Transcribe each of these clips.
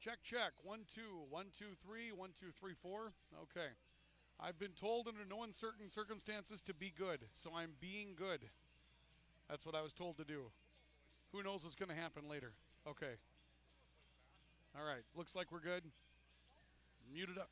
Check, check. 1, 2, 1, 2, 3, 1, 2, 3, 4. Okay. I've been told under no uncertain circumstances to be good, so I'm being good. That's what I was told to do. Who knows what's going to happen later? Okay. All right. Looks like we're good. Mute it up.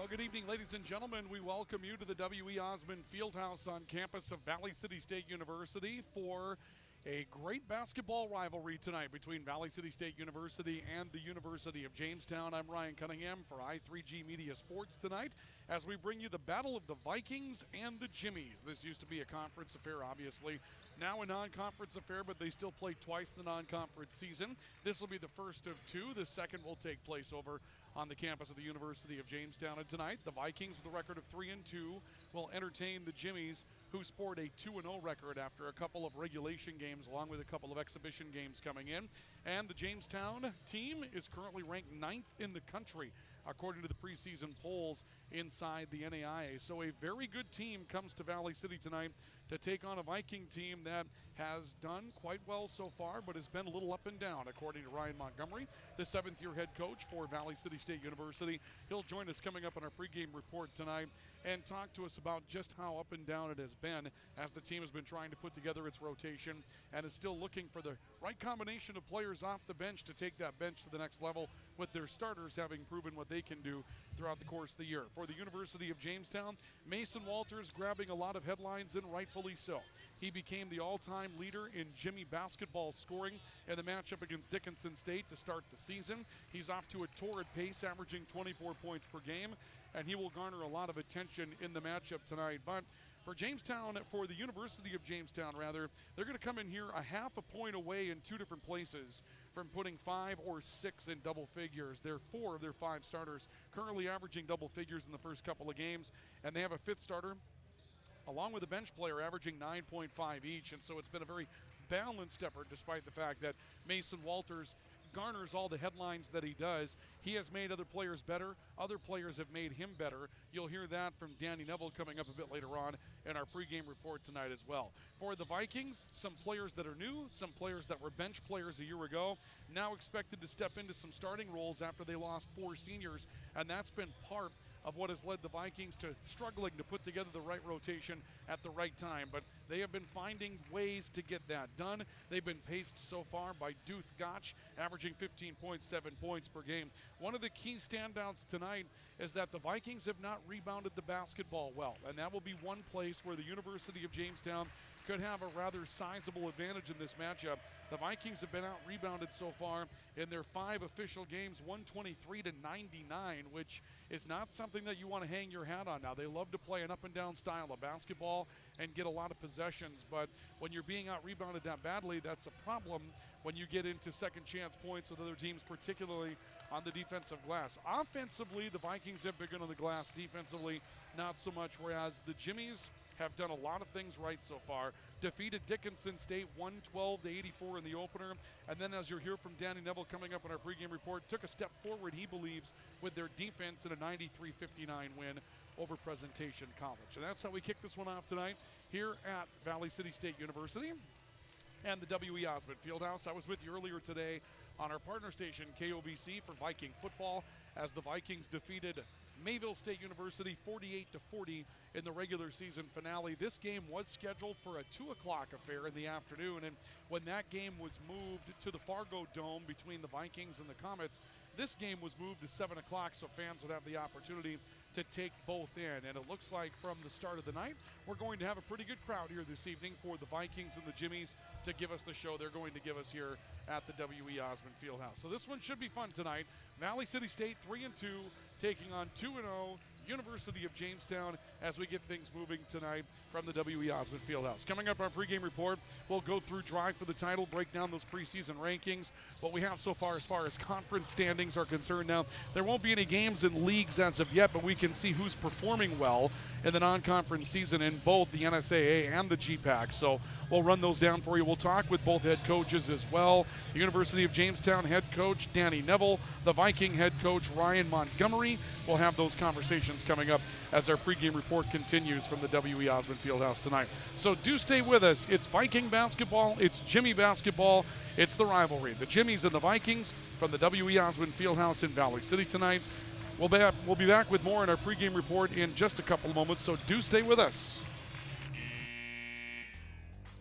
Well, good evening, ladies and gentlemen. We welcome you to the W.E. Osmond Fieldhouse on campus of Valley City State University for a great basketball rivalry tonight between Valley City State University and the University of Jamestown. I'm Ryan Cunningham for I3G Media Sports tonight as we bring you the battle of the Vikings and the Jimmies. This used to be a conference affair, obviously. Now a non-conference affair, but they still play twice the non-conference season. This will be the first of two. The second will take place over on the campus of the University of Jamestown. And tonight, the Vikings, with a record of 3-2, will entertain the Jimmies, who sport a 2-0 record after a couple of regulation games, along with a couple of exhibition games coming in. And the Jamestown team is currently ranked 9th in the country, according to the preseason polls inside the NAIA. So a very good team comes to Valley City tonight to take on a Viking team that has done quite well so far, but has been a little up and down, according to Ryan Montgomery, the 7th-year head coach for Valley City State University. He'll join us coming up on our pregame report tonight and talk to us about just how up and down it has been as the team has been trying to put together its rotation and is still looking for the right combination of players off the bench to take that bench to the next level, with their starters having proven what they can do throughout the course of the year. For the University of Jamestown, Mason Walters grabbing a lot of headlines, and rightfully so. He became the all-time leader in Jimmy basketball scoring in the matchup against Dickinson State to start the season. He's off to a torrid pace, averaging 24 points per game, and he will garner a lot of attention in the matchup tonight. But for Jamestown, for the University of Jamestown, rather, they're going to come in here a half a point away in two different places from putting 5 or 6 in double figures. They're 4 of their 5 starters currently averaging double figures in the first couple of games, and they have a 5th starter along with a bench player averaging 9.5 each. And so it's been a very balanced effort, despite the fact that Mason Walters garners all the headlines that he does. He has made other players better. Other players have made him better. You'll hear that from Danny Neville coming up a bit later on in our pregame report tonight as well. For the Vikings, some players that are new, some players that were bench players a year ago, now expected to step into some starting roles after they lost 4 seniors, and that's been part of what has led the Vikings to struggling to put together the right rotation at the right time. But they have been finding ways to get that done. They've been paced so far by Duth Gotch, averaging 15.7 points per game. One of the key standouts tonight is that the Vikings have not rebounded the basketball well, and that will be one place where the University of Jamestown could have a rather sizable advantage in this matchup. The Vikings have been out-rebounded so far in their 5 official games, 123-99, which is not something that you want to hang your hat on. Now, they love to play an up-and-down style of basketball and get a lot of possessions, but when you're being out-rebounded that badly, that's a problem when you get into second-chance points with other teams, particularly on the defensive glass. Offensively, the Vikings have been good on the glass. Defensively, not so much, whereas the Jimmies have done a lot of things right so far. Defeated Dickinson State 112-84 in the opener, and then, as you'll hear from Danny Neville coming up in our pregame report, took a step forward, he believes, with their defense in a 93-59 win over Presentation College. And that's how we kick this one off tonight here at Valley City State University and the W.E. Osmond Fieldhouse. I was with you earlier today on our partner station, KOVC, for Viking football, as the Vikings defeated Mayville State University 48-40 in the regular season finale. This game was scheduled for a 2 o'clock affair in the afternoon, and when that game was moved to the Fargo Dome between the Vikings and the Comets, this game was moved to 7 o'clock so fans would have the opportunity to take both in. And it looks like from the start of the night, we're going to have a pretty good crowd here this evening for the Vikings and the Jimmies to give us the show they're going to give us here at the W.E. Osmond Fieldhouse. So this one should be fun tonight. Valley City State 3-2, taking on 2-0 University of Jamestown as we get things moving tonight from the W.E. Osmond Fieldhouse. Coming up on our pregame report, we'll go through drive for the title, break down those preseason rankings, what we have so far as conference standings are concerned. Now, there won't be any games in leagues as of yet, but we can see who's performing well in the non-conference season in both the NSAA and the GPAC. So we'll run those down for you. We'll talk with both head coaches as well. The University of Jamestown head coach Danny Neville, the Viking head coach Ryan Montgomery. We'll have those conversations coming up as our pregame report continues from the W.E. Osmond Fieldhouse tonight. So do stay with us. It's Viking basketball, it's Jimmy basketball, it's the rivalry. The Jimmies and the Vikings from the W.E. Osmond Fieldhouse in Valley City tonight. We'll be back with more in our pregame report in just a couple of moments, so do stay with us.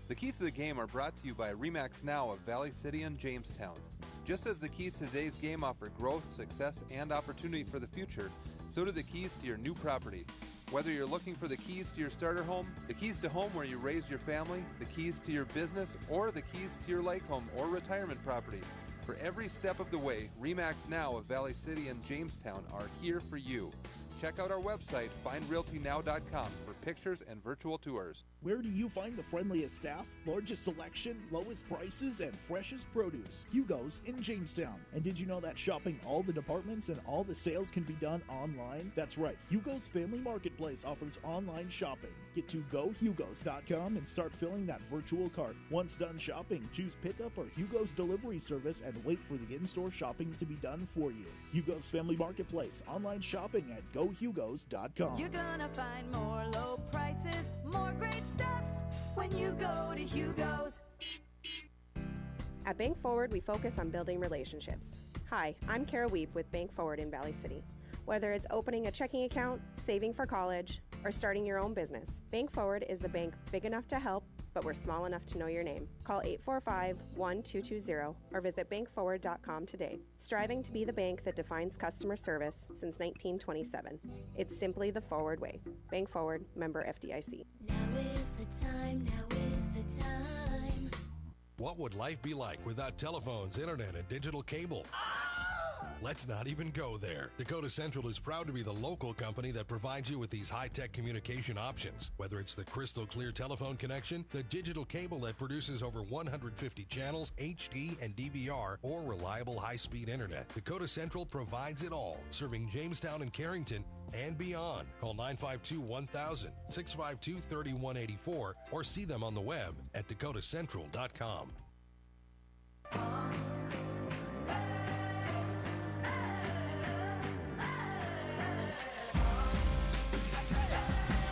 The keys to the game are brought to you by RE/MAX Now of Valley City and Jamestown. Just as the keys to today's game offer growth, success, and opportunity for the future, so do the keys to your new property. Whether you're looking for the keys to your starter home, the keys to home where you raised your family, the keys to your business, or the keys to your lake home or retirement property, for every step of the way, RE/MAX Now of Valley City and Jamestown are here for you. Check out our website, findrealtynow.com, for pictures and virtual tours. Where do you find the friendliest staff, largest selection, lowest prices, and freshest produce? Hugo's in Jamestown. And did you know that shopping all the departments and all the sales can be done online? That's right, Hugo's Family Marketplace offers online shopping. Get to gohugos.com and start filling that virtual cart. Once done shopping, choose pickup or Hugo's delivery service and wait for the in-store shopping to be done for you. Hugo's Family Marketplace, online shopping at gohugos.com. You're gonna find more low prices, more great stuff when you go to Hugo's. At Bank Forward, we focus on building relationships. Hi, I'm Kara Weep with Bank Forward in Valley City. Whether it's opening a checking account, saving for college, or starting your own business, Bank Forward is the bank big enough to help, but we're small enough to know your name. Call 845-1220 or visit bankforward.com today. Striving to be the bank that defines customer service since 1927. It's simply the Forward way. Bank Forward, member FDIC. Now is the time, now is the time. What would life be like without telephones, internet, and digital cable? Let's not even go there. Dakota Central is proud to be the local company that provides you with these high-tech communication options. Whether it's the crystal clear telephone connection, the digital cable that produces over 150 channels, HD and DVR, or reliable high-speed internet, Dakota Central provides it all, serving Jamestown and Carrington and beyond. Call 952-1000, 652-3184, or see them on the web at dakotacentral.com.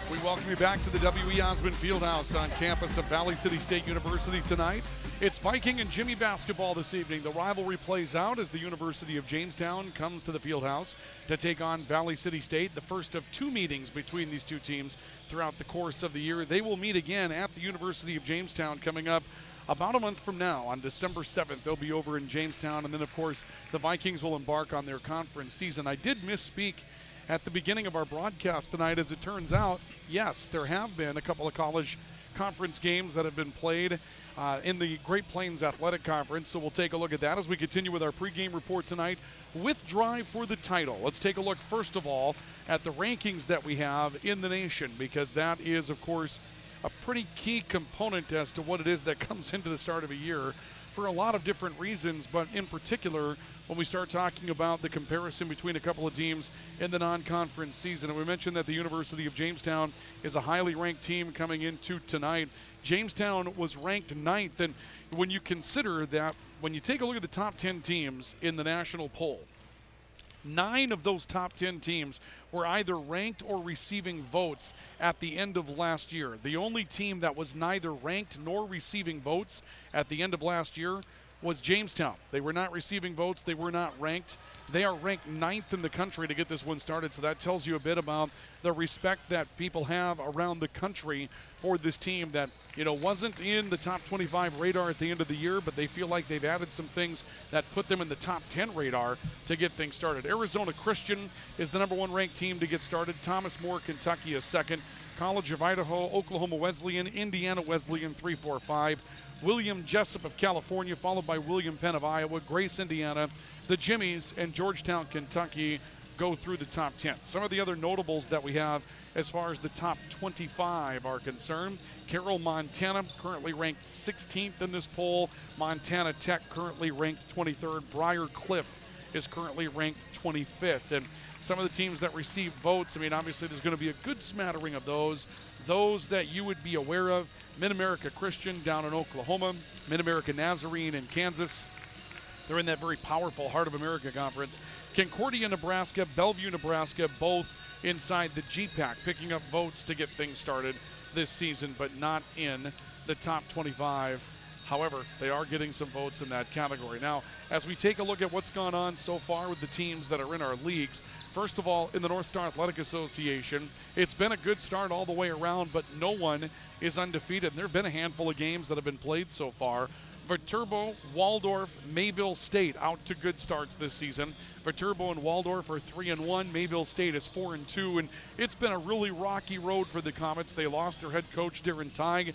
We welcome you back to the W.E. Osmond Fieldhouse on campus of Valley City State University tonight. It's Viking and Jimmy basketball this evening. The rivalry plays out as the University of Jamestown comes to the Fieldhouse to take on Valley City State, the first of two meetings between these two teams throughout the course of the year. They will meet again at the University of Jamestown coming up about a month from now on December 7th. They'll be over in Jamestown, and then, of course, the Vikings will embark on their conference season. I did misspeak at the beginning of our broadcast tonight. As it turns out, yes, there have been a couple of college conference games that have been played in the Great Plains Athletic Conference, so we'll take a look at that as we continue with our pregame report tonight with Drive for the Title. Let's take a look, first of all, at the rankings that we have in the nation, because that is, of course, a pretty key component as to what it is that comes into the start of a year for a lot of different reasons, but in particular when we start talking about the comparison between a couple of teams in the non-conference season. And we mentioned that the University of Jamestown is a highly ranked team coming into tonight. Jamestown was ranked 9th, and when you consider that, when you take a look at the top 10 teams in the national poll, 9 of those top 10 teams were either ranked or receiving votes at the end of last year. The only team that was neither ranked nor receiving votes at the end of last year was Jamestown. They were not receiving votes. They were not ranked. They are ranked 9th in the country to get this one started, so that tells you a bit about the respect that people have around the country for this team that, you know, wasn't in the top 25 radar at the end of the year, but they feel like they've added some things that put them in the top 10 radar to get things started. Arizona Christian is the number 1 ranked team to get started. Thomas More, Kentucky is second. College of Idaho, Oklahoma Wesleyan, Indiana Wesleyan 3, 4, 5. William Jessup of California, followed by William Penn of Iowa, Grace, Indiana. The Jimmies and Georgetown, Kentucky go through the top 10. Some of the other notables that we have as far as the top 25 are concerned: Carroll, Montana, currently ranked 16th in this poll. Montana Tech currently ranked 23rd. Briar Cliff is currently ranked 25th. And some of the teams that receive votes, I mean, obviously there's going to be a good smattering of those that you would be aware of: Mid-America Christian down in Oklahoma, Mid-America Nazarene in Kansas. They're in that very powerful Heart of America Conference. Concordia, Nebraska, Bellevue, Nebraska, both inside the GPAC, picking up votes to get things started this season, but not in the top 25. However, they are getting some votes in that category. Now, as we take a look at what's gone on so far with the teams that are in our leagues, first of all, in the North Star Athletic Association, it's been a good start all the way around, but no one is undefeated. And there have been a handful of games that have been played so far. Viterbo, Waldorf, Mayville State out to good starts this season. Viterbo and Waldorf are 3-1. Mayville State is 4-2, and it's been a really rocky road for the Comets. They lost their head coach, Darren Teig,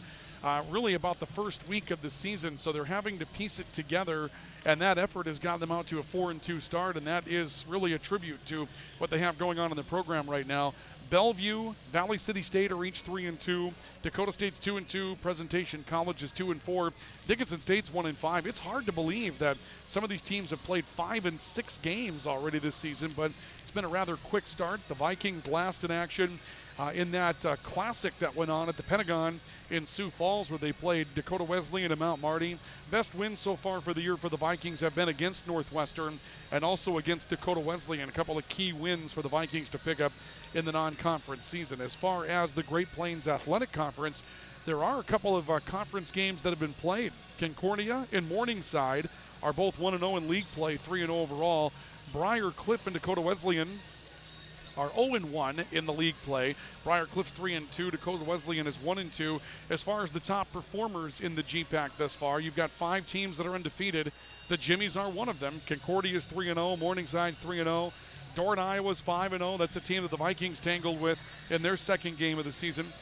really about the first week of the season, so they're having to piece it together, and that effort has gotten them out to a 4-2 start, and that is really a tribute to what they have going on in the program right now. Bellevue, Valley City State are each 3-2. Dakota State's 2-2. Presentation College is 2-4. Dickinson State's 1-5. It's hard to believe that some of these teams have played 5 and 6 games already this season, but it's been a rather quick start. The Vikings last in action in that classic that went on at the Pentagon in Sioux Falls, where they played Dakota Wesleyan and Mount Marty. Best wins so far for the year for the Vikings have been against Northwestern and also against Dakota Wesleyan. A couple of key wins for the Vikings to pick up in the non-conference season. As far as the Great Plains Athletic Conference, there are a couple of conference games that have been played. Concordia and Morningside are both 1-0 in league play, 3-0 overall. Briar Cliff and Dakota Wesleyan are 0-1 in the league play. Briar Cliff's 3-2. Dakota Wesleyan is 1-2. As far as the top performers in the GPAC thus far, you've got 5 teams that are undefeated. The Jimmies are one of them. Concordia is 3-0. Morningside's 3-0. Dordt, Iowa's 5-0. That's a team that the Vikings tangled with in their second game of the season.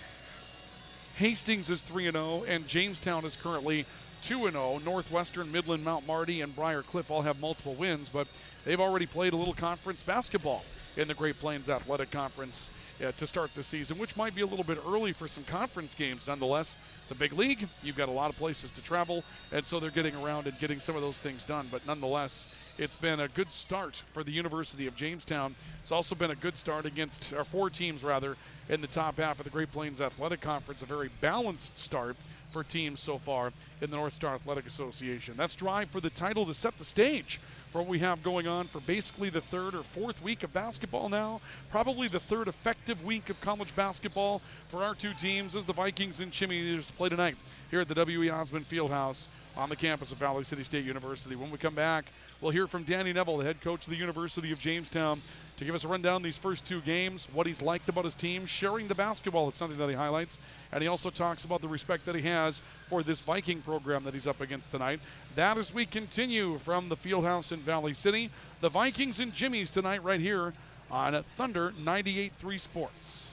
Hastings is 3-0, and Jamestown is currently 2-0. Northwestern, Midland, Mount Marty, and Briar Cliff all have multiple wins, but they've already played a little conference basketball in the Great Plains Athletic Conference to start the season, which might be a little bit early for some conference games. Nonetheless, it's a big league. You've got a lot of places to travel, and so they're getting around and getting some of those things done. But nonetheless, it's been a good start for the University of Jamestown. It's also been a good start against, or 4 teams rather, in the top half of the Great Plains Athletic Conference. A very balanced start for teams so far in the North Star Athletic Association. That's Drive for the Title to set the stage for what we have going on for basically the 3rd or 4th week of basketball now. Probably the 3rd effective week of college basketball for our 2 teams as the Vikings and Jimmies play tonight here at the W.E. Osmond Fieldhouse on the campus of Valley City State University. When we come back, we'll hear from Danny Neville, the head coach of the University of Jamestown, to give us a rundown of these first 2 games, what he's liked about his team. Sharing the basketball is something that he highlights, and he also talks about the respect that he has for this Viking program that he's up against tonight. That as we continue from the Fieldhouse in Valley City, the Vikings and Jimmies tonight right here on Thunder 98.3 Sports.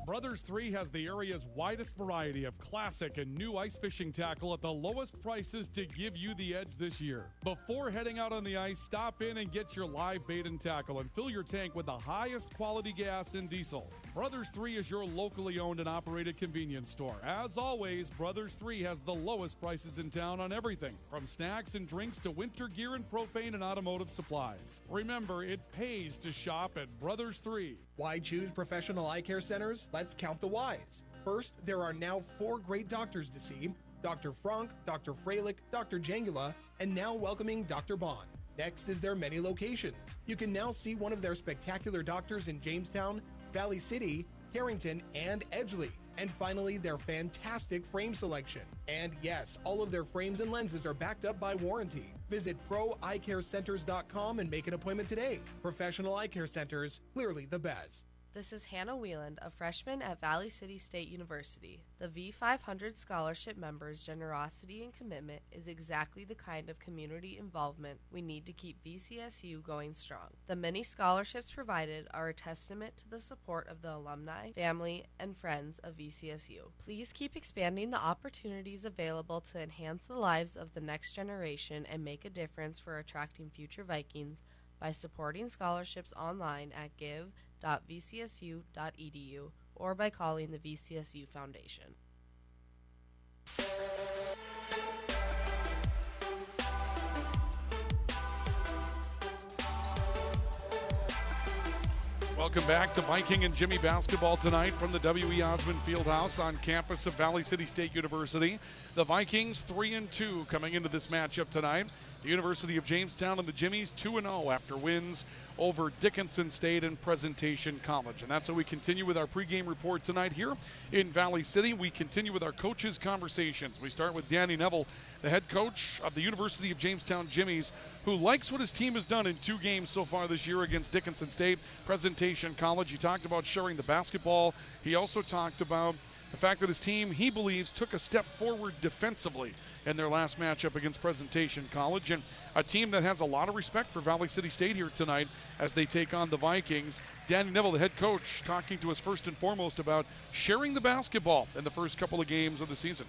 Brothers 3 has the area's widest variety of classic and new ice fishing tackle at the lowest prices to give you the edge this year. Before heading out on the ice, stop in and get your live bait and tackle and fill your tank with the highest quality gas and diesel. Brothers 3 is your locally owned and operated convenience store. As always, Brothers 3 has the lowest prices in town on everything, from snacks and drinks to winter gear and propane and automotive supplies. Remember, it pays to shop at Brothers 3. Why choose professional eye care centers? Let's count the whys. First, there are now 4 great doctors to see: Dr. Frank, Dr. Freilich, Dr. Jangula, and now welcoming Dr. Bond. Next is their many locations. You can now see one of their spectacular doctors in Jamestown, Valley City, Carrington, and Edgeley. And finally, their fantastic frame selection. And yes, all of their frames and lenses are backed up by warranty. Visit proeyecarecenters.com and make an appointment today. Professional eye care centers, clearly the best. This is Hannah Wieland, a freshman at Valley City State University. The V500 scholarship members' generosity and commitment is exactly the kind of community involvement we need to keep VCSU going strong. The many scholarships provided are a testament to the support of the alumni, family, and friends of VCSU. Please keep expanding the opportunities available to enhance the lives of the next generation and make a difference for attracting future Vikings by supporting scholarships online at give.vcsu.edu or by calling the VCSU Foundation. Welcome back to Viking and Jimmy basketball tonight from the W.E. Osmond Fieldhouse on campus of Valley City State University. The Vikings 3-2 coming into this matchup tonight. The University of Jamestown and the Jimmies 2-0 after wins over Dickinson State and Presentation College. And that's how we continue with our pregame report tonight here in Valley City. We continue with our coaches' conversations. We start with Danny Neville, the head coach of the University of Jamestown Jimmies, who likes what his team has done in 2 games so far this year against Dickinson State, Presentation College. He talked about sharing the basketball. He also talked about the fact that his team, he believes, took a step forward defensively in their last matchup against Presentation College, and a team that has a lot of respect for Valley City State here tonight as they take on the Vikings. Danny Neville, the head coach, talking to us first and foremost about sharing the basketball in the first couple of games of the season.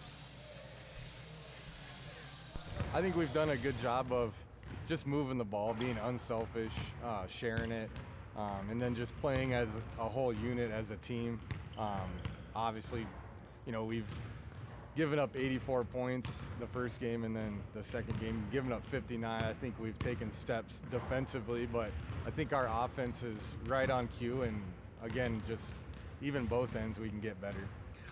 I think we've done a good job of just moving the ball, being unselfish, sharing it, and then just playing as a whole unit, as a team. Obviously, we've given up 84 points the first game, and then the second game given up 59. I think we've taken steps defensively, but I think our offense is right on cue, and again, just even both ends, we can get better.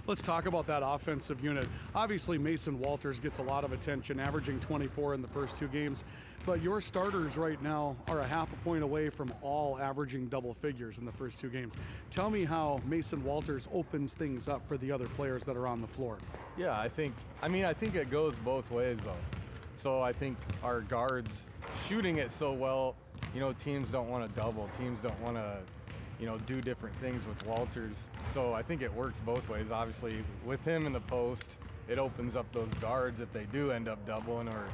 Let's talk about that offensive unit. Obviously, Mason Walters gets a lot of attention, averaging 24 in the first 2 games. But your starters right now are a half a point away from all averaging double figures in the first 2 games. Tell me how Mason Walters opens things up for the other players that are on the floor. Yeah, I think it goes both ways, though. So I think our guards shooting it so well, teams don't want to double. Teams don't want to do different things with Walters. So I think it works both ways. Obviously, with him in the post, it opens up those guards if they do end up doubling or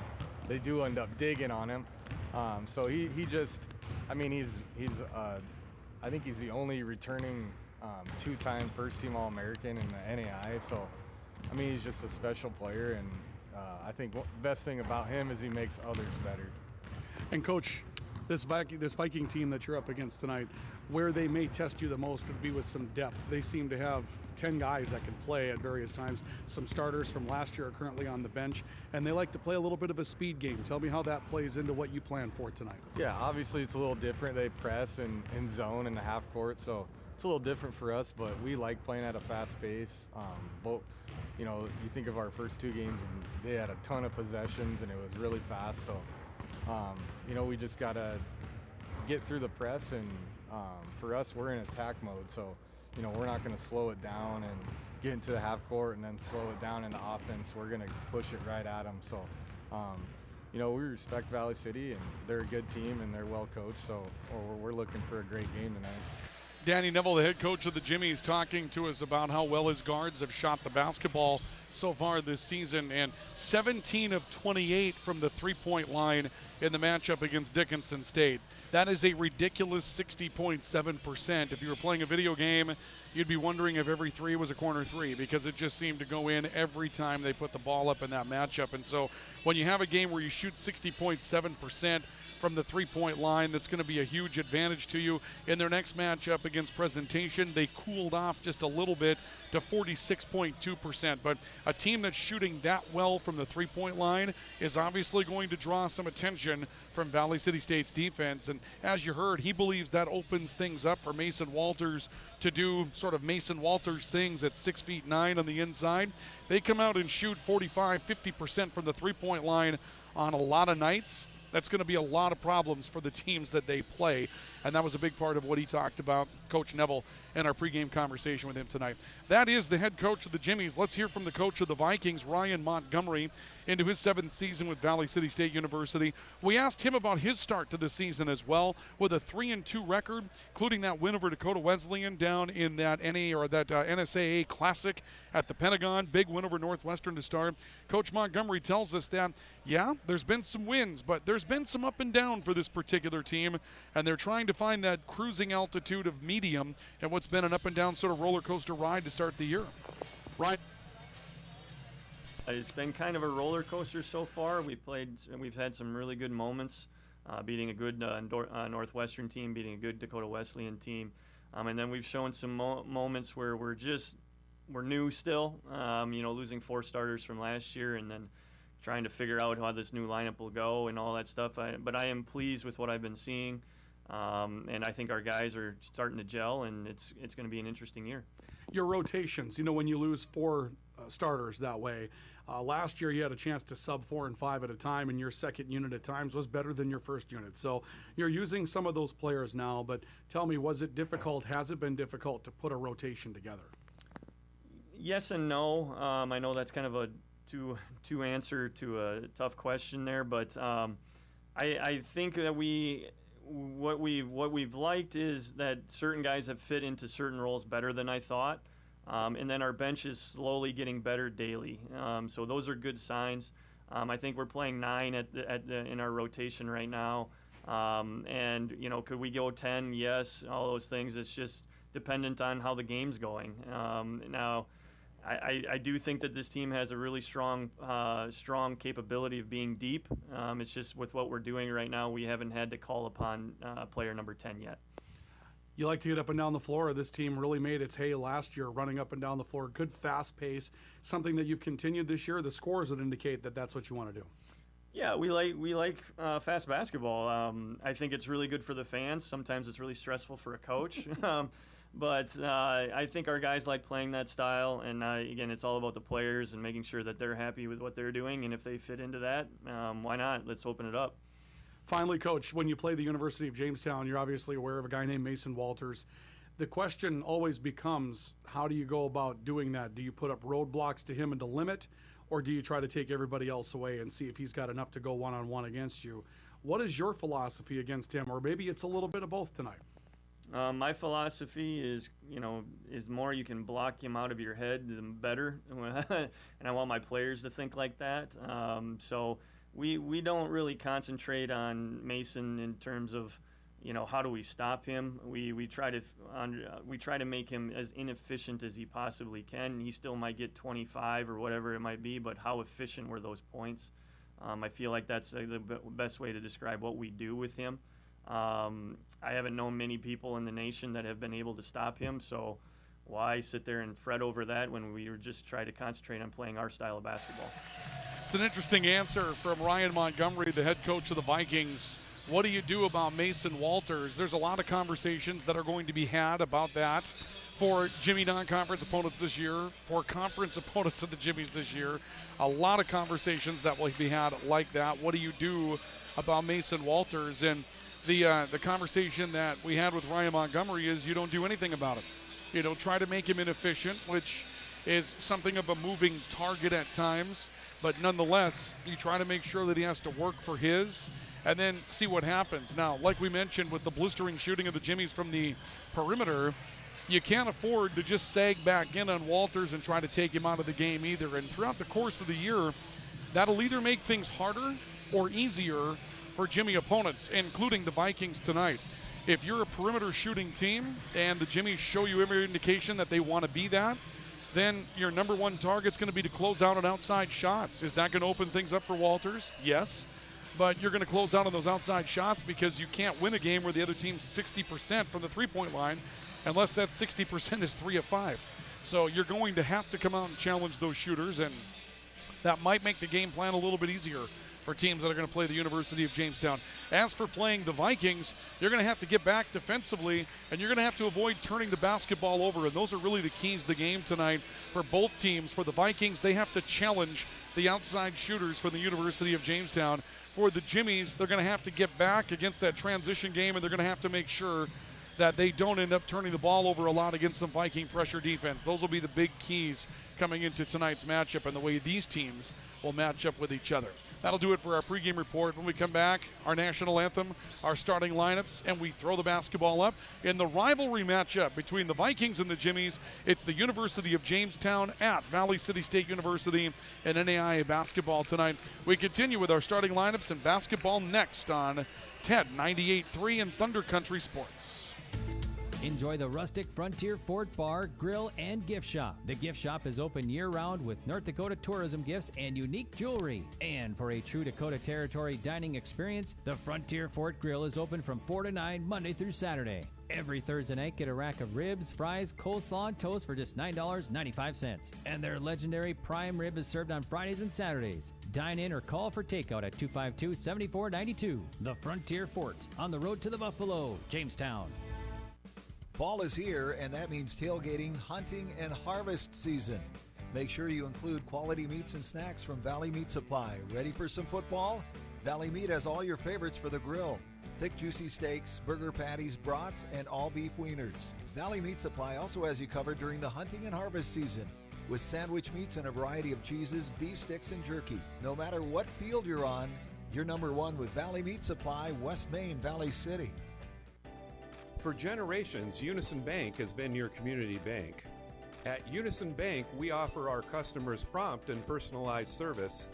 they do end up digging on him. So he just, I think he's the only returning 2-time first-team All-American in the NAI. So, he's just a special player, and I think the best thing about him is he makes others better. And Coach, this Viking team that you're up against tonight, where they may test you the most would be with some depth. They seem to have 10 guys that can play at various times. Some starters from last year are currently on the bench, and they like to play a little bit of a speed game. Tell me how that plays into what you plan for tonight. Yeah, obviously it's a little different. They press and zone in the half court, so it's a little different for us, but we like playing at a fast pace. You think of our first 2 games, and they had a ton of possessions, and it was really fast. So, we just got to get through the press, and for us, we're in attack mode. So, we're not going to slow it down and get into the half court and then slow it down into offense. We're going to push it right at them. So, we respect Valley City, and they're a good team, and they're well coached. So, we're looking for a great game tonight. Danny Neville, the head coach of the Jimmies, talking to us about how well his guards have shot the basketball so far this season, and 17 of 28 from the three-point line in the matchup against Dickinson State. That is a ridiculous 60.7%. If you were playing a video game, you'd be wondering if every 3 was a corner 3, because it just seemed to go in every time they put the ball up in that matchup. And so when you have a game where you shoot 60.7% from the three-point line, that's going to be a huge advantage to you. In their next matchup against Presentation, they cooled off just a little bit to 46.2%. But a team that's shooting that well from the three-point line is obviously going to draw some attention from Valley City State's defense. And as you heard, he believes that opens things up for Mason Walters to do sort of Mason Walters things at 6'9" on the inside. They come out and shoot 45-50% from the three-point line on a lot of nights. That's going to be a lot of problems for the teams that they play, and that was a big part of what he talked about, Coach Neville, in our pregame conversation with him tonight. That is the head coach of the Jimmies. Let's hear from the coach of the Vikings, Ryan Montgomery, into his 7th season with Valley City State University. We asked him about his start to the season as well, with a 3-2 record, including that win over Dakota Wesleyan down in that NSAA Classic at the Pentagon. Big win over Northwestern to start. Coach Montgomery tells us that, yeah, there's been some wins, but there's been some up and down for this particular team, and they're trying to find that cruising altitude of medium and what's been an up and down sort of roller coaster ride to start the year. Right. It's been kind of a roller coaster so far. We've had some really good moments, beating a good Northwestern team, beating a good Dakota Wesleyan team, and then we've shown some moments where we're new still. Losing 4 starters from last year, and then trying to figure out how this new lineup will go and all that stuff. But I am pleased with what I've been seeing, and I think our guys are starting to gel, and it's going to be an interesting year. Your rotations, when you lose 4 starters that way, last year you had a chance to sub 4 and 5 at a time, and your second unit at times was better than your first unit. So you're using some of those players now, but tell me, was it difficult? Has it been difficult to put a rotation together? Yes and no. I know that's kind of a two answer to a tough question there, but I think that what we've liked is that certain guys have fit into certain roles better than I thought. And then our bench is slowly getting better daily. So those are good signs. I think we're playing 9 in our rotation right now. And, could we go 10? Yes, all those things. It's just dependent on how the game's going. Now, I do think that this team has a really strong capability of being deep. It's just with what we're doing right now, we haven't had to call upon player number 10 yet. You like to get up and down the floor. This team really made its hay last year, running up and down the floor. Good fast pace, something that you've continued this year. The scores would indicate that that's what you want to do. Yeah, we like fast basketball. I think it's really good for the fans. Sometimes it's really stressful for a coach. But I think our guys like playing that style. And, again, it's all about the players and making sure that they're happy with what they're doing. And if they fit into that, why not? Let's open it up. Finally, Coach, when you play the University of Jamestown, you're obviously aware of a guy named Mason Walters. The question always becomes, how do you go about doing that? Do you put up roadblocks to him and to limit, or do you try to take everybody else away and see if he's got enough to go one-on-one against you? What is your philosophy against him? Or maybe it's a little bit of both tonight. My philosophy is, is the more you can block him out of your head, the better. And I want my players to think like that. So we don't really concentrate on Mason in terms of, how do we stop him? We try to make him as inefficient as he possibly can. He still might get 25 or whatever it might be, but how efficient were those points? I feel like that's the best way to describe what we do with him. I haven't known many people in the nation that have been able to stop him, so why sit there and fret over that when we were just trying to concentrate on playing our style of basketball? It's an interesting answer from Ryan Montgomery, the head coach of the Vikings. What do you do about Mason Walters? There's a lot of conversations that are going to be had about that for Jimmy non-conference opponents this year, for conference opponents of the Jimmies this year. A lot of conversations that will be had like that. What do you do about Mason Walters? And the conversation that we had with Ryan Montgomery is you don't do anything about it. You don't try to make him inefficient, which is something of a moving target at times. But nonetheless, you try to make sure that he has to work for his and then see what happens. Now, like we mentioned with the blistering shooting of the Jimmies from the perimeter, you can't afford to just sag back in on Walters and try to take him out of the game either. And throughout the course of the year, that'll either make things harder or easier for Jimmy opponents, including the Vikings tonight. If you're a perimeter shooting team and the Jimmies show you every indication that they want to be that, then your number one target's going to be to close out on outside shots. Is that going to open things up for Walters? Yes. But you're going to close out on those outside shots because you can't win a game where the other team's 60% from the three-point line unless that 60% is 3 of 5. So you're going to have to come out and challenge those shooters, and that might make the game plan a little bit easier for teams that are going to play the University of Jamestown. As for playing the Vikings, you're going to have to get back defensively, and you're going to have to avoid turning the basketball over, and those are really the keys to the game tonight for both teams. For the Vikings, they have to challenge the outside shooters for the University of Jamestown. For the Jimmies, they're going to have to get back against that transition game, and they're going to have to make sure that they don't end up turning the ball over a lot against some Viking pressure defense. Those will be the big keys coming into tonight's matchup and the way these teams will match up with each other. That'll do it for our pregame report. When we come back, our national anthem, our starting lineups, and we throw the basketball up. In the rivalry matchup between the Vikings and the Jimmies, it's the University of Jamestown at Valley City State University in NAIA basketball tonight. We continue with our starting lineups and basketball next on TED 98.3 and Thunder Country Sports. Enjoy the rustic Frontier Fort Bar, Grill, and Gift Shop. The gift shop is open year-round with North Dakota tourism gifts and unique jewelry. And for a true Dakota Territory dining experience, the Frontier Fort Grill is open from 4 to 9 Monday through Saturday. Every Thursday night, get a rack of ribs, fries, coleslaw, and toast for just $9.95. And their legendary prime rib is served on Fridays and Saturdays. Dine in or call for takeout at 252-7492. The Frontier Fort, on the road to the Buffalo, Jamestown. Fall is here, and that means tailgating, hunting, and harvest season. Make sure you include quality meats and snacks from Valley Meat Supply. Ready for some football? Valley Meat has all your favorites for the grill. Thick, juicy steaks, burger patties, brats, and all beef wieners. Valley Meat Supply also has you covered during the hunting and harvest season with sandwich meats and a variety of cheeses, beef sticks, and jerky. No matter what field you're on, you're number one with Valley Meat Supply, West Main, Valley City. For generations, Unison Bank has been your community bank. At Unison Bank, we offer our customers prompt and personalized service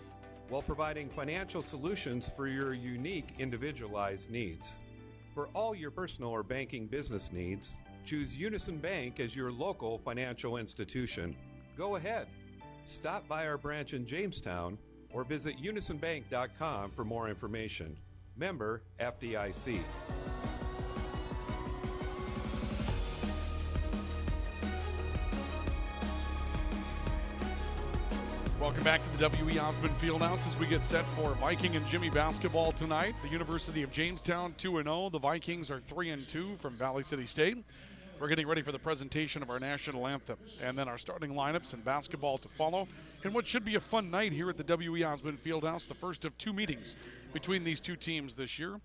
while providing financial solutions for your unique individualized needs. For all your personal or banking business needs, choose Unison Bank as your local financial institution. Go ahead. Stop by our branch in Jamestown or visit unisonbank.com for more information. Member FDIC. Welcome back to the W.E. Osmond Fieldhouse as we get set for Viking and Jimmy basketball tonight. The University of Jamestown 2-0. The Vikings are 3-2 from Valley City State. We're getting ready for the presentation of our national anthem and then our starting lineups and basketball to follow in what should be a fun night here at the W.E. Osmond Fieldhouse, the first of two meetings between these two teams this year.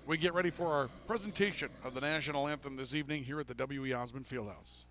We get ready for our presentation of the national anthem this evening here at the W.E. Osmond Fieldhouse.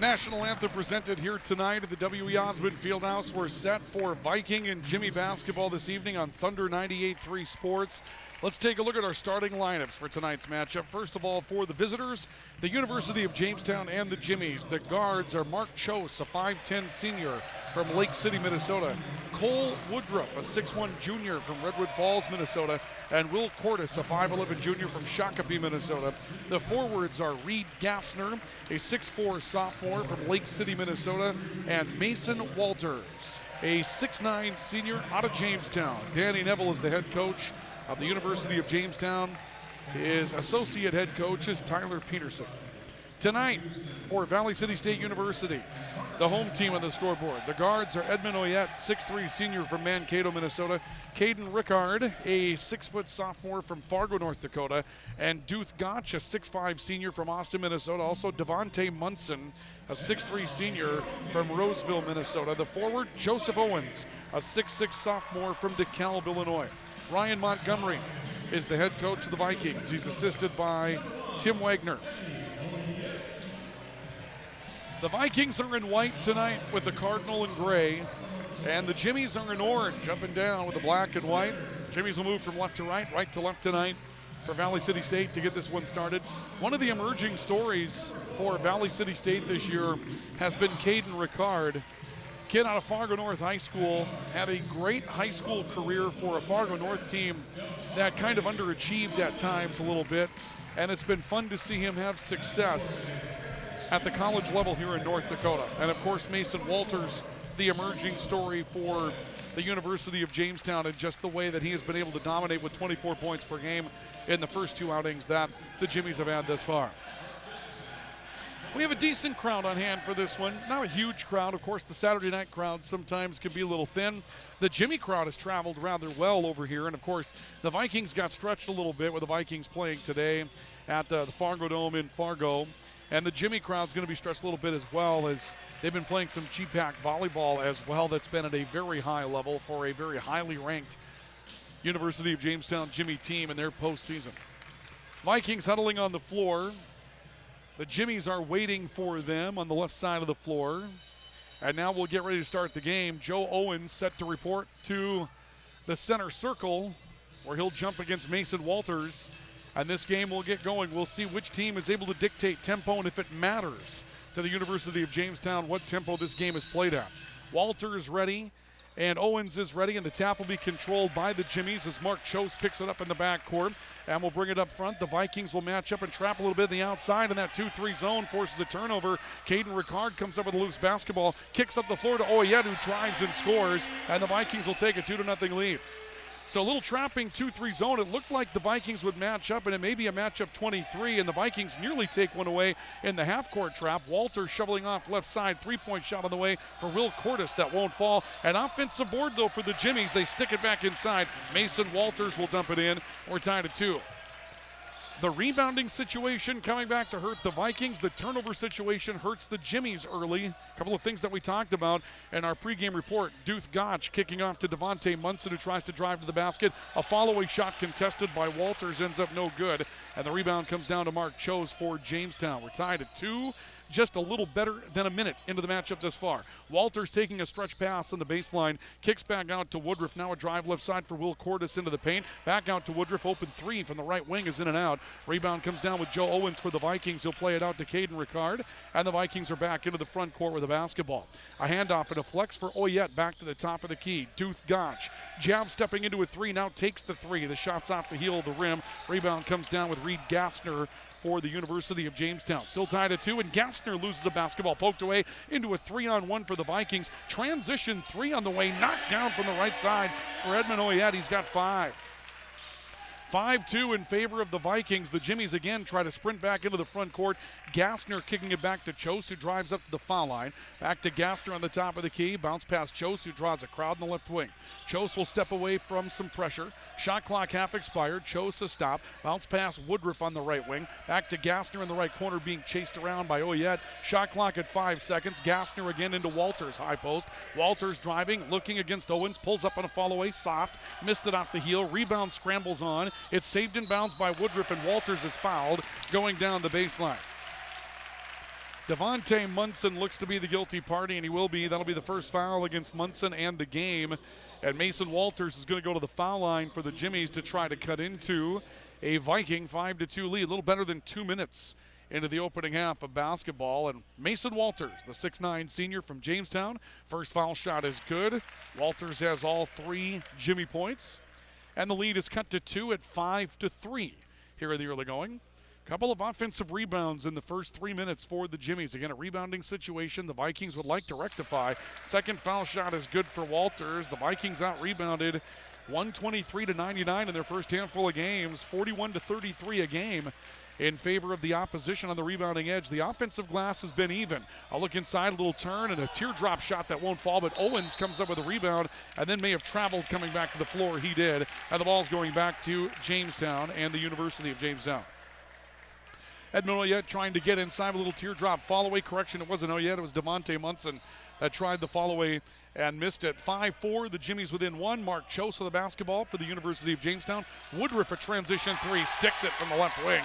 National anthem presented here tonight at the W.E. Osmond Fieldhouse. We're set for Viking and Jimmy basketball this evening on Thunder 98.3 Sports. Let's take a look at our starting lineups for tonight's matchup. First of all, for the visitors, the University of Jamestown and the Jimmies. The guards are Mark Chose, a 5'10 senior from Lake City, Minnesota. Cole Woodruff, a 6'1 junior from Redwood Falls, Minnesota. And Will Cordes, a 5'11 junior from Shakopee, Minnesota. The forwards are Reed Gaffsner, a 6'4 sophomore from Lake City, Minnesota. And Mason Walters, a 6'9 senior out of Jamestown. Danny Neville is the head coach of the University of Jamestown. His associate head coach is Tyler Peterson. Tonight, for Valley City State University, the home team on the scoreboard. The guards are Edmund Oyette, 6'3 senior from Mankato, Minnesota. Caden Rickard, a 6' sophomore from Fargo, North Dakota. And Duth Gotch, a 6'5 senior from Austin, Minnesota. Also Devontae Munson, a 6'3 senior from Roseville, Minnesota. The forward, Joseph Owens, a 6'6 sophomore from DeKalb, Illinois. Ryan Montgomery is the head coach of the Vikings. He's assisted by Tim Wagner. The Vikings are in white tonight with the cardinal in gray, and the Jimmies are in orange, up and down with the black and white. Jimmies will move from left to right to left tonight for Valley City State to get this one started. One of the emerging stories for Valley City State this year has been Caden Rickard. Kid out of Fargo North High School, had a great high school career for a Fargo North team that kind of underachieved at times a little bit, and it's been fun to see him have success at the college level here in North Dakota. And of course, Mason Walters, the emerging story for the University of Jamestown, and just the way that he has been able to dominate with 24 points per game in the first two outings that the Jimmies have had thus far. We have a decent crowd on hand for this one. Not a huge crowd. Of course, the Saturday night crowd sometimes can be a little thin. The Jimmy crowd has traveled rather well over here. And, of course, the Vikings got stretched a little bit with the Vikings playing today at the Fargo Dome in Fargo. And the Jimmy crowd's going to be stretched a little bit as well, as they've been playing some GPAC volleyball as well. That's been at a very high level for a very highly ranked University of Jamestown Jimmy team in their postseason. Vikings huddling on the floor. The Jimmies are waiting for them on the left side of the floor. And now we'll get ready to start the game. Joe Owens set to report to the center circle, where he'll jump against Mason Walters. And this game will get going. We'll see which team is able to dictate tempo and if it matters to the University of Jamestown what tempo this game is played at. Walters ready, and Owens is ready, and the tap will be controlled by the Jimmies as Mark Chose picks it up in the backcourt and will bring it up front. The Vikings will match up and trap a little bit in the outside, and that 2-3 zone forces a turnover. Caden Ricard comes up with a loose basketball, kicks up the floor to Oyet, who drives and scores, and the Vikings will take a 2-0 lead. So a little trapping 2-3 zone. It looked like the Vikings would match up, and it may be a matchup 23, and the Vikings nearly take one away in the half-court trap. Walter shoveling off left side, three-point shot on the way for Will Cordes. That won't fall. An offensive board, though, for the Jimmies. They stick it back inside. Mason Walters will dump it in. We're tied at 2. The rebounding situation coming back to hurt the Vikings. The turnover situation hurts the Jimmies early. A couple of things that we talked about in our pregame report. Duth Gotch kicking off to Devontae Munson, who tries to drive to the basket. A follow-away shot contested by Walters ends up no good. And the rebound comes down to Mark Chose for Jamestown. We're tied at 2. Just a little better than a minute into the matchup thus far. Walters taking a stretch pass on the baseline, kicks back out to Woodruff. Now a drive left side for Will Cordes into the paint. Back out to Woodruff, open three from the right wing is in and out. Rebound comes down with Joe Owens for the Vikings. He'll play it out to Caden Ricard, and the Vikings are back into the front court with the basketball. A handoff and a flex for Oyet back to the top of the key. Duth Gotch, jab stepping into a three, now takes the three. The shot's off the heel of the rim. Rebound comes down with Reed Gassner for the University of Jamestown. Still tied at 2, and Gassner loses a basketball, poked away into a 3-on-1 for the Vikings. Transition three on the way, knocked down from the right side for Edmund Oyet. He's got 5. 5-2 in favor of the Vikings. The Jimmies again try to sprint back into the front court. Gassner kicking it back to Chose, who drives up to the foul line. Back to Gassner on the top of the key. Bounce past Chose, who draws a crowd in the left wing. Chose will step away from some pressure. Shot clock half expired. Chose to stop. Bounce past Woodruff on the right wing. Back to Gassner in the right corner, being chased around by Oyet. Shot clock at 5 seconds. Gassner again into Walters, high post. Walters driving, looking against Owens. Pulls up on a fall away, soft. Missed it off the heel. Rebound scrambles on. It's saved in bounds by Woodruff, and Walters is fouled going down the baseline. Devontae Munson looks to be the guilty party, and he will be. That'll be the first foul against Munson and the game. And Mason Walters is going to go to the foul line for the Jimmies to try to cut into a Viking 5-2 lead. A little better than 2 minutes into the opening half of basketball. And Mason Walters, the 6'9 senior from Jamestown, first foul shot is good. Walters has all 3 Jimmy points. And the lead is cut to 2 at 5-3 here in the early going. Couple of offensive rebounds in the first 3 minutes for the Jimmies. Again, a rebounding situation the Vikings would like to rectify. Second foul shot is good for Walters. The Vikings out-rebounded 123-99 in their first handful of games, 41-33 a game in favor of the opposition on the rebounding edge. The offensive glass has been even. I'll look inside, a little turn, and a teardrop shot that won't fall, but Owens comes up with a rebound and then may have traveled coming back to the floor. He did, and the ball's going back to Jamestown and the University of Jamestown. Edmund Oyet trying to get inside, a little teardrop follow-away. Correction, it wasn't Oyet, it was Devontae Munson that tried the follow-away and missed it. 5-4, the Jimmies within 1. Mark Chose of the basketball for the University of Jamestown. Woodruff a transition 3, sticks it from the left wing.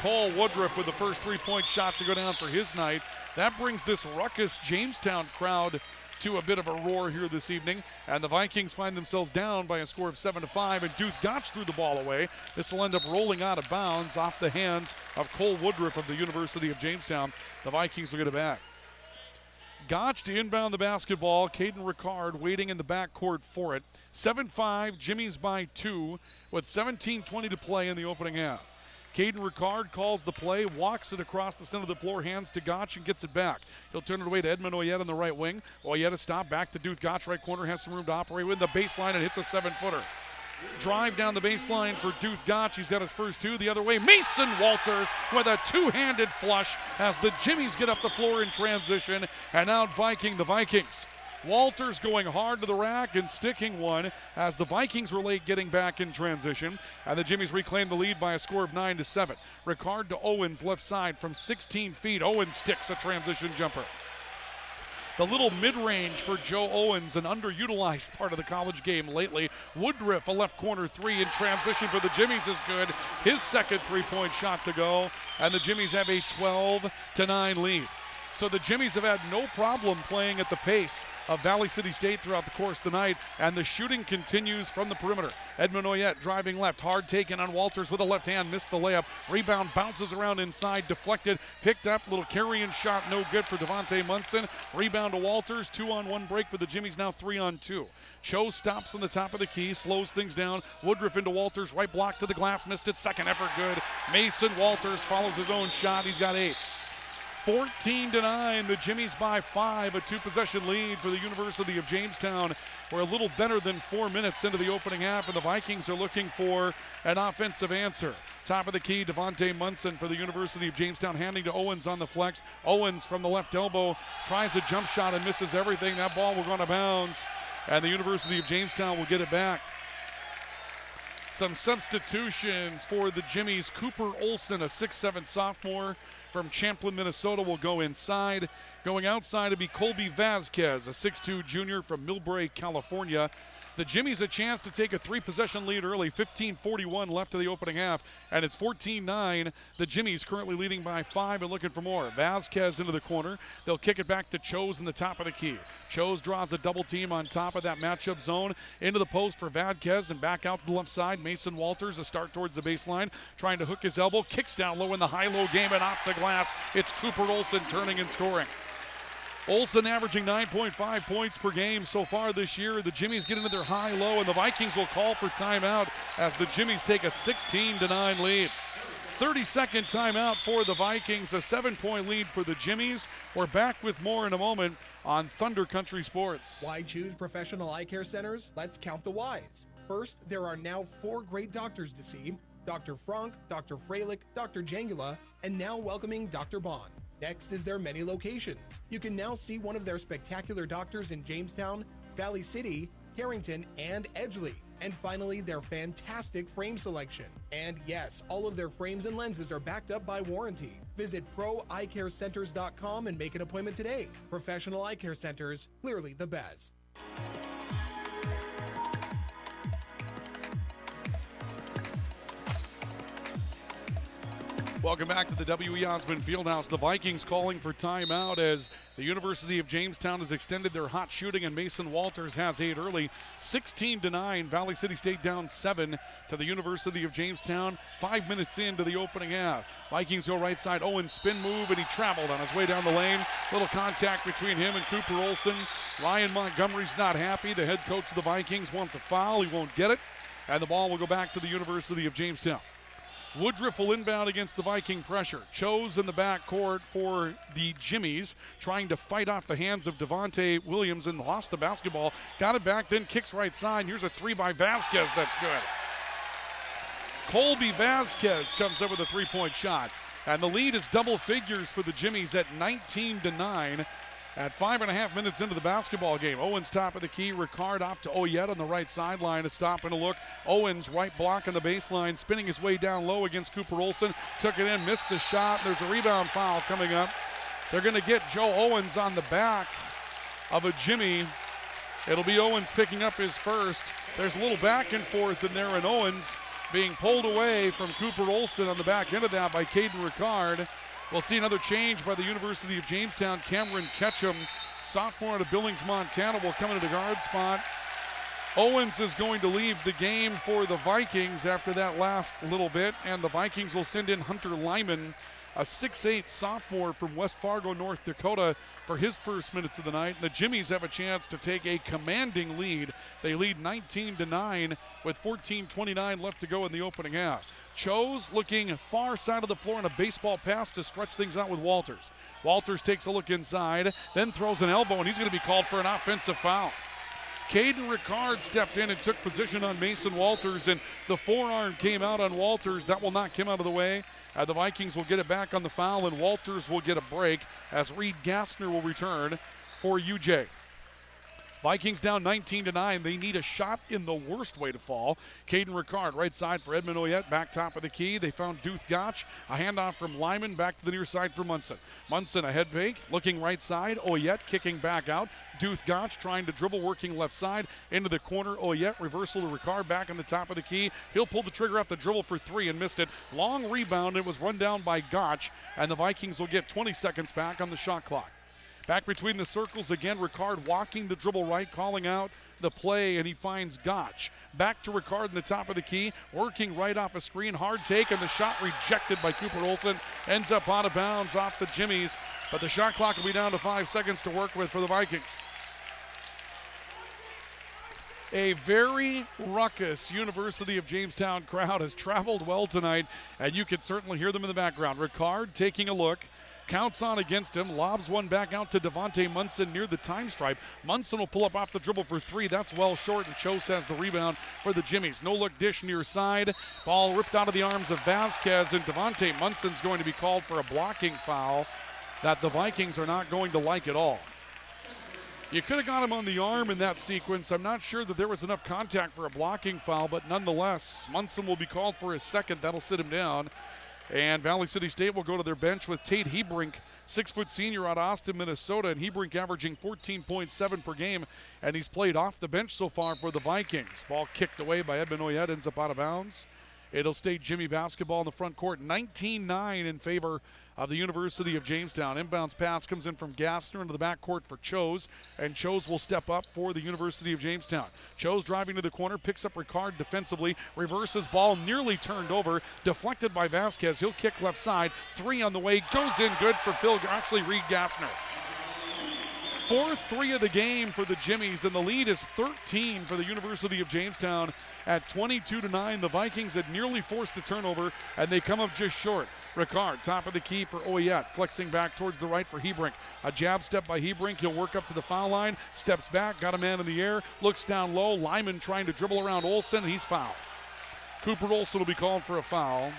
Cole Woodruff with the first 3-point shot to go down for his night. That brings this ruckus Jamestown crowd to a bit of a roar here this evening, and the Vikings find themselves down by a score of 7-5, and Duth Gotch threw the ball away. This will end up rolling out of bounds off the hands of Cole Woodruff of the University of Jamestown. The Vikings will get it back. Gotch to inbound the basketball. Caden Ricard waiting in the backcourt for it. 7-5, Jimmies by 2 with 17:20 to play in the opening half. Caden Ricard calls the play, walks it across the center of the floor, hands to Gotch and gets it back. He'll turn it away to Edmund Oyet on the right wing. Oyet a stop, back to Duth Gotch, right corner, has some room to operate with the baseline and hits a 7-footer. Drive down the baseline for Duth Gotch. He's got his first 2 the other way. Mason Walters with a 2-handed flush as the Jimmies get up the floor in transition and out Viking the Vikings. Walters going hard to the rack and sticking one as the Vikings were late getting back in transition, and the Jimmies reclaim the lead by a score of 9-7. Ricard to Owens left side from 16 feet. Owens sticks a transition jumper. The little mid-range for Joe Owens, an underutilized part of the college game lately. Woodruff, a left corner 3 in transition for the Jimmies is good. His second 3-point shot to go, and the Jimmies have a 12-9 lead. So the Jimmies have had no problem playing at the pace of Valley City State throughout the course of the night, and the shooting continues from the perimeter. Edmund Oyette driving left, hard taken on Walters with a left hand, missed the layup. Rebound bounces around inside, deflected, picked up, little carrying shot, no good for Devontae Munson. Rebound to Walters, 2-on-1 break for the Jimmies, now 3-on-2. Cho stops on the top of the key, slows things down. Woodruff into Walters, right block to the glass, missed it, second effort good. Mason Walters follows his own shot, he's got 8. 14-9, the Jimmies by 5, a 2-possession lead for the University of Jamestown. We're a little better than 4 minutes into the opening half, and the Vikings are looking for an offensive answer. Top of the key, Devontae Munson for the University of Jamestown, handing to Owens on the flex. Owens from the left elbow tries a jump shot and misses everything. That ball will go out of bounds, and the University of Jamestown will get it back. Some substitutions for the Jimmies. Cooper Olson, a 6'7 sophomore from Champlin, Minnesota, will go inside. Going outside to be Colby Vasquez, a 6'2 junior from Millbrae, California. The Jimmies a chance to take a 3-possession lead early, 15:41 left of the opening half, and it's 14-9. The Jimmies currently leading by 5 and looking for more. Vasquez into the corner. They'll kick it back to Chose in the top of the key. Chose draws a double team on top of that matchup zone. Into the post for Vasquez and back out to the left side. Mason Walters, a start towards the baseline, trying to hook his elbow. Kicks down low in the high-low game and off the glass. It's Cooper Olson turning and scoring. Olson averaging 9.5 points per game so far this year. The Jimmies get into their high-low, and the Vikings will call for timeout as the Jimmies take a 16-9 lead. 30-second timeout for the Vikings, a 7-point lead for the Jimmies. We're back with more in a moment on Thunder Country Sports. Why choose professional eye care centers? Let's count the whys. First, there are now 4 great doctors to see: Dr. Frank, Dr. Freilich, Dr. Jangula, and now welcoming Dr. Bond. Next is their many locations. You can now see one of their spectacular doctors in Jamestown, Valley City, Carrington, and Edgeley. And finally, their fantastic frame selection. And yes, all of their frames and lenses are backed up by warranty. Visit proeyecarecenters.com and make an appointment today. Professional eye care centers, clearly the best. Welcome back to the W.E. Osmond Fieldhouse. The Vikings calling for timeout as the University of Jamestown has extended their hot shooting, and Mason Walters has 8 early. 16-9, Valley City State down 7 to the University of Jamestown. 5 minutes into the opening half. Vikings go right side. Owen spin move, and he traveled on his way down the lane. Little contact between him and Cooper Olson. Ryan Montgomery's not happy. The head coach of the Vikings wants a foul. He won't get it, and the ball will go back to the University of Jamestown. Woodruff will inbound against the Viking pressure. Chose in the backcourt for the Jimmies, trying to fight off the hands of Devontae Williams and lost the basketball. Got it back, then kicks right side. Here's a 3 by Vasquez. That's good. Colby Vasquez comes up with a 3-point shot. And the lead is double figures for the Jimmies at 19-9. At 5.5 minutes into the basketball game. Owens top of the key. Ricard off to Oyette on the right sideline. A stop and a look. Owens right block on the baseline. Spinning his way down low against Cooper Olson. Took it in, missed the shot. There's a rebound foul coming up. They're going to get Joe Owens on the back of a Jimmy. It'll be Owens picking up his first. There's a little back and forth in there, and Owens being pulled away from Cooper Olson on the back end of that by Caden Ricard. We'll see another change by the University of Jamestown. Cameron Ketchum, sophomore out of Billings, Montana, will come into the guard spot. Owens is going to leave the game for the Vikings after that last little bit, and the Vikings will send in Hunter Lyman, a 6'8 sophomore from West Fargo, North Dakota, for his first minutes of the night. The Jimmies have a chance to take a commanding lead. They lead 19-9 with 14:29 left to go in the opening half. Chose looking far side of the floor on a baseball pass to stretch things out with Walters. Walters takes a look inside, then throws an elbow, and he's going to be called for an offensive foul. Caden Ricard stepped in and took position on Mason Walters, and the forearm came out on Walters. That will knock him out of the way. The Vikings will get it back on the foul, and Walters will get a break as Reed Gassner will return for UJ. Vikings down 19-9. They need a shot in the worst way to fall. Caden Ricard, right side for Edmund Oyette, back top of the key. They found Duth Gotch. A handoff from Lyman, back to the near side for Munson. Munson, a head fake, looking right side. Oyette kicking back out. Duth Gotch trying to dribble, working left side. Into the corner, Oyette, reversal to Ricard, back on the top of the key. He'll pull the trigger off the dribble for three and missed it. Long rebound, it was run down by Gotch, and the Vikings will get 20 seconds back on the shot clock. Back between the circles again, Ricard walking the dribble right, calling out the play, and he finds Gotch. Back to Ricard in the top of the key, working right off a screen, hard take, and the shot rejected by Cooper Olsen. Ends up out of bounds off the Jimmies, but the shot clock will be down to 5 seconds to work with for the Vikings. A very ruckus University of Jamestown crowd has traveled well tonight, and you can certainly hear them in the background. Ricard taking a look. Counts on against him, lobs one back out to Devontae Munson near the time stripe. Munson will pull up off the dribble for three. That's well short, and Chose has the rebound for the Jimmies. No-look dish near side. Ball ripped out of the arms of Vasquez, and Devontae Munson's going to be called for a blocking foul that the Vikings are not going to like at all. You could have got him on the arm in that sequence. I'm not sure that there was enough contact for a blocking foul, but nonetheless, Munson will be called for his second. That'll sit him down. And Valley City State will go to their bench with Tate Hebrink, 6-foot senior out of Austin, Minnesota, and Hebrink averaging 14.7 per game, and he's played off the bench so far for the Vikings. Ball kicked away by Edmund Oyette, ends up out of bounds. It'll stay Jimmy basketball in the front court, 19-9 in favor of the University of Jamestown. Inbounds pass comes in from Gassner into the backcourt for Chose, and Chose will step up for the University of Jamestown. Chose driving to the corner, picks up Ricard defensively, reverses ball, nearly turned over, deflected by Vasquez. He'll kick left side, three on the way, goes in good for Reed Gassner. 4th three of the game for the Jimmies, and the lead is 13 for the University of Jamestown at 22-9. The Vikings had nearly forced a turnover, and they come up just short. Ricard, top of the key for Oyette, flexing back towards the right for Hebrink. A jab step by Hebrink. He'll work up to the foul line, steps back, got a man in the air, looks down low. Lyman trying to dribble around Olsen, and he's fouled. Cooper Olsen will be called for a foul.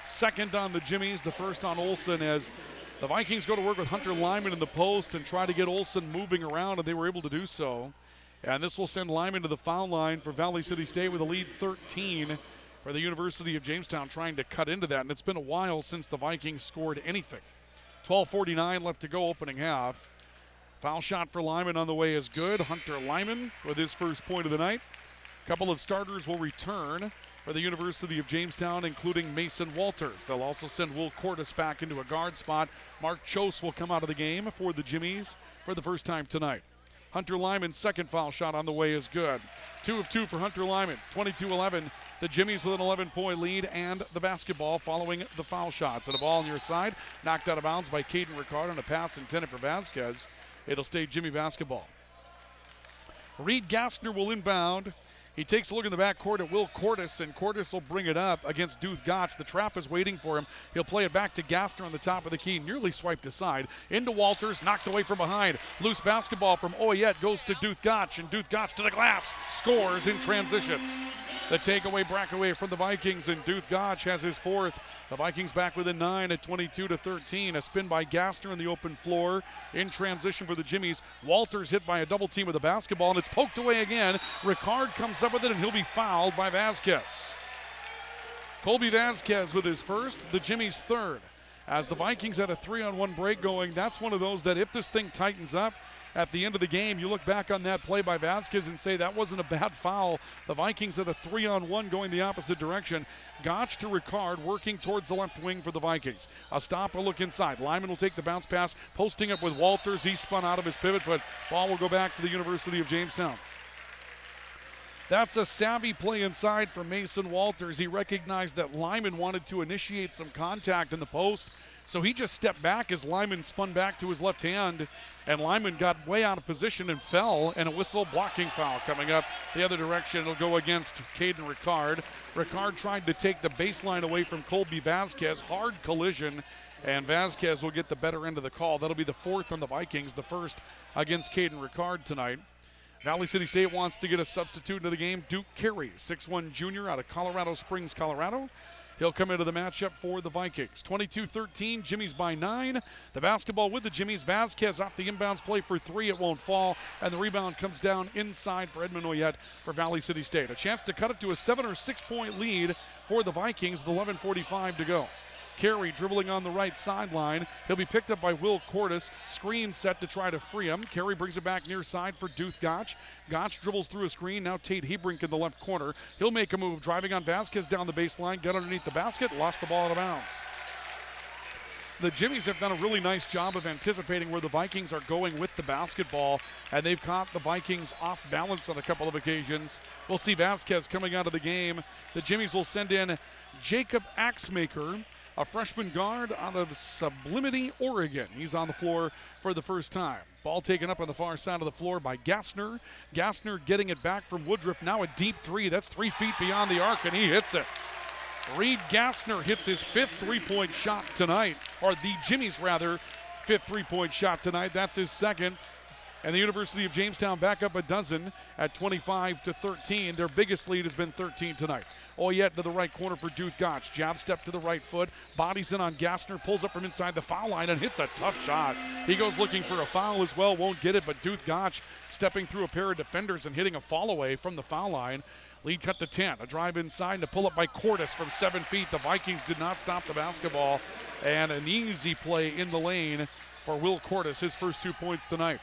Second on the Jimmies, the first on Olsen, as the Vikings go to work with Hunter Lyman in the post and try to get Olsen moving around, and they were able to do so. And this will send Lyman to the foul line for Valley City State with a lead 13 for the University of Jamestown, trying to cut into that. And it's been a while since the Vikings scored anything. 12:49 left to go, opening half. Foul shot for Lyman on the way is good. Hunter Lyman with his first point of the night. A couple of starters will return for the University of Jamestown, including Mason Walters. They'll also send Will Cordes back into a guard spot. Mark Chose will come out of the game for the Jimmies for the first time tonight. Hunter Lyman's second foul shot on the way is good. 2 of 2 for Hunter Lyman, 22-11. The Jimmies with an 11-point lead and the basketball following the foul shots. And a ball near side, knocked out of bounds by Caden Ricard on a pass intended for Vasquez. It'll stay Jimmy basketball. Reed Gassner will inbound. He takes a look in the backcourt at Will Cordes, and Cordes will bring it up against Duth Gotch. The trap is waiting for him. He'll play it back to Gassner on the top of the key, nearly swiped aside. Into Walters, knocked away from behind. Loose basketball from Oyette goes to Duth Gotch, and Duth Gotch to the glass, scores in transition. The takeaway breakaway from the Vikings, and Duth Gotch has his fourth. The Vikings back within 9 at 22-13. A spin by Gassner in the open floor. In transition for the Jimmies. Walters hit by a double team with the basketball, and it's poked away again. Ricard comes up with it, and he'll be fouled by Vasquez. Colby Vasquez with his first, the Jimmies' third. As the Vikings had a 3-on-1 break going, that's one of those that if this thing tightens up, at the end of the game, you look back on that play by Vasquez and say that wasn't a bad foul. The Vikings had a 3-on-1 going the opposite direction. Gotch to Ricard, working towards the left wing for the Vikings. A stop, a look inside. Lyman will take the bounce pass, posting up with Walters. He spun out of his pivot foot. Ball will go back to the University of Jamestown. That's a savvy play inside for Mason Walters. He recognized that Lyman wanted to initiate some contact in the post, so he just stepped back as Lyman spun back to his left hand, and Lyman got way out of position and fell, and a whistle blocking foul coming up the other direction. It'll go against Caden Ricard. Ricard tried to take the baseline away from Colby Vasquez. Hard collision, and Vasquez will get the better end of the call. That'll be the fourth on the Vikings, the first against Caden Ricard tonight. Valley City State wants to get a substitute into the game. Duke Carey, 6'1 junior out of Colorado Springs, Colorado. He'll come into the matchup for the Vikings. 22-13, Jimmies by 9. The basketball with the Jimmies. Vasquez off the inbounds play for 3. It won't fall, and the rebound comes down inside for Edmond Oyette for Valley City State. A chance to cut it to a 7 or 6 point lead for the Vikings with 11:45 to go. Carey dribbling on the right sideline. He'll be picked up by Will Cordes. Screen set to try to free him. Carey brings it back near side for Duth Gotch. Gotch dribbles through a screen. Now Tate Hebrink in the left corner. He'll make a move, driving on Vasquez down the baseline. Got underneath the basket. Lost the ball out of bounds. The Jimmies have done a really nice job of anticipating where the Vikings are going with the basketball, and they've caught the Vikings off balance on a couple of occasions. We'll see Vasquez coming out of the game. The Jimmies will send in Jacob Axmaker, a freshman guard out of Sublimity, Oregon. He's on the floor for the first time. Ball taken up on the far side of the floor by Gassner. Gassner getting it back from Woodruff. Now a deep three. That's 3 feet beyond the arc, and he hits it. Reed Gassner hits his 5th three-point shot tonight, or the Jimmies rather, 5th three-point shot tonight. That's his 2nd. And the University of Jamestown back up a dozen at 25-13. Their biggest lead has been 13 tonight. Oyette to the right corner for Duth Gotch. Jab step to the right foot. Bodies in on Gassner. Pulls up from inside the foul line and hits a tough shot. He goes looking for a foul as well. Won't get it, but Duth Gotch stepping through a pair of defenders and hitting a fall away from the foul line. Lead cut to 10. A drive inside and a pull up by Cordes from 7 feet. The Vikings did not stop the basketball. And an easy play in the lane for Will Cordes, his first 2 points tonight.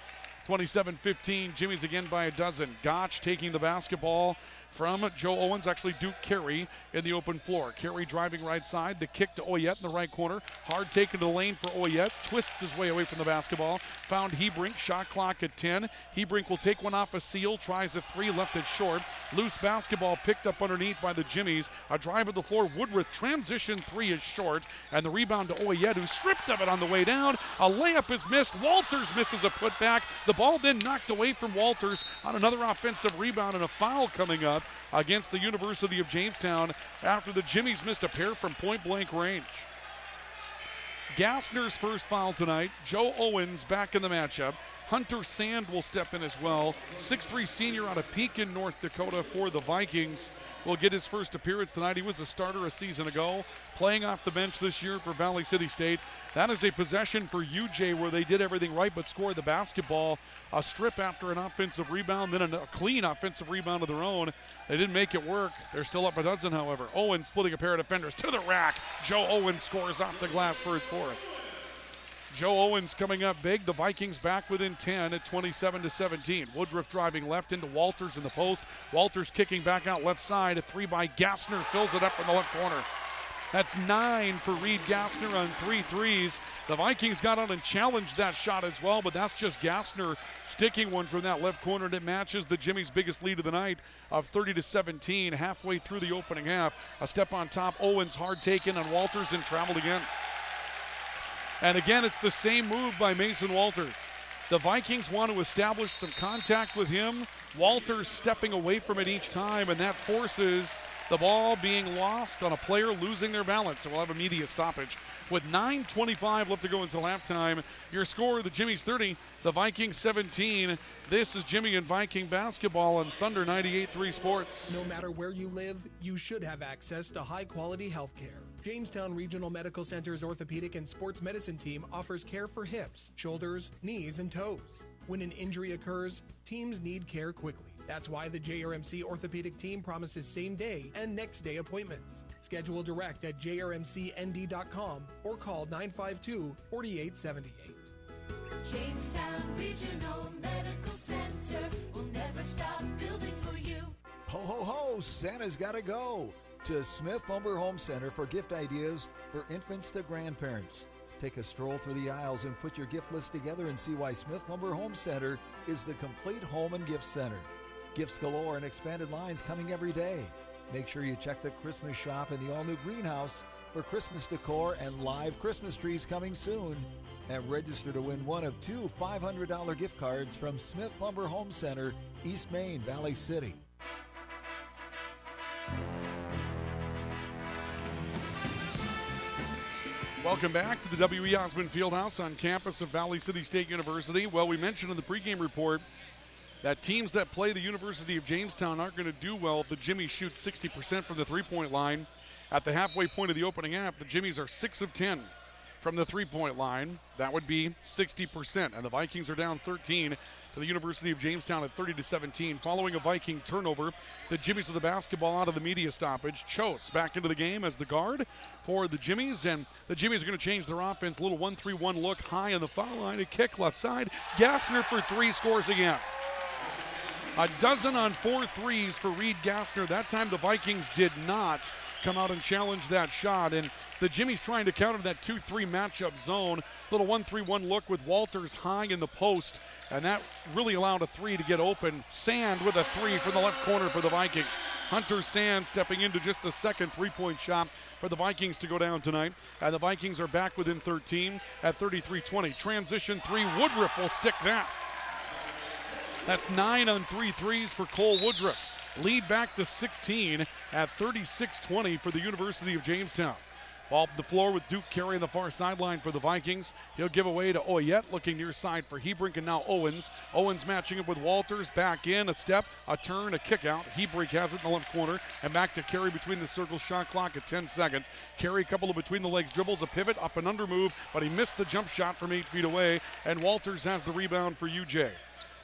27-15, Jimmies again by a dozen. Gotch taking the basketball from Joe Owens, actually Duke Carey in the open floor. Carey driving right side, the kick to Oyette in the right corner. Hard taken to the lane for Oyette, twists his way away from the basketball. Found Hebrink, shot clock at 10. Hebrink will take one off a seal, tries a 3, left it short. Loose basketball picked up underneath by the Jimmies. A drive of the floor, Woodruff transition 3 is short, and the rebound to Oyette, who stripped of it on the way down. A layup is missed. Walters misses a putback. The ball then knocked away from Walters on another offensive rebound, and a foul coming up against the University of Jamestown after the Jimmies missed a pair from point-blank range. Gassner's first foul tonight. Joe Owens back in the matchup. Hunter Sand will step in as well. 6'3 senior out of Pekin, North Dakota for the Vikings will get his first appearance tonight. He was a starter a season ago, playing off the bench this year for Valley City State. That is a possession for UJ where they did everything right but scored the basketball. A strip after an offensive rebound, then a clean offensive rebound of their own. They didn't make it work. They're still up a dozen, however. Owens splitting a pair of defenders to the rack. Joe Owens scores off the glass for his 4th. Joe Owens coming up big. The Vikings back within 10 at 27-17. Woodruff driving left into Walters in the post. Walters kicking back out left side. A 3 by Gassner fills it up in the left corner. That's 9 for Reed Gassner on 3 threes. The Vikings got on and challenged that shot as well, but that's just Gassner sticking one from that left corner, and it matches the Jimmies' biggest lead of the night of 30-17 halfway through the opening half. A step on top. Owens hard taken on Walters and traveled again. And again, it's the same move by Mason Walters. The Vikings want to establish some contact with him. Walters stepping away from it each time, and that forces the ball being lost on a player losing their balance. So we'll have a media stoppage. With 9:25 left to go until halftime, your score, the Jimmies 30, the Vikings 17. This is Jimmy and Viking basketball on Thunder 98.3 Sports. No matter where you live, you should have access to high-quality health care. Jamestown Regional Medical Center's orthopedic and sports medicine team offers care for hips, shoulders, knees, and toes. When an injury occurs, teams need care quickly. That's why the JRMC orthopedic team promises same-day and next-day appointments. Schedule direct at jrmcnd.com or call 952-4878. Jamestown Regional Medical Center will never stop building for you. Ho, ho, ho, Santa's gotta go to Smith Lumber Home Center for gift ideas for infants to grandparents. Take a stroll through the aisles and put your gift list together and see why Smith Lumber Home Center is the complete home and gift center. Gifts galore and expanded lines coming every day. Make sure you check the Christmas shop in the all-new greenhouse for Christmas decor and live Christmas trees coming soon. And register to win one of 2 $500 gift cards from Smith Lumber Home Center, East Main, Valley City. Welcome back to the W.E. Osmond Fieldhouse on campus of Valley City State University. Well, we mentioned in the pregame report that teams that play the University of Jamestown aren't going to do well if the Jimmies shoot 60% from the three-point line. At the halfway point of the opening half, the Jimmies are 6 of 10 from the three-point line. That would be 60%. And the Vikings are down 13 to the University of Jamestown at 30-17. Following a Viking turnover, the Jimmies with the basketball out of the media stoppage. Chose back into the game as the guard for the Jimmies, and the Jimmies are going to change their offense. A little 1-3-1 look high on the foul line. A kick left side. Gassner for 3, scores again. A dozen on 4 threes for Reed Gassner. That time the Vikings did not come out and challenge that shot, and the Jimmies trying to counter that 2-3 matchup zone. Little 1-3-1 look with Walters high in the post, and that really allowed a 3 to get open. Sand with a 3 from the left corner for the Vikings. Hunter Sand stepping into just the second three-point shot for the Vikings to go down tonight. And the Vikings are back within 13 at 33-20. Transition 3, Woodruff will stick that. That's 9 on 3 threes for Cole Woodruff. Lead back to 16 at 36-20 for the University of Jamestown. Ball up the floor with Duke carrying the far sideline for the Vikings. He'll give away to Oyette, looking near side for Hebrink, and now Owens. Owens matching up with Walters, back in, a step, a turn, a kick out. Hebrink has it in the left corner, and back to Carey between the circles, shot clock at 10 seconds. Carey, a couple of between the legs dribbles, a pivot, up and under move, but he missed the jump shot from 8 feet away, and Walters has the rebound for UJ.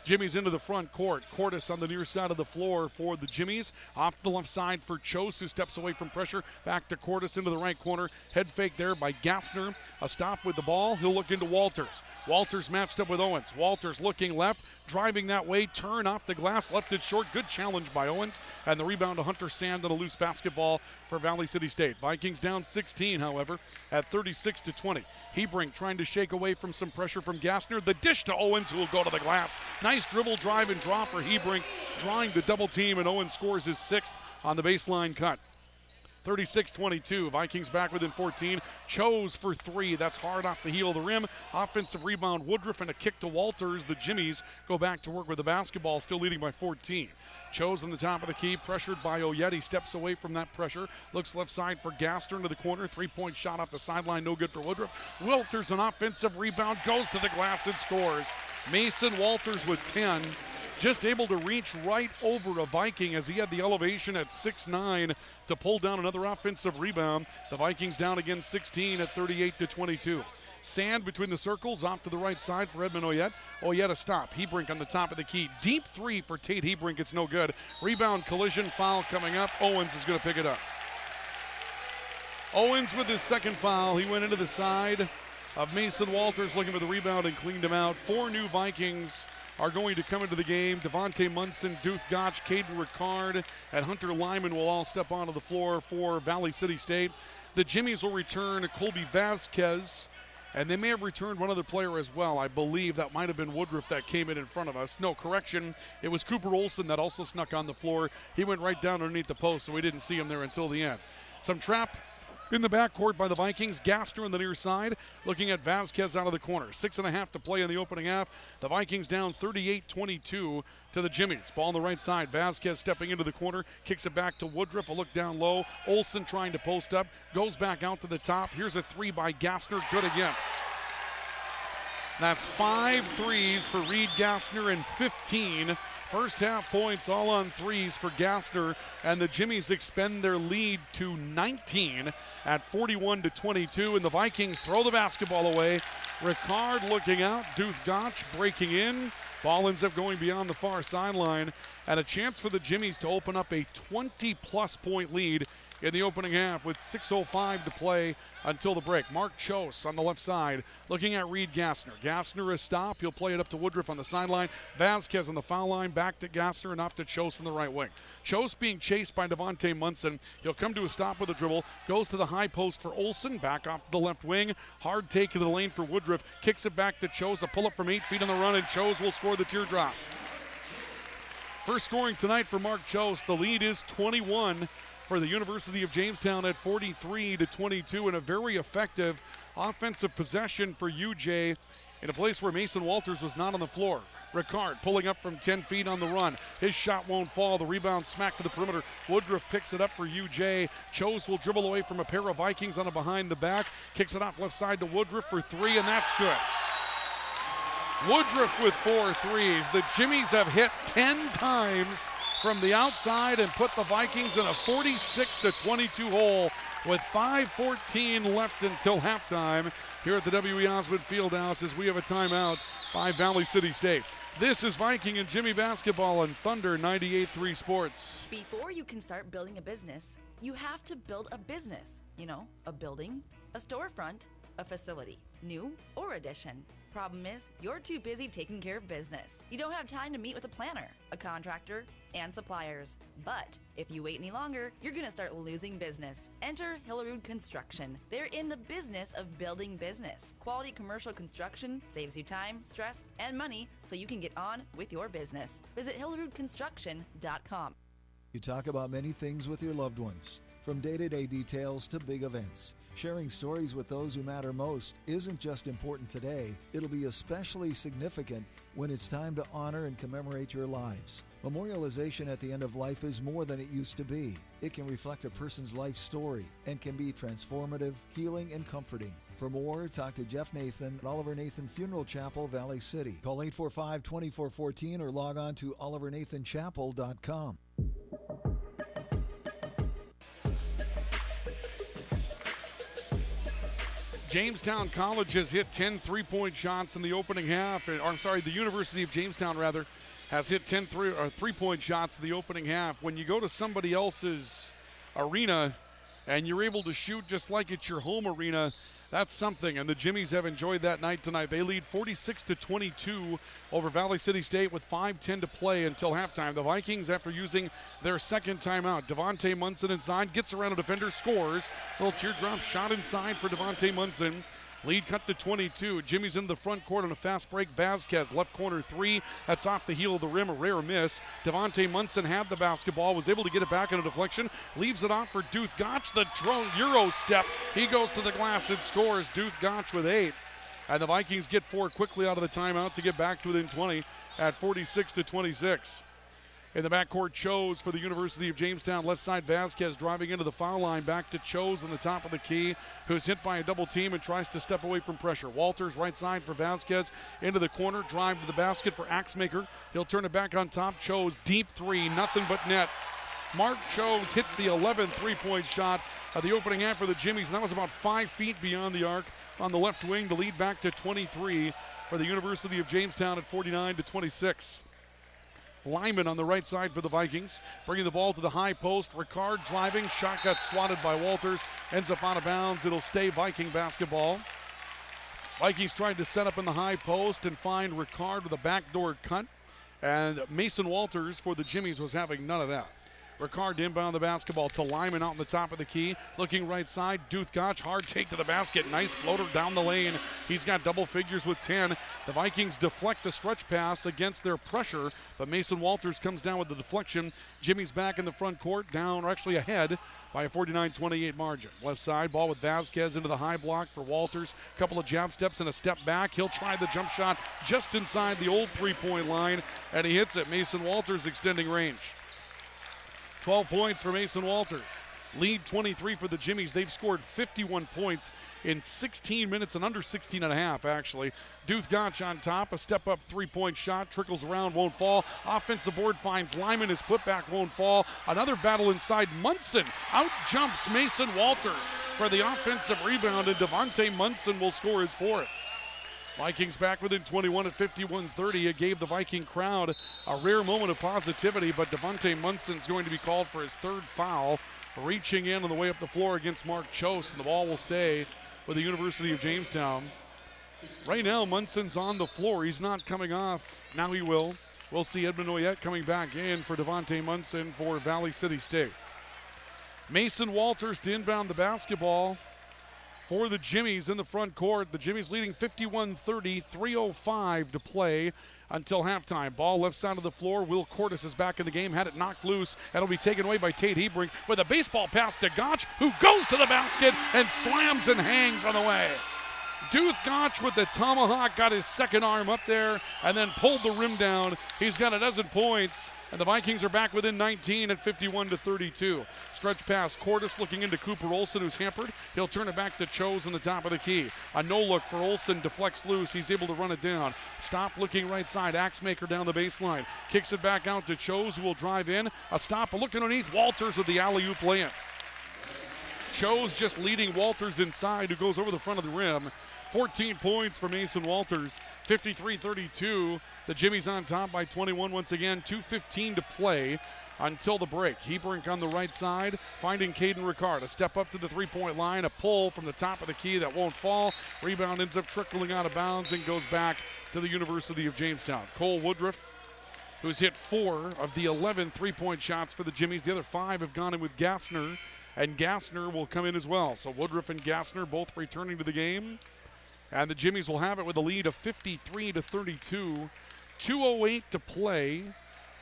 Jimmies into the front court. Cordes on the near side of the floor for the Jimmies. Off the left side for Chose, who steps away from pressure. Back to Cordes into the right corner. Head fake there by Gassner. A stop with the ball. He'll look into Walters. Walters matched up with Owens. Walters looking left, driving that way. Turn off the glass, left it short. Good challenge by Owens. And the rebound to Hunter Sand on a loose basketball for Valley City State. Vikings down 16, however, at 36-20. Hebrink trying to shake away from some pressure from Gassner. The dish to Owens, who will go to the glass. Nice dribble, drive, and draw for Hebrink, drawing the double team, and Owens scores his 6th on the baseline cut. 36-22, Vikings back within 14. Chose for 3, that's hard off the heel of the rim. Offensive rebound, Woodruff, and a kick to Walters. The Jimmies go back to work with the basketball, still leading by 14. Chose on the top of the key, pressured by Oyette. Steps away from that pressure, looks left side for Gassner into the corner. 3-point shot off the sideline, no good for Woodruff. Walters, an offensive rebound, goes to the glass and scores. Mason Walters with 10. Just able to reach right over a Viking as he had the elevation at 6'9" to pull down another offensive rebound. The Vikings down again 16 at 38-22. Sand between the circles, off to the right side for Edmund Oyette. Oyette a stop. Hebrink on the top of the key. Deep 3 for Tate Hebrink. It's no good. Rebound, collision, foul coming up. Owens is going to pick it up. Owens with his second foul. He went into the side of Mason Walters looking for the rebound and cleaned him out. 4 new Vikings are going to come into the game. Devontae Munson, Duth Gotch, Caden Ricard, and Hunter Lyman will all step onto the floor for Valley City State. The Jimmies will return Colby Vasquez, and they may have returned one other player as well. I believe that might have been Woodruff that came in front of us. No, correction. It was Cooper Olson that also snuck on the floor. He went right down underneath the post, so we didn't see him there until the end. Some trap in the backcourt by the Vikings. Gassner on the near side, looking at Vasquez out of the corner. 6.5 to play in the opening half. The Vikings down 38-22 to the Jimmies. Ball on the right side. Vasquez stepping into the corner, kicks it back to Woodruff. A look down low. Olson trying to post up, goes back out to the top. Here's a 3 by Gassner. Good again. That's 5 threes for Reed Gassner and 15 first half points, all on threes for Gassner, and the Jimmies expend their lead to 19 at 41-22, and the Vikings throw the basketball away. Ricard looking out, Duth Gotch breaking in. Ball ends up going beyond the far sideline, and a chance for the Jimmies to open up a 20-plus point lead in the opening half with 6:05 to play until the break. Mark Chose on the left side looking at Reed Gassner. Gassner a stop. He'll play it up to Woodruff on the sideline. Vasquez on the foul line, back to Gassner and off to Chose in the right wing. Chose being chased by Devontae Munson. He'll come to a stop with a dribble. Goes to the high post for Olson. Back off to the left wing. Hard take into the lane for Woodruff. Kicks it back to Chose. A pull up from 8 feet on the run, and Chose will score the teardrop. First scoring tonight for Mark Chose. The lead is 21 for the University of Jamestown at 43-22, and a very effective offensive possession for UJ in a place where Mason Walters was not on the floor. Ricard pulling up from 10 feet on the run. His shot won't fall. The rebound smack to the perimeter. Woodruff picks it up for UJ. Chose will dribble away from a pair of Vikings on a behind the back. Kicks it off left side to Woodruff for 3, and that's good. Woodruff with 4 threes. The Jimmies have hit 10 times from the outside and put the Vikings in a 46-22 hole with 5:14 left until halftime here at the W.E. Osmond Fieldhouse as we have a timeout by Valley City State. This is Viking and Jimmy basketball on Thunder 98.3 Sports. Before you can start building a business, you have to build a business. You know, a building, a storefront, a facility, new or addition. Problem is, you're too busy taking care of business. You don't have time to meet with a planner, a contractor, and suppliers. But if you wait any longer, you're going to start losing business. Enter Hillerud Construction. They're in the business of building business. Quality commercial construction saves you time, stress, and money so you can get on with your business. Visit hillerudconstruction.com. You talk about many things with your loved ones, from day-to-day details to big events. Sharing stories with those who matter most isn't just important today, it'll be especially significant when it's time to honor and commemorate your lives. Memorialization at the end of life is more than it used to be. It can reflect a person's life story and can be transformative, healing, and comforting. For more, talk to Jeff Nathan at Oliver Nathan Funeral Chapel, Valley City. Call 845-2414 or log on to olivernathanchapel.com. Jamestown College has hit 10 three-point shots in the opening half. The University of Jamestown, has hit 10 three-point shots in the opening half. When you go to somebody else's arena and you're able to shoot just like it's your home arena, that's something, and the Jimmies have enjoyed that night tonight. They lead 46-22 over Valley City State with 5:10 to play until halftime. The Vikings, after using their second timeout, Devontae Munson inside, gets around a defender, scores. Little teardrop shot inside for Devontae Munson. Lead cut to 22. Jimmy's in the front court on a fast break. Vasquez, left corner three. That's off the heel of the rim, a rare miss. Devontae Munson had the basketball, was able to get it back in a deflection. Leaves it off for Duth Gotch, the Euro step. He goes to the glass and scores. Duth Gotch with 8. And the Vikings get 4 quickly out of the timeout to get back to within 20 at 46-26. In the backcourt, Chose for the University of Jamestown. Left side, Vasquez driving into the foul line. Back to Chose on the top of the key, who's hit by a double team and tries to step away from pressure. Walters right side for Vasquez. Into the corner, drive to the basket for Axemaker. He'll turn it back on top. Chose, deep three, nothing but net. Mark Chose hits the 11th three-point shot of the opening half for the Jimmies, and that was about 5 feet beyond the arc on the left wing. The lead back to 23 for the University of Jamestown at 49-26. Lyman on the right side for the Vikings, bringing the ball to the high post. Ricard driving, shot got swatted by Walters, ends up out of bounds. It'll stay Viking basketball. Vikings trying to set up in the high post and find Ricard with a backdoor cut, and Mason Walters for the Jimmies was having none of that. Ricard inbound the basketball to Lyman out on the top of the key. Looking right side, Duth Gotch, hard take to the basket. Nice floater down the lane. He's got double figures with 10. The Vikings deflect a stretch pass against their pressure, but Mason Walters comes down with the deflection. Jimmy's back in the front court, down, or actually ahead by a 49-28 margin. Left side, ball with Vasquez into the high block for Walters. Couple of jab steps and a step back. He'll try the jump shot just inside the old three-point line, and he hits it. Mason Walters extending range. 12 points for Mason Walters. Lead 23 for the Jimmies. They've scored 51 points in 16 minutes and under 16 and a half, actually. Duth Gotch on top. A step-up three-point shot. Trickles around, won't fall. Offensive board finds Lyman. His putback won't fall. Another battle inside. Munson out-jumps Mason Walters for the offensive rebound, and Devontae Munson will score his 4th. Vikings back within 21 at 51-30. It gave the Viking crowd a rare moment of positivity, but Devontae Munson's going to be called for his 3rd foul, reaching in on the way up the floor against Mark Chose, and the ball will stay with the University of Jamestown. Right now, Munson's on the floor. He's not coming off. Now he will. We'll see Edmund Oyette coming back in for Devontae Munson for Valley City State. Mason Walters to inbound the basketball for the Jimmies in the front court. The Jimmies leading 51-30, 3:05 to play until halftime. Ball left side of the floor. Will Cordes is back in the game. Had it knocked loose. That'll be taken away by Tate Hebrink with a baseball pass to Gotch, who goes to the basket and slams and hangs on the way. Duth Gotch with the tomahawk, got his second arm up there and then pulled the rim down. He's got a dozen points, And the Vikings are back within 19 at 51-32. Stretch pass, Cordes looking into Cooper Olsen, who's hampered. He'll turn it back to Chose on the top of the key. A no-look for Olsen, deflects loose. He's able to run it down. Stop looking right side. Axemaker down the baseline. Kicks it back out to Chose, who will drive in. A stop, a look underneath. Walters with the alley-oop lay-in. Chose just leading Walters inside, who goes over the front of the rim. 14 points for Mason Walters, 53-32. The Jimmies on top by 21 once again. 2:15 to play until the break. Hebrink on the right side, finding Caden Ricard. A step up to the three-point line, a pull from the top of the key that won't fall. Rebound ends up trickling out of bounds and goes back to the University of Jamestown. Cole Woodruff, who's hit 4 of the 11 three-point shots for the Jimmies. The other 5 have gone in with Gassner, and Gassner will come in as well. So Woodruff and Gassner both returning to the game. And the Jimmies will have it with a lead of 53-32. 2:08 to play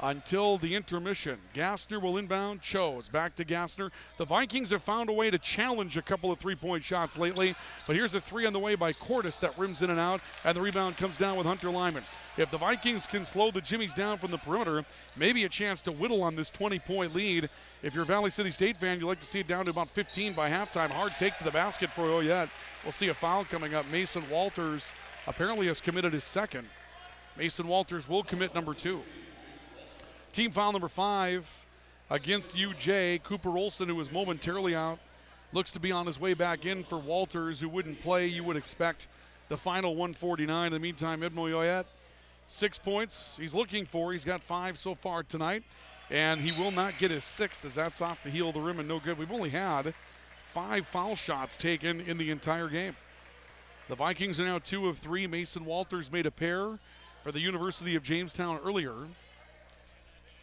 until the intermission. Gassner will inbound. Chose back to Gassner. The Vikings have found a way to challenge a couple of three-point shots lately, but here's a three on the way by Cordes that rims in and out, and the rebound comes down with Hunter Lyman. If the Vikings can slow the Jimmies down from the perimeter, maybe a chance to whittle on this 20-point lead. If you're a Valley City State fan, you'd like to see it down to about 15 by halftime. Hard take to the basket for Oyette. We'll see a foul coming up. Mason Walters apparently has committed his second. Mason Walters will commit number 2. Team foul number 5 against UJ. Cooper Olsen, who was momentarily out, looks to be on his way back in for Walters, who wouldn't play. You would expect the final 149. In the meantime, Edmo Oyette, 6 points he's looking for. He's got 5 so far tonight, and he will not get his 6th as that's off the heel of the rim and no good. We've only had 5 foul shots taken in the entire game. The Vikings are now 2 of 3. Mason Walters made a pair for the University of Jamestown earlier.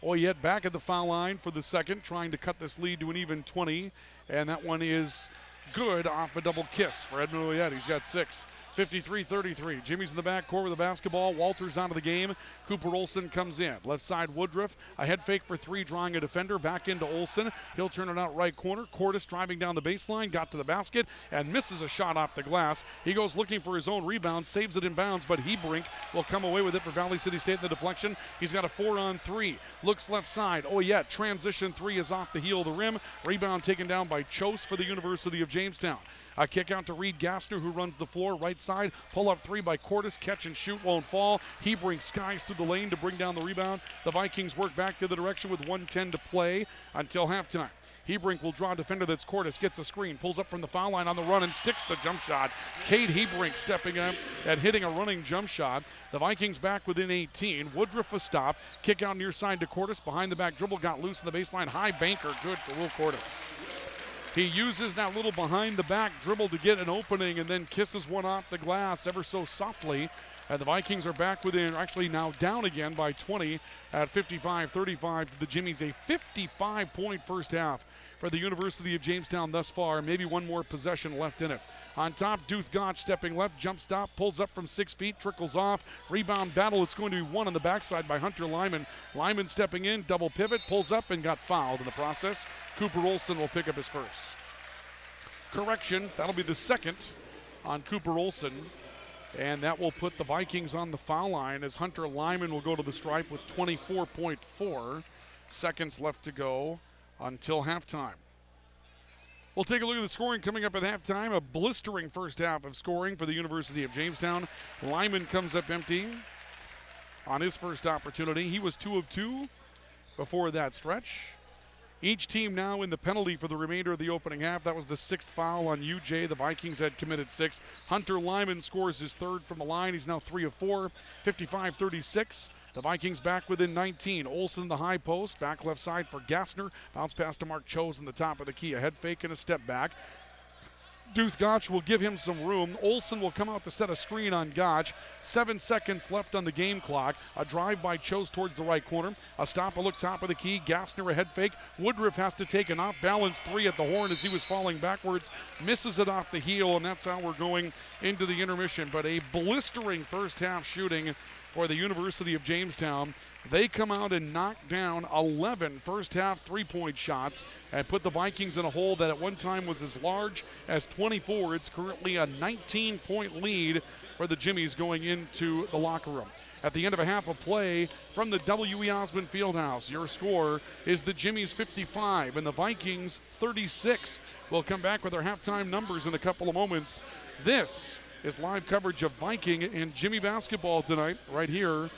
Oyette back at the foul line for the second, trying to cut this lead to an even 20, and that one is good off a double kiss for Edmund Oyette. He's got 6. 53-33. Jimmy's in the backcourt with the basketball. Walters out of the game. Cooper Olsen comes in. Left side Woodruff. A head fake for 3, drawing a defender. Back into Olsen. He'll turn it out right corner. Cordes driving down the baseline. Got to the basket and misses a shot off the glass. He goes looking for his own rebound. Saves it in bounds, but Hebrink will come away with it for Valley City State in the deflection. He's got a 4-on-3. Looks left side. Oyette. Transition 3 is off the heel of the rim. Rebound taken down by Chose for the University of Jamestown. A kick out to Reed Gassner, who runs the floor right side. Pull up 3 by Cordes. Catch and shoot won't fall. Hebrink skies through the lane to bring down the rebound. The Vikings work back to the direction with 1:10 to play until halftime. Hebrink will draw a defender that's Cordes, gets a screen, pulls up from the foul line on the run and sticks the jump shot. Tate Hebrink stepping up and hitting a running jump shot. The Vikings back within 18. Woodruff a stop. Kick out near side to Cordes. Behind the back dribble, got loose in the baseline. High banker, good for Will Cordes. He uses that little behind the back dribble to get an opening and then kisses one off the glass ever so softly. And the Vikings are back within, actually now down again by 20 at 55-35 to the Jimmies. A 55-point first half for the University of Jamestown thus far. Maybe one more possession left in it. On top, Duth Gotch stepping left, jump stop, pulls up from 6 feet, trickles off. Rebound battle, it's going to be won on the backside by Hunter Lyman. Lyman stepping in, double pivot, pulls up and got fouled in the process. Cooper Olsen will pick up his first. Correction, that'll be the second on Cooper Olsen. And that will put the Vikings on the foul line as Hunter Lyman will go to the stripe with 24.4 seconds left to go until halftime. We'll take a look at the scoring coming up at halftime. A blistering first half of scoring for the University of Jamestown. Lyman comes up empty on his first opportunity. He was 2 of 2 before that stretch. Each team now in the penalty for the remainder of the opening half. That was the 6th foul on UJ. The Vikings had committed 6. Hunter Lyman scores his 3rd from the line. He's now 3 of 4, 55-36. The Vikings back within 19. Olsen the high post. Back left side for Gassner. Bounce pass to Mark Chose in the top of the key. A head fake and a step back. Duth Gotch will give him some room. Olsen will come out to set a screen on Gotch. 7 seconds left on the game clock. A drive by Chose towards the right corner. A stop, a look top of the key. Gassner a head fake. Woodruff has to take an off-balance 3 at the horn as he was falling backwards. Misses it off the heel, and that's how we're going into the intermission. But a blistering first half shooting for the University of Jamestown. They come out and knock down 11 first half three-point shots and put the Vikings in a hole that at one time was as large as 24. It's currently a 19-point lead for the Jimmies going into the locker room. at the end of a half of play from the W.E. Osmond Fieldhouse. Your score is the Jimmies 55 and the Vikings 36. We'll come back with our halftime numbers in a couple of moments. This is live coverage of Viking and Jimmy basketball tonight right here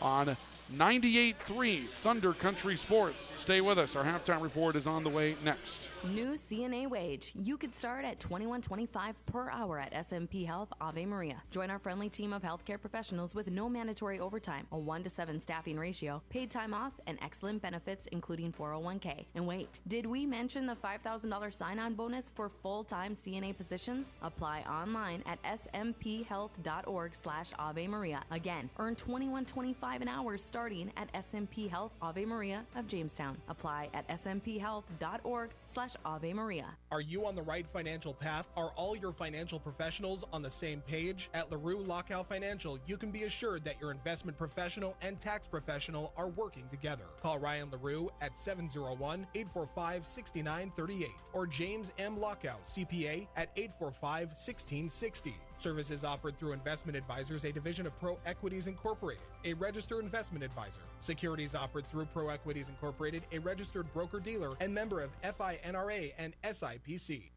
on 98.3 Thunder Country Sports. Stay with us. Our halftime report is on the way next. New CNA wage. You could start at $21.25 per hour at SMP Health Ave Maria. Join our friendly team of healthcare professionals with no mandatory overtime, a 1-to-7 staffing ratio, paid time off, and excellent benefits including 401k. And wait, did we mention the $5,000 sign-on bonus for full-time CNA positions? Apply online at smphealth.org/Ave Maria. Again, earn $21.25 an hour starting at SMP Health Ave Maria of Jamestown. Apply at smphealth.org/Ave Maria. Are you on the right financial path? Are all your financial professionals on the same page? At LaRue Lockout Financial, you can be assured that your investment professional and tax professional are working together. Call Ryan LaRue at 701-845-6938 or James M. Lockout, CPA, at 845-1660. Services offered through Investment Advisors, a division of Pro Equities Incorporated, a registered investment advisor. Securities offered through Pro Equities Incorporated, a registered broker-dealer and member of FINRA and SIPC.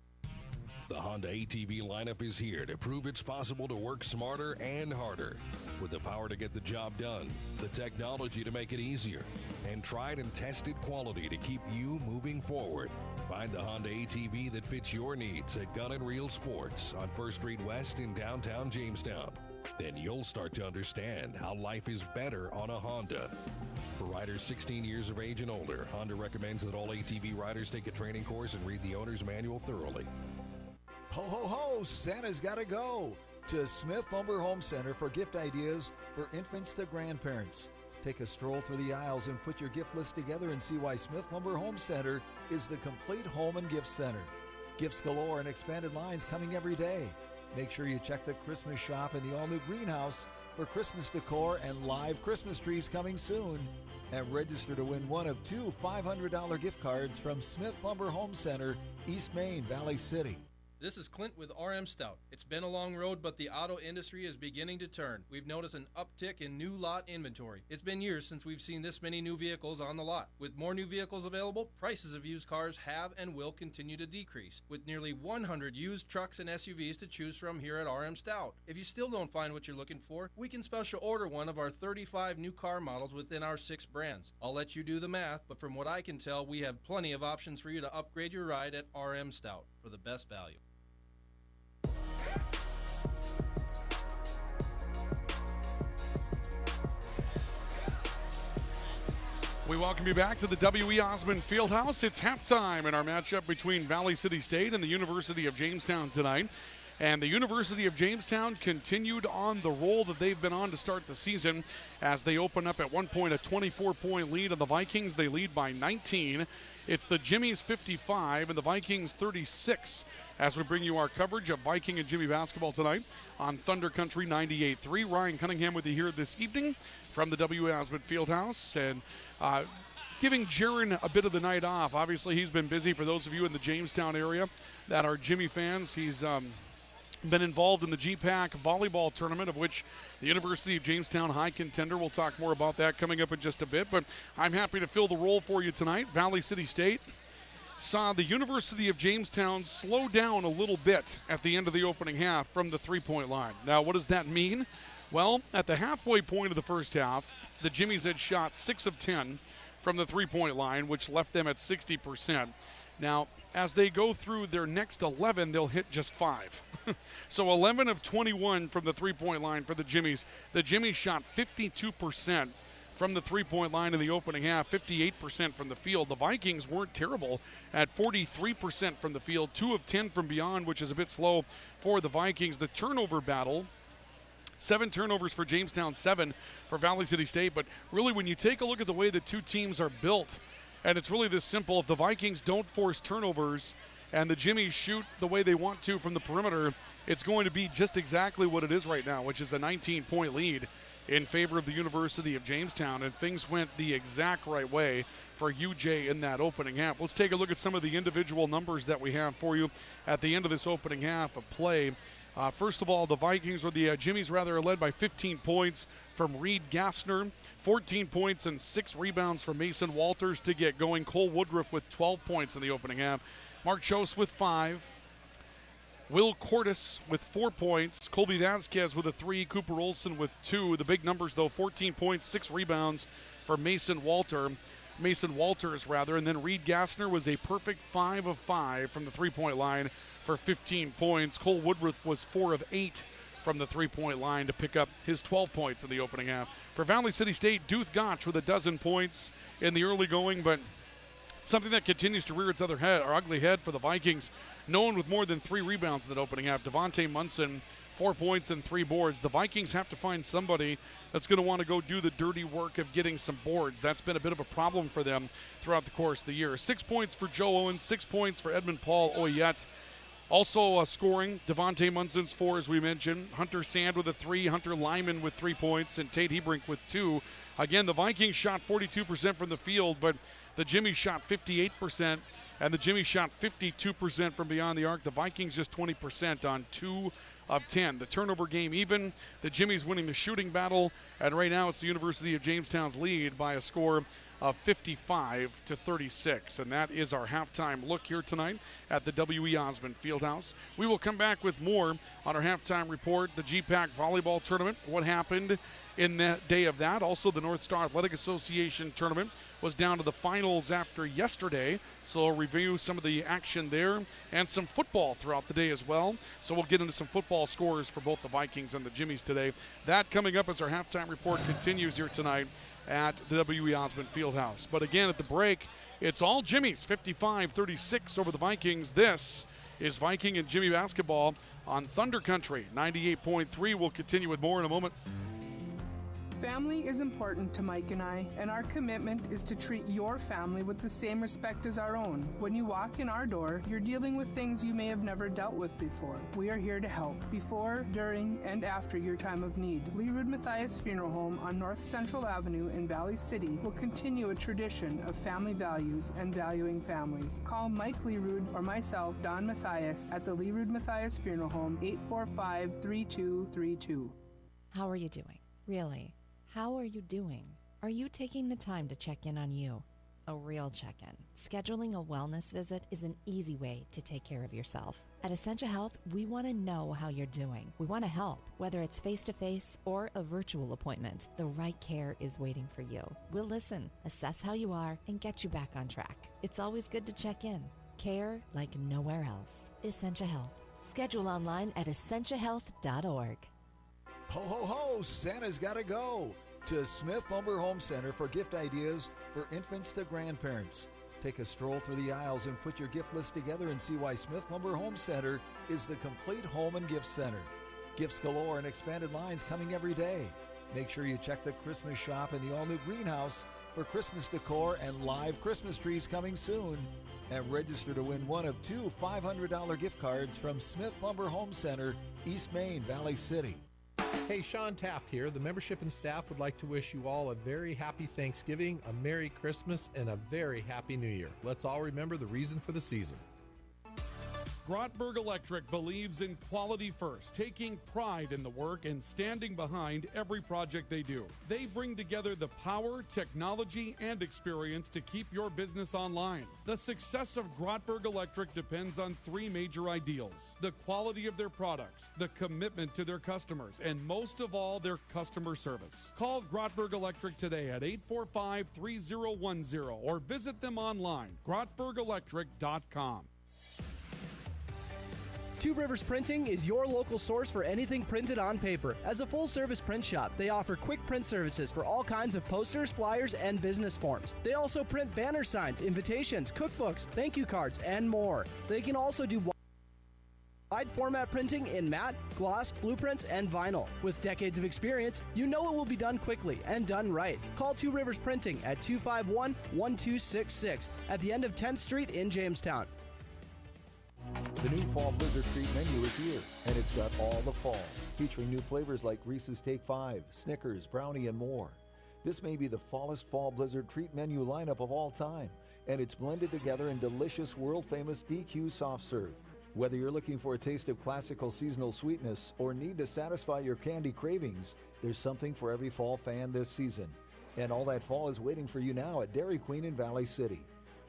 The Honda ATV lineup is here to prove it's possible to work smarter and harder. With the power to get the job done, the technology to make it easier, and tried and tested quality to keep you moving forward. Find the Honda ATV that fits your needs at Gun and Reel Sports on 1st Street West in downtown Jamestown. Then you'll start to understand how life is better on a Honda. For riders 16 years of age and older, Honda recommends that all ATV riders take a training course and read the owner's manual thoroughly. Ho, ho, ho! Santa's gotta go to Smith Lumber Home Center for gift ideas for infants to grandparents. Take a stroll through the aisles and put your gift list together and see why Smith Lumber Home Center is the complete home and gift center. Gifts galore and expanded lines coming every day. Make sure you check the Christmas shop and the all-new greenhouse for Christmas decor and live Christmas trees coming soon. And register to win one of 2 $500 gift cards from Smith Lumber Home Center, East Main, Valley City. This is Clint with RM Stout. It's been a long road, but the auto industry is beginning to turn. We've noticed an uptick in new lot inventory. It's been years since we've seen this many new vehicles on the lot. With more new vehicles available, prices of used cars have and will continue to decrease. With nearly 100 used trucks and SUVs to choose from here at RM Stout. If you still don't find what you're looking for, we can special order one of our 35 new car models within our 6 brands. I'll let you do the math, but from what I can tell, we have plenty of options for you to upgrade your ride at RM Stout for the best value. We welcome you back to the W.E. Osmond Fieldhouse. It's halftime in our matchup between Valley City State and the University of Jamestown tonight. And the University of Jamestown continued on the roll that they've been on to start the season as they open up at one point a 24-point lead on the Vikings. They lead by 19. It's the Jimmies 55 and the Vikings 36 as we bring you our coverage of Viking and Jimmy basketball tonight on Thunder Country 98.3. Ryan Cunningham with you here this evening from the W. Osmond Fieldhouse, and giving Jaron a bit of the night off. Obviously, he's been busy. For those of you in the Jamestown area that are Jimmy fans, he's been involved in the GPAC volleyball tournament, of which the University of Jamestown high contender. We'll talk more about that coming up in just a bit, but I'm happy to fill the role for you tonight. Valley City State saw the University of Jamestown slow down a little bit at the end of the opening half from the three-point line. Now, what does that mean? Well, at the halfway point of the first half, the Jimmies had shot 6 of 10 from the three-point line, which left them at 60%. Now, as they go through their next 11, they'll hit just 5. So 11 of 21 from the three-point line for the Jimmies. The Jimmies shot 52% from the three-point line in the opening half, 58% from the field. The Vikings weren't terrible at 43% from the field, 2 of 10 from beyond, which is a bit slow for the Vikings. The turnover battle, 7 turnovers for Jamestown, 7 for Valley City State. But really, when you take a look at the way the two teams are built, and it's really this simple, if the Vikings don't force turnovers and the Jimmies shoot the way they want to from the perimeter, it's going to be just exactly what it is right now, which is a 19-point lead in favor of the University of Jamestown, and things went the exact right way for UJ in that opening half. Let's take a look at some of the individual numbers that we have for you at the end of this opening half of play. First of all, the Vikings, or the Jimmies rather, are led by 15 points from Reed Gassner, 14 points and 6 rebounds from Mason Walters to get going. Cole Woodruff with 12 points in the opening half. Mark Chose with 5. Will Cordes with 4 points. Colby Vasquez with a 3. Cooper Olson with 2. The big numbers, though, 14 points, 6 rebounds for Mason Walters, and then Reed Gassner was a perfect 5 of 5 from the three-point line for 15 points. Cole Woodruff was 4 of 8 from the three-point line to pick up his 12 points in the opening half. For Valley City State, Duth Gotch with a dozen points in the early going, but something that continues to rear its ugly head for the Vikings. No one with more than 3 rebounds in that opening half. Devontae Munson, 4 points and 3 boards. The Vikings have to find somebody that's going to want to go do the dirty work of getting some boards. That's been a bit of a problem for them throughout the course of the year. 6 points for Joe Owens, 6 points for Edmund Paul Oyette. Also scoring, Devontae Munson's 4, as we mentioned. Hunter Sand with a 3, Hunter Lyman with 3 points, and Tate Hebrink with 2. Again, the Vikings shot 42% from the field, but the Jimmies shot 58%, and the Jimmies shot 52% from beyond the arc. The Vikings just 20% on 2 of 10. The turnover game even. The Jimmies winning the shooting battle, and right now it's the University of Jamestown's lead by a score of 55-36. And that is our halftime look here tonight at the W.E. Osmond Fieldhouse. We will come back with more on our halftime report, the GPAC volleyball tournament, what happened in the day of that. Also, the North Star Athletic Association tournament was down to the finals after yesterday, so we'll review some of the action there and some football throughout the day as well. So we'll get into some football scores for both the Vikings and the Jimmies today. That coming up as our halftime report continues here tonight at the W.E. Osmond Fieldhouse. But again, at the break, it's all Jimmies, 55-36 over the Vikings. This is Viking and Jimmy basketball on Thunder Country 98.3. We'll continue with more in a moment. Family is important to Mike and I, and our commitment is to treat your family with the same respect as our own. When you walk in our door, you're dealing with things you may have never dealt with before. We are here to help before, during, and after your time of need. Lee Rood Matthias Funeral Home on North Central Avenue in Valley City will continue a tradition of family values and valuing families. Call Mike Lee Rood or myself, Don Matthias, at the Lee Rood Matthias Funeral Home, 845-3232. How are you doing? Really? How are you doing? Are you taking the time to check in on you? A real check-in. Scheduling a wellness visit is an easy way to take care of yourself. At Essentia Health, we want to know how you're doing. We want to help, whether it's face-to-face or a virtual appointment. The right care is waiting for you. We'll listen, assess how you are, and get you back on track. It's always good to check in. Care like nowhere else. Essentia Health. Schedule online at essentiahealth.org. Ho, ho, ho! Santa's got to go to Smith Lumber Home Center for gift ideas for infants to grandparents. Take a stroll through the aisles and put your gift list together and see why Smith Lumber Home Center is the complete home and gift center. Gifts galore and expanded lines coming every day. Make sure you check the Christmas shop and the all-new greenhouse for Christmas decor and live Christmas trees coming soon. And register to win one of 2 $500 gift cards from Smith Lumber Home Center, East Main, Valley City. Hey, Sean Taft here. The membership and staff would like to wish you all a very happy Thanksgiving, a Merry Christmas, and a very Happy New Year. Let's all remember the reason for the season. Grotberg Electric believes in quality first, taking pride in the work and standing behind every project they do. They bring together the power, technology, and experience to keep your business online. The success of Grotberg Electric depends on 3 major ideals: the quality of their products, the commitment to their customers, and most of all, their customer service. Call Grotberg Electric today at 845-3010 or visit them online, grotbergelectric.com. Two Rivers Printing is your local source for anything printed on paper. As a full-service print shop, they offer quick print services for all kinds of posters, flyers, and business forms. They also print banner signs, invitations, cookbooks, thank you cards, and more. They can also do wide format printing in matte, gloss, blueprints, and vinyl. With decades of experience, you know it will be done quickly and done right. Call Two Rivers Printing at 251-1266 at the end of 10th Street in Jamestown. The new Fall Blizzard Treat menu is here, and it's got all the fall, featuring new flavors like Reese's Take 5, Snickers, Brownie, and more. This may be the fallest Fall Blizzard Treat menu lineup of all time, and it's blended together in delicious world-famous DQ soft serve. Whether you're looking for a taste of classical seasonal sweetness or need to satisfy your candy cravings, there's something for every fall fan this season. And all that fall is waiting for you now at Dairy Queen in Valley City.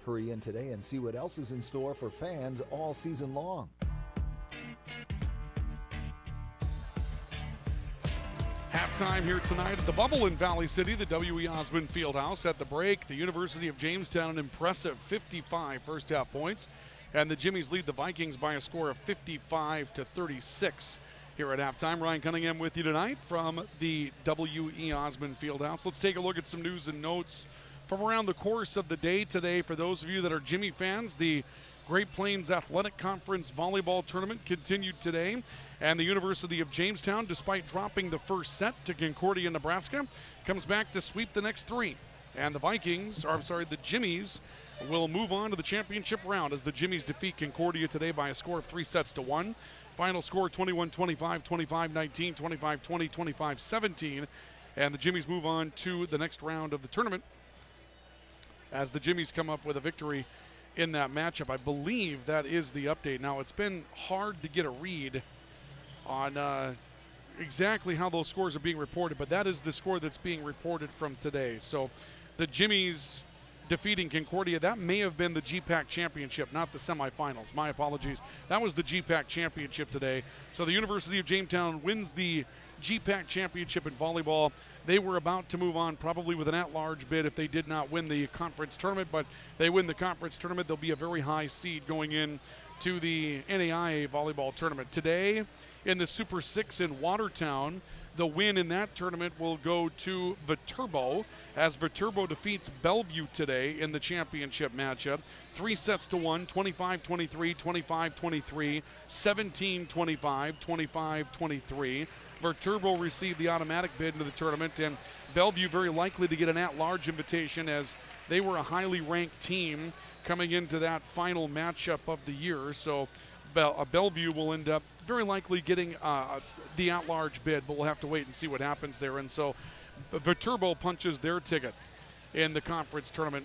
Hurry in today and see what else is in store for fans all season long. Halftime here tonight at the Bubble in Valley City, the W.E. Osmond Fieldhouse. At the break, the University of Jamestown, an impressive 55 first half points. And the Jimmies lead the Vikings by a score of 55-36 here at halftime. Ryan Cunningham with you tonight from the W.E. Osmond Fieldhouse. Let's take a look at some news and notes from around the course of the day today. For those of you that are Jimmy fans, the Great Plains Athletic Conference volleyball tournament continued today. And the University of Jamestown, despite dropping the first set to Concordia, Nebraska, comes back to sweep the next three. And the the Jimmies will move on to the championship round as the Jimmies defeat Concordia today by a score of 3-1. Final score 21-25, 25-19, 25-20, 25-17. And the Jimmies move on to the next round of the tournament as the Jimmies come up with a victory in that matchup. I believe that is the update. Now, it's been hard to get a read on exactly how those scores are being reported, but that is the score that's being reported from today. So the Jimmies defeating Concordia, that may have been the GPAC championship, not the semifinals. My apologies. That was the GPAC championship today. So the University of Jamestown wins the GPAC championship in volleyball. They were about to move on probably with an at-large bid if they did not win the conference tournament, but they win the conference tournament. They'll be a very high seed going in to the NAIA volleyball tournament. Today in the Super 6 in Watertown, the win in that tournament will go to Viterbo as Viterbo defeats Bellevue today in the championship matchup. 3-1, 25-23, 25-23, 17-25, 25-23. Viterbo received the automatic bid into the tournament, and Bellevue very likely to get an at-large invitation as they were a highly ranked team coming into that final matchup of the year. So Bellevue will end up very likely getting the at-large bid, but we'll have to wait and see what happens there. And so Viterbo punches their ticket in the conference tournament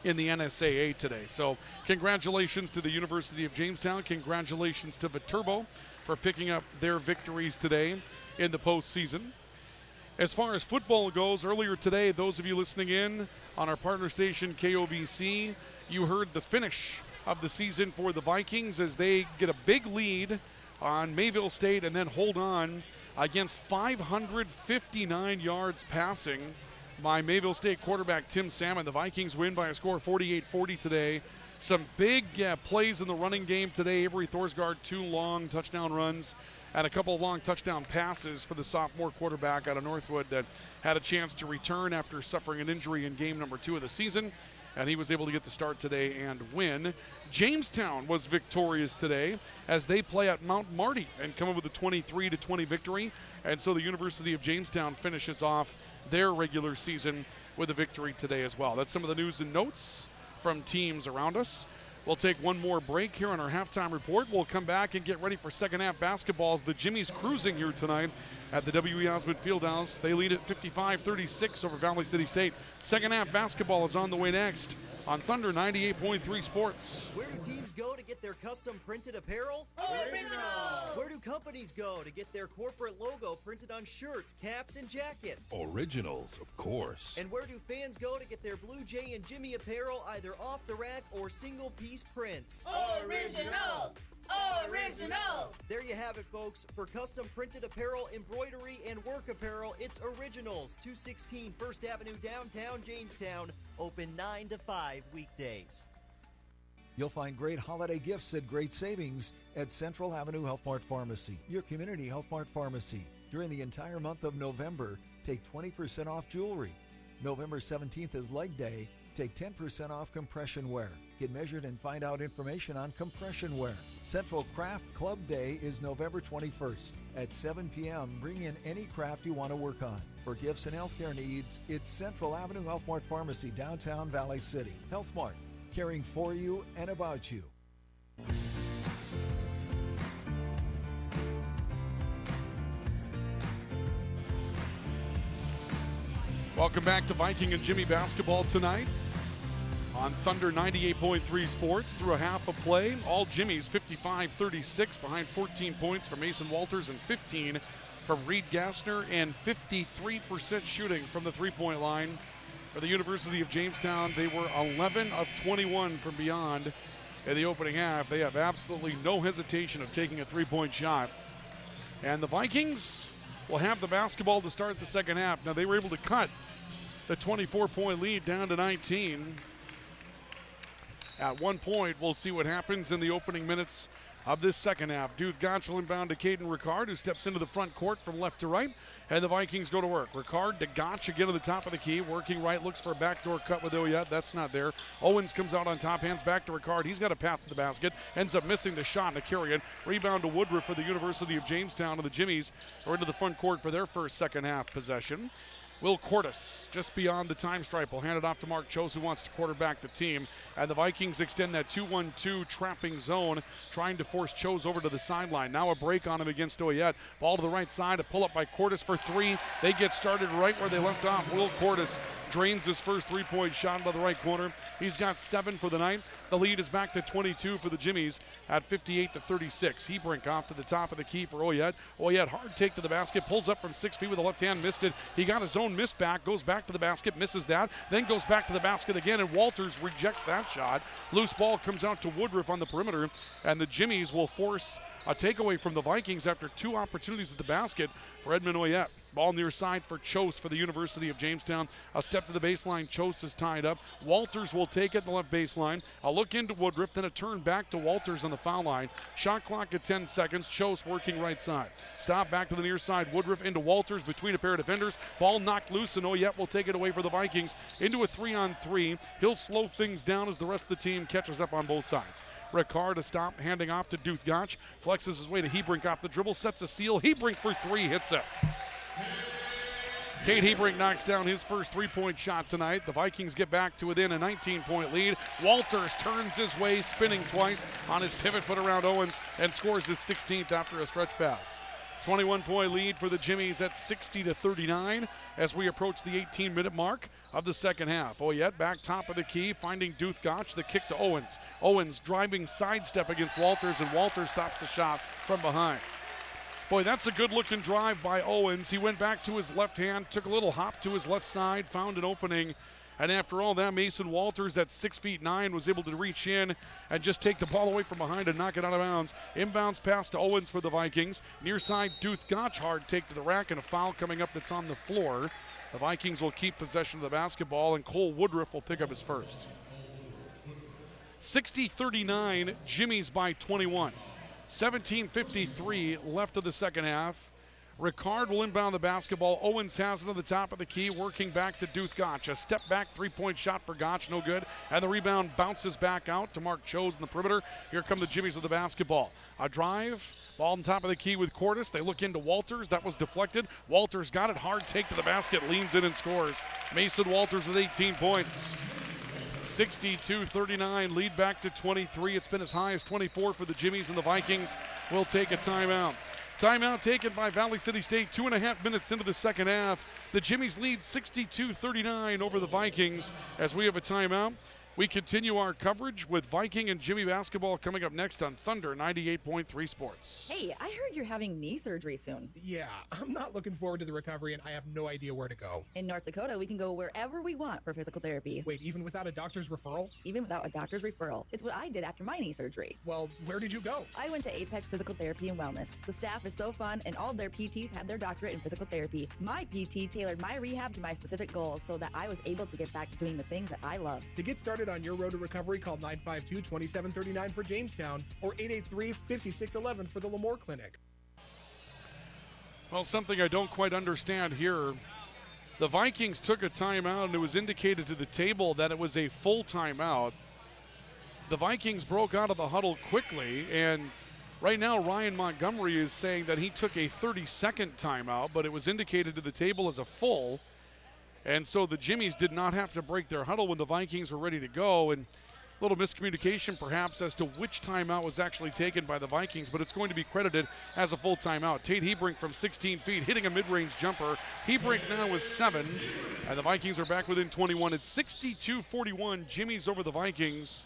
in the NSAA today. So congratulations to the University of Jamestown. Congratulations to Viterbo for picking up their victories today in the postseason. As far as football goes, earlier today, those of you listening in on our partner station KOVC, you heard the finish of the season for the Vikings as they get a big lead on Mayville State and then hold on against 559 yards passing by Mayville State quarterback Tim Salmon. The Vikings win by a score of 48-40 today. Some big plays in the running game today. Avery Thorsgaard, 2 long touchdown runs and a couple of long touchdown passes for the sophomore quarterback out of Northwood that had a chance to return after suffering an injury in game number 2 of the season. And he was able to get the start today and win. Jamestown was victorious today as they play at Mount Marty and come up with a 23-20 victory. And so the University of Jamestown finishes off their regular season with a victory today as well. That's some of the news and notes from teams around us. We'll take one more break here on our halftime report. We'll come back and get ready for second half basketball as the Jimmies cruising here tonight at the W.E. Osmond Fieldhouse. They lead at 55-36 over Valley City State. Second half basketball is on the way next on Thunder 98.3 Sports. Where do teams go to get their custom printed apparel? Original! Where do companies go to get their corporate logo printed on shirts, caps, and jackets? Originals, of course. And where do fans go to get their Blue Jay and Jimmy apparel either off the rack or single piece prints? Originals! Original! There you have it, folks. For custom printed apparel, embroidery, and work apparel, it's Originals, 216 First Avenue, downtown Jamestown. Open 9 to 5 weekdays. You'll find great holiday gifts at great savings at Central Avenue Health Mart Pharmacy, your community Health Mart pharmacy. During the entire month of November, take 20% off jewelry. November 17th is Leg Day. Take 10% off compression wear. Get measured and find out information on compression wear. Central Craft Club Day is November 21st. At 7 p.m., bring in any craft you want to work on. For gifts and healthcare needs, it's Central Avenue Health Mart Pharmacy, downtown Valley City. Health Mart, caring for you and about you. Welcome back to Viking and Jimmy basketball tonight. On Thunder 98.3 Sports, through a half of play, all Jimmies 55-36 behind 14 points from Mason Walters and 15 from Reed Gassner, and 53% shooting from the three-point line. For the University of Jamestown, they were 11 of 21 from beyond in the opening half. They have absolutely no hesitation of taking a three-point shot. And the Vikings will have the basketball to start the second half. Now, they were able to cut the 24-point lead down to 19. At one point, we'll see what happens in the opening minutes of this second half. Duth Gotch will inbound to Caden Ricard, who steps into the front court from left to right, and the Vikings go to work. Ricard to Gotch again to the top of the key, working right, looks for a backdoor cut with Oyet. That's not there. Owens comes out on top, hands back to Ricard. He's got a path to the basket, ends up missing the shot and a carry it. Rebound to Woodruff for the University of Jamestown, and the Jimmies are into the front court for their first second half possession. Will Cordes, just beyond the time stripe, will hand it off to Mark Chose, who wants to quarterback the team. And the Vikings extend that 2-1-2 trapping zone, trying to force Chose over to the sideline. Now a break on him against Oyet. Ball to the right side, a pull-up by Cordes for three. They get started right where they left off. Will Cordes drains his first three-point shot into the right corner. He's got 7 for the night. The lead is back to 22 for the Jimmies at 58-36. Hebrink off to the top of the key for Oyet. Oyet, hard take to the basket, pulls up from 6 feet with the left hand, missed it. He got his own miss back, goes back to the basket, misses that, then goes back to the basket again, and Walters rejects that shot. Loose ball comes out to Woodruff on the perimeter, and the Jimmies will force a takeaway from the Vikings after 2 opportunities at the basket for Edmund Oyet. Ball near side for Chose for the University of Jamestown. A step to the baseline, Chose is tied up. Walters will take it to the left baseline. A look into Woodruff, then a turn back to Walters on the foul line. Shot clock at 10 seconds. Chose working right side. Stop back to the near side. Woodruff into Walters between a pair of defenders. Ball knocked loose, and Oyet will take it away for the Vikings into a 3-on-3. He'll slow things down as the rest of the team catches up on both sides. Ricard to stop, handing off to Duth Gotch. Flexes his way to Hebrink off the dribble, sets a seal. Hebrink for 3, hits it. Tate Hebrink knocks down his first three-point shot tonight. The Vikings get back to within a 19-point lead. Walters turns his way, spinning twice on his pivot foot around Owens, and scores his 16th after a stretch pass. 21-point lead for the Jimmies at 60-39 as we approach the 18-minute mark of the second half. Oyet back top of the key, finding Duth Gotch. The kick to Owens. Owens driving sidestep against Walters, and Walters stops the shot from behind. Boy, that's a good-looking drive by Owens. He went back to his left hand, took a little hop to his left side, found an opening. And after all that, Mason Walters at 6'9" was able to reach in and just take the ball away from behind and knock it out of bounds. Inbounds pass to Owens for the Vikings. Near side, Duth Gotch, hard take to the rack, and a foul coming up that's on the floor. The Vikings will keep possession of the basketball, and Cole Woodruff will pick up his first. 60-39, Jimmies by 21. 17:53 left of the second half. Ricard will inbound the basketball. Owens has it on the top of the key, working back to Duth Gotch. A step back three-point shot for Gotch, no good. And the rebound bounces back out to Mark Chose in the perimeter. Here come the Jimmies with the basketball. A drive, ball on top of the key with Cordes. They look into Walters. That was deflected. Walters got it, hard take to the basket, leans in and scores. Mason Walters with 18 points. 62-39, lead back to 23. It's been as high as 24 for the Jimmies, and the Vikings will take a timeout. Timeout taken by Valley City State 2.5 minutes into the second half. The Jimmies lead 62-39 over the Vikings as we have a timeout. We continue our coverage with Viking and Jimmy basketball coming up next on Thunder 98.3 Sports. Hey, I heard you're having knee surgery soon. Yeah, I'm not looking forward to the recovery, and I have no idea where to go. In North Dakota, we can go wherever we want for physical therapy. Wait, even without a doctor's referral? Even without a doctor's referral. It's what I did after my knee surgery. Well, where did you go? I went to Apex Physical Therapy and Wellness. The staff is so fun, and all of their PTs have their doctorate in physical therapy. My PT tailored my rehab to my specific goals so that I was able to get back to doing the things that I love. To get started on your road to recovery, call 952-2739 for Jamestown or 883-5611 for the Lemoore Clinic. Well, something I don't quite understand here. The Vikings took a timeout, and it was indicated to the table that it was a full timeout. The Vikings broke out of the huddle quickly, and right now Ryan Montgomery is saying that he took a 30-second timeout, but it was indicated to the table as a full. And so the Jimmies did not have to break their huddle when the Vikings were ready to go. And little miscommunication perhaps as to which timeout was actually taken by the Vikings, but it's going to be credited as a full timeout. Tate Hebrink from 16 feet hitting a mid-range jumper. Hebrink now with 7, and the Vikings are back within 21. It's 62-41, Jimmies over the Vikings.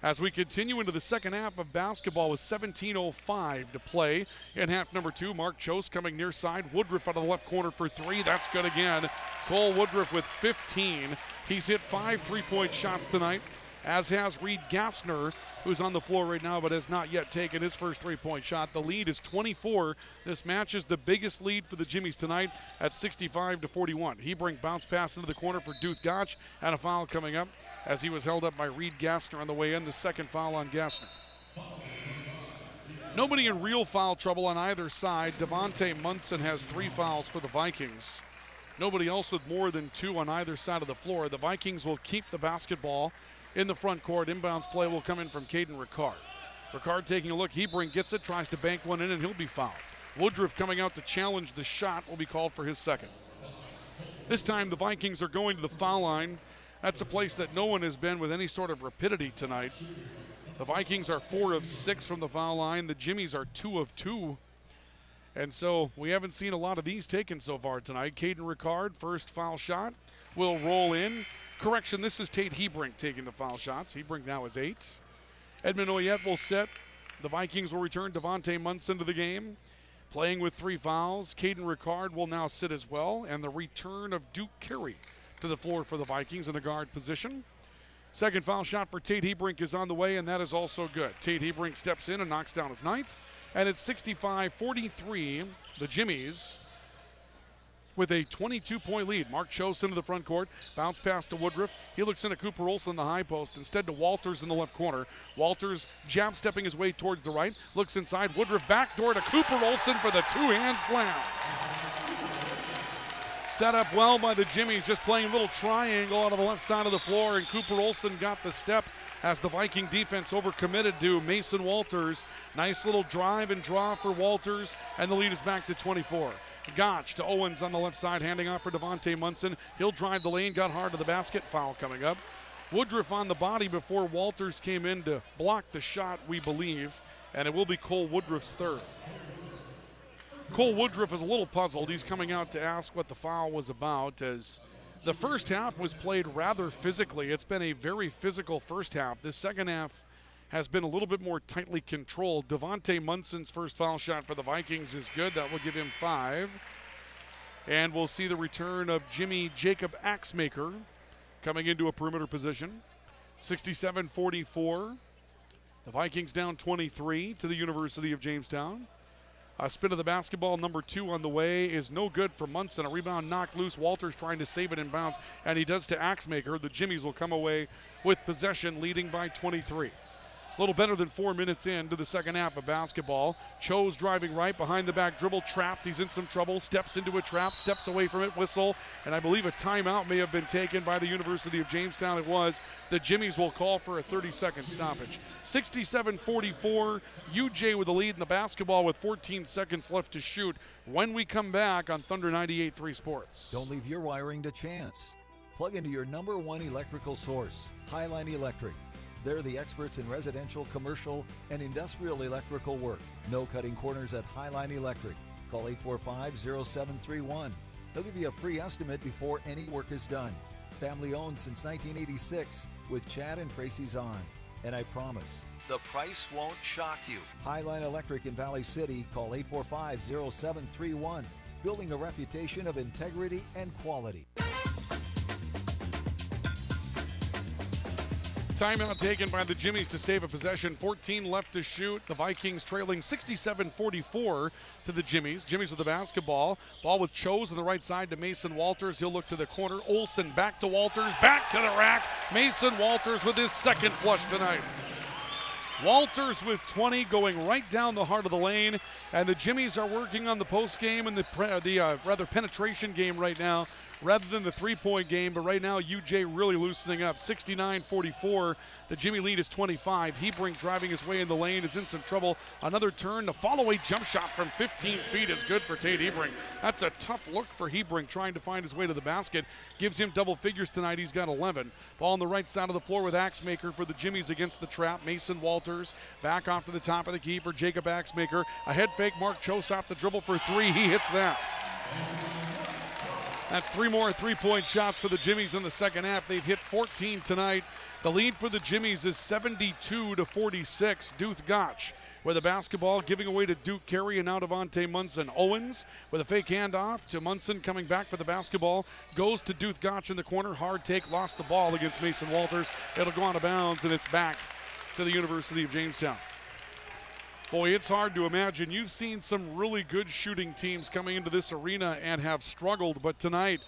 As we continue into the second half of basketball with 17:05 to play in half number 2. Mark Chose coming near side. Woodruff out of the left corner for 3. That's good again. Cole Woodruff with 15. He's hit 5 3-point shots tonight, as has Reed Gassner, who's on the floor right now but has not yet taken his first 3-point shot. The lead is 24. This matches the biggest lead for the Jimmies tonight at 65-41. Hebrink bounce pass into the corner for Duth Gotch, and a foul coming up as he was held up by Reed Gassner on the way in. The second foul on Gassner. Nobody in real foul trouble on either side. Devontae Munson has 3 fouls for the Vikings. Nobody else with more than 2 on either side of the floor. The Vikings will keep the basketball in the front court. Inbounds play will come in from Caden Ricard. Ricard taking a look. Hebrink gets it, tries to bank one in, and he'll be fouled. Woodruff coming out to challenge the shot will be called for his second. This time the Vikings are going to the foul line. That's a place that no one has been with any sort of rapidity tonight. The Vikings are 4 of 6 from the foul line. The Jimmies are 2 of 2. And so we haven't seen a lot of these taken so far tonight. Caden Ricard, first foul shot, will roll in. Correction, this is Tate Hebrink taking the foul shots. Hebrink now is 8. Edmund Oyette will set. The Vikings will return Devontae Munson to the game, playing with 3 fouls. Caden Ricard will now sit as well, and the return of Duke Carey to the floor for the Vikings in the guard position. Second foul shot for Tate Hebrink is on the way, and that is also good. Tate Hebrink steps in and knocks down his 9th, and it's 65-43, the Jimmies with a 22-point lead. Mark Chose into the front court. Bounce pass to Woodruff. He looks into Cooper Olsen in the high post. Instead to Walters in the left corner. Walters jab stepping his way towards the right. Looks inside. Woodruff backdoor to Cooper Olsen for the 2-hand slam. Set up well by the Jimmies, just playing a little triangle out of the left side of the floor, and Cooper Olsen got the step as the Viking defense overcommitted to Mason Walters. Nice little drive and draw for Walters, and the lead is back to 24. Gotch to Owens on the left side, handing off for Devontae Munson. He'll drive the lane, got hard to the basket. Foul coming up. Woodruff on the body before Walters came in to block the shot, we believe, and it will be Cole Woodruff's 3rd. Cole Woodruff is a little puzzled. He's coming out to ask what the foul was about, as the first half was played rather physically. It's been a very physical first half. This second half has been a little bit more tightly controlled. Devontae Munson's first foul shot for the Vikings is good. That will give him 5. And we'll see the return of Jimmy Jacob Axmaker coming into a perimeter position. 67-44. The Vikings down 23 to the University of Jamestown. A spin of the basketball, number 2 on the way, is no good for Munson. A rebound knocked loose. Walters trying to save it in bounds, and he does to Axmaker. The Jimmies will come away with possession, leading by 23. A little better than 4 minutes into the second half of basketball. Chose driving right, behind the back dribble, trapped. He's in some trouble, steps into a trap, steps away from it, whistle, and I believe a timeout may have been taken by the University of Jamestown. It was. The Jimmies will call for a 30-second stoppage. 67-44, UJ with the lead in the basketball with 14 seconds left to shoot when we come back on Thunder 98.3 Sports. Don't leave your wiring to chance. Plug into your number 1 electrical source, Highline Electric. They're the experts in residential, commercial, and industrial electrical work. No cutting corners at Highline Electric. Call 845-0731. They'll give you a free estimate before any work is done. Family owned since 1986 with Chad and Tracy Zahn. And I promise, the price won't shock you. Highline Electric in Valley City. Call 845-0731. Building a reputation of integrity and quality. Timeout taken by the Jimmies to save a possession. 14 left to shoot. The Vikings trailing 67-44 to the Jimmies. Jimmies with the basketball. Ball with Chose on the right side to Mason Walters. He'll look to the corner. Olsen back to Walters. Back to the rack. Mason Walters with his second flush tonight. Walters with 20 going right down the heart of the lane. And the Jimmies are working on the post game and the penetration game right now. rather than the three-point game, but right now UJ really loosening up. 69-44, the Jimmy lead is 25. Hebrink driving his way in the lane is in some trouble. Another turn, the follow-away jump shot from 15 feet is good for Tate Hebrink. That's a tough look for Hebrink trying to find his way to the basket. Gives him double figures tonight, he's got 11. Ball on the right side of the floor with Axmaker for the Jimmies against the trap. Mason Walters back off to the top of the key for Jacob Axmaker. A head fake, Mark Chose off the dribble for three, he hits that. That's 3 more three-point shots for the Jimmies in the second half. They've hit 14 tonight. The lead for the Jimmies is 72-46. Duth Gotch with a basketball, giving away to Duke Carey, and now Devontae Munson. Owens with a fake handoff to Munson, coming back for the basketball. Goes to Duth Gotch in the corner. Hard take, lost the ball against Mason Walters. It'll go out of bounds, and it's back to the University of Jamestown. Boy, it's hard to imagine. You've seen some really good shooting teams coming into this arena and have struggled, but tonight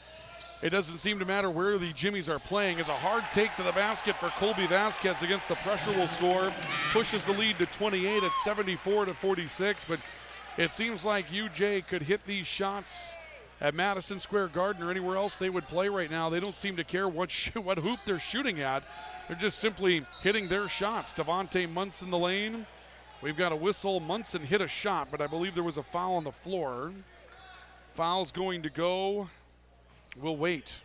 it doesn't seem to matter where the Jimmies are playing. As a hard take to the basket for Colby Vasquez against the pressure will score. Pushes the lead to 28 at 74-46, but it seems like UJ could hit these shots at Madison Square Garden or anywhere else they would play right now. They don't seem to care what hoop they're shooting at. They're just simply hitting their shots. Devontae Munson in the lane. We've got a whistle. Munson hit a shot, but I believe there was a foul on the floor. Foul's going to go. We'll wait.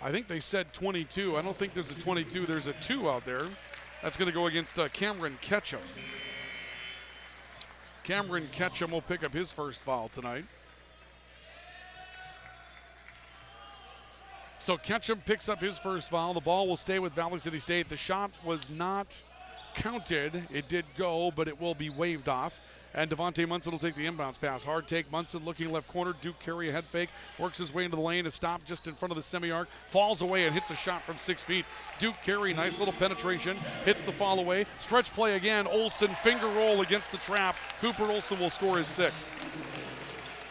I think they said 22. I don't think there's a 22. There's a 2 out there. That's going to go against Cameron Ketchum. Cameron Ketchum will pick up his first foul tonight. So Ketchum picks up his first foul. The ball will stay with Valley City State. The shot was not counted. It did go, but it will be waved off. And Devontae Munson will take the inbounds pass. Hard take. Munson looking left corner. Duke Carey a head fake. Works his way into the lane. A stop just in front of the semi-arc. Falls away and hits a shot from 6 feet. Duke Carey, nice little penetration. Hits the fall away. Stretch play again. Olsen finger roll against the trap. Cooper Olsen will score his 6th.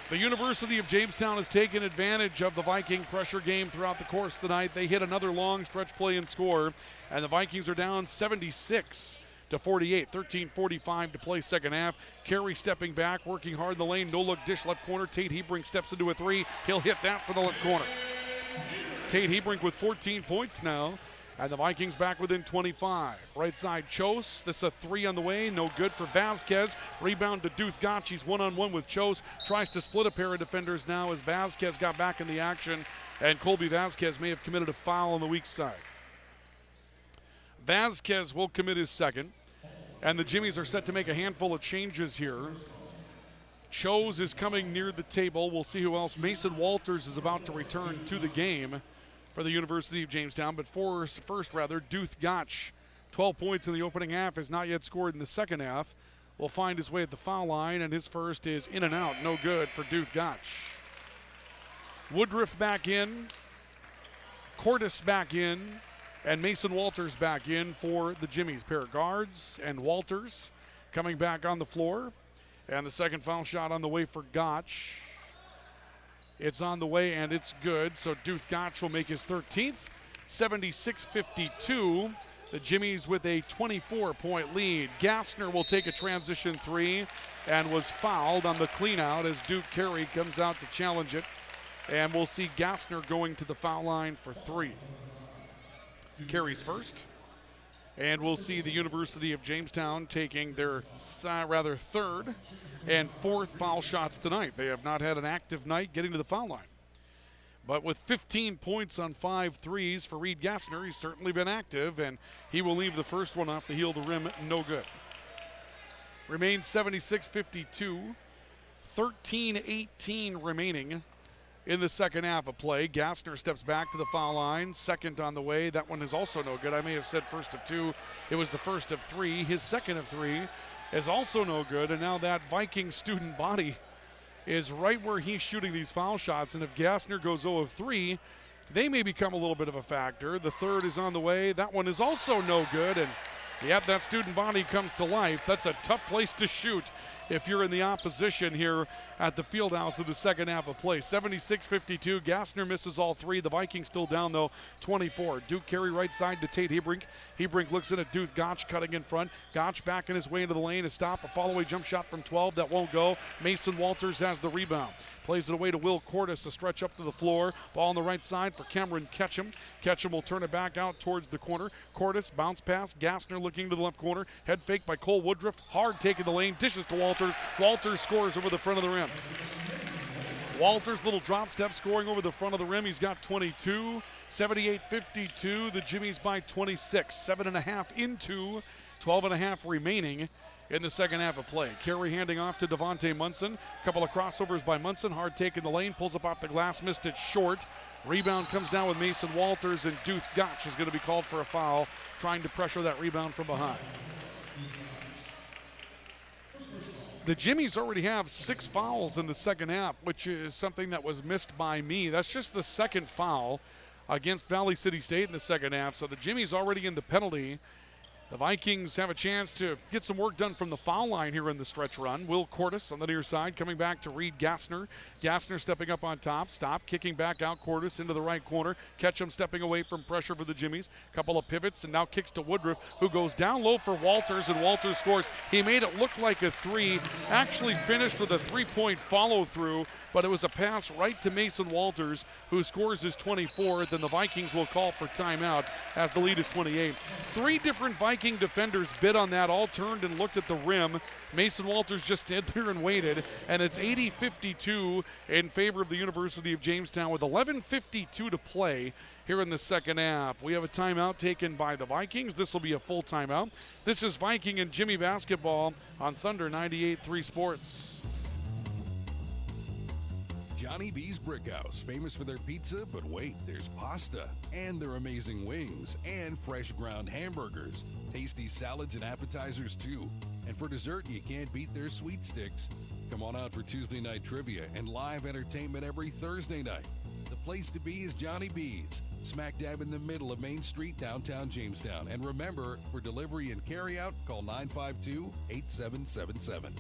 The University of Jamestown has taken advantage of the Viking pressure game throughout the course tonight. They hit another long stretch play and score, and the Vikings are down 76-48. 13:45 to play second half. Carey stepping back, working hard in the lane. No look dish left corner. Tate Hebrink steps into a 3. He'll hit that for the left corner. Tate Hebrink with 14 points now. And the Vikings back within 25. Right side, Chose. This is a 3 on the way. No good for Vasquez. Rebound to Duth Gotch. He's one-on-one with Chose. Tries to split a pair of defenders now as Vasquez got back in the action. And Colby Vasquez may have committed a foul on the weak side. Vasquez will commit his second. And the Jimmies are set to make a handful of changes here. Chose is coming near the table. We'll see who else. Mason Walters is about to return to the game for the University of Jamestown, but first, Duth Gotch, 12 points in the opening half, has not yet scored in the second half. Will find his way at the foul line, and his first is in and out, no good for Duth Gotch. Woodruff back in, Cordes back in, and Mason Walters back in for the Jimmies. Pair of guards and Walters coming back on the floor, and the second foul shot on the way for Gotch. It's on the way, and it's good. So Duth Gotch will make his 13th. 76-52. The Jimmies with a 24-point lead. Gassner will take a transition 3 and was fouled on the clean-out as Duke Carey comes out to challenge it. And we'll see Gassner going to the foul line for 3. Carey's first. And we'll see the University of Jamestown taking their third and fourth foul shots tonight. They have not had an active night getting to the foul line. But with 15 points on 5 threes for Reed Gassner, he's certainly been active, and he will leave the first one off the heel of the rim, no good. Remains 76-52, 13-18 remaining in the second half of play. Gassner steps back to the foul line. Second on the way. That one is also no good. I may have said first of 2. It was the first of 3. His second of 3 is also no good. And now that Viking student body is right where he's shooting these foul shots. And if Gassner goes 0 of 3, they may become a little bit of a factor. The third is on the way. That one is also no good. And yep, that student body comes to life. That's a tough place to shoot if you're in the opposition here at the field house of the second half of play. 76-52, Gassner misses all 3. The Vikings still down, though, 24. Duke Carey right side to Tate Hebrink. Hebrink looks in at Duth Gotch, cutting in front. Gotch backing his way into the lane. A stop, a follow-away jump shot from 12. That won't go. Mason Walters has the rebound. Plays it away to Will Cordes, a stretch up to the floor. Ball on the right side for Cameron Ketchum. Ketchum will turn it back out towards the corner. Cordes, bounce pass. Gassner looking to the left corner. Head fake by Cole Woodruff. Hard taking the lane. Dishes to Walters. Walters scores over the front of the rim. Walters, little drop step, scoring over the front of the rim. He's got 22. 78-52. The Jimmies by 26. 7.5 into 12.5 remaining in the second half of play. Carey handing off to Devontae Munson. Couple of crossovers by Munson. Hard take in the lane. Pulls up off the glass. Missed it short. Rebound comes down with Mason Walters, and Duth Gotch is going to be called for a foul, trying to pressure that rebound from behind. The Jimmies already have 6 fouls in the second half, which is something that was missed by me. That's just the second foul against Valley City State in the second half. So the Jimmies already in the penalty. The Vikings have a chance to get some work done from the foul line here in the stretch run. Will Cordes on the near side coming back to Reed Gassner. Gassner stepping up on top. Stop. Kicking back out Cordes into the right corner. Ketchum stepping away from pressure for the Jimmies. Couple of pivots and now kicks to Woodruff, who goes down low for Walters, and Walters scores. He made it look like a 3. Actually finished with a 3-point follow through, but it was a pass right to Mason Walters, who scores his 24th, and the Vikings will call for timeout as the lead is 28. 3 different Viking defenders bid on that, all turned and looked at the rim. Mason Walters just stood there and waited, and it's 80-52 in favor of the University of Jamestown with 11:52 to play here in the second half. We have a timeout taken by the Vikings. This will be a full timeout. This is Viking and Jimmy basketball on Thunder 98.3 Sports. Johnny B's Brickhouse, famous for their pizza, but wait, there's pasta, and their amazing wings, and fresh ground hamburgers, tasty salads and appetizers too. And for dessert, you can't beat their sweet sticks. Come on out for Tuesday night trivia and live entertainment every Thursday night. The place to be is Johnny B's, smack dab in the middle of Main Street, downtown Jamestown. And remember, for delivery and carryout, call 952-8777.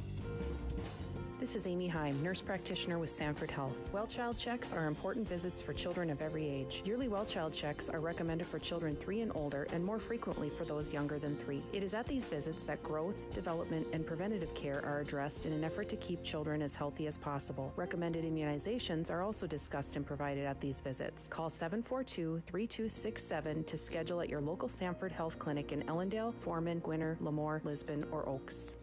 This is Amy Heim, nurse practitioner with Sanford Health. Well child checks are important visits for children of every age. Yearly well child checks are recommended for children 3 and older and more frequently for those younger than 3. It is at these visits that growth, development, and preventative care are addressed in an effort to keep children as healthy as possible. Recommended immunizations are also discussed and provided at these visits. Call 742-3267 to schedule at your local Sanford Health Clinic in Ellendale, Foreman, Gwinner, Lemoore, Lisbon, or Oaks.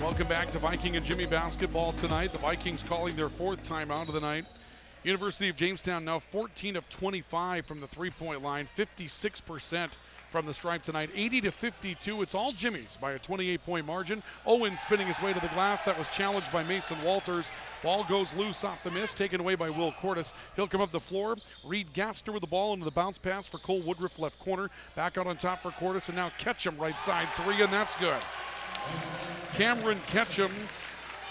Welcome back to Viking and Jimmy basketball tonight. The Vikings calling their 4th timeout of the night. University of Jamestown now 14 of 25 from the three-point line, 56% from the stripe tonight, 80-52. It's all Jimmies by a 28-point margin. Owen spinning his way to the glass. That was challenged by Mason Walters. Ball goes loose off the miss, taken away by Will Cordes. He'll come up the floor. Reed Gassner with the ball into the bounce pass for Cole Woodruff, left corner. Back out on top for Cordes, and now Ketchum right side 3, and that's good. Cameron Ketchum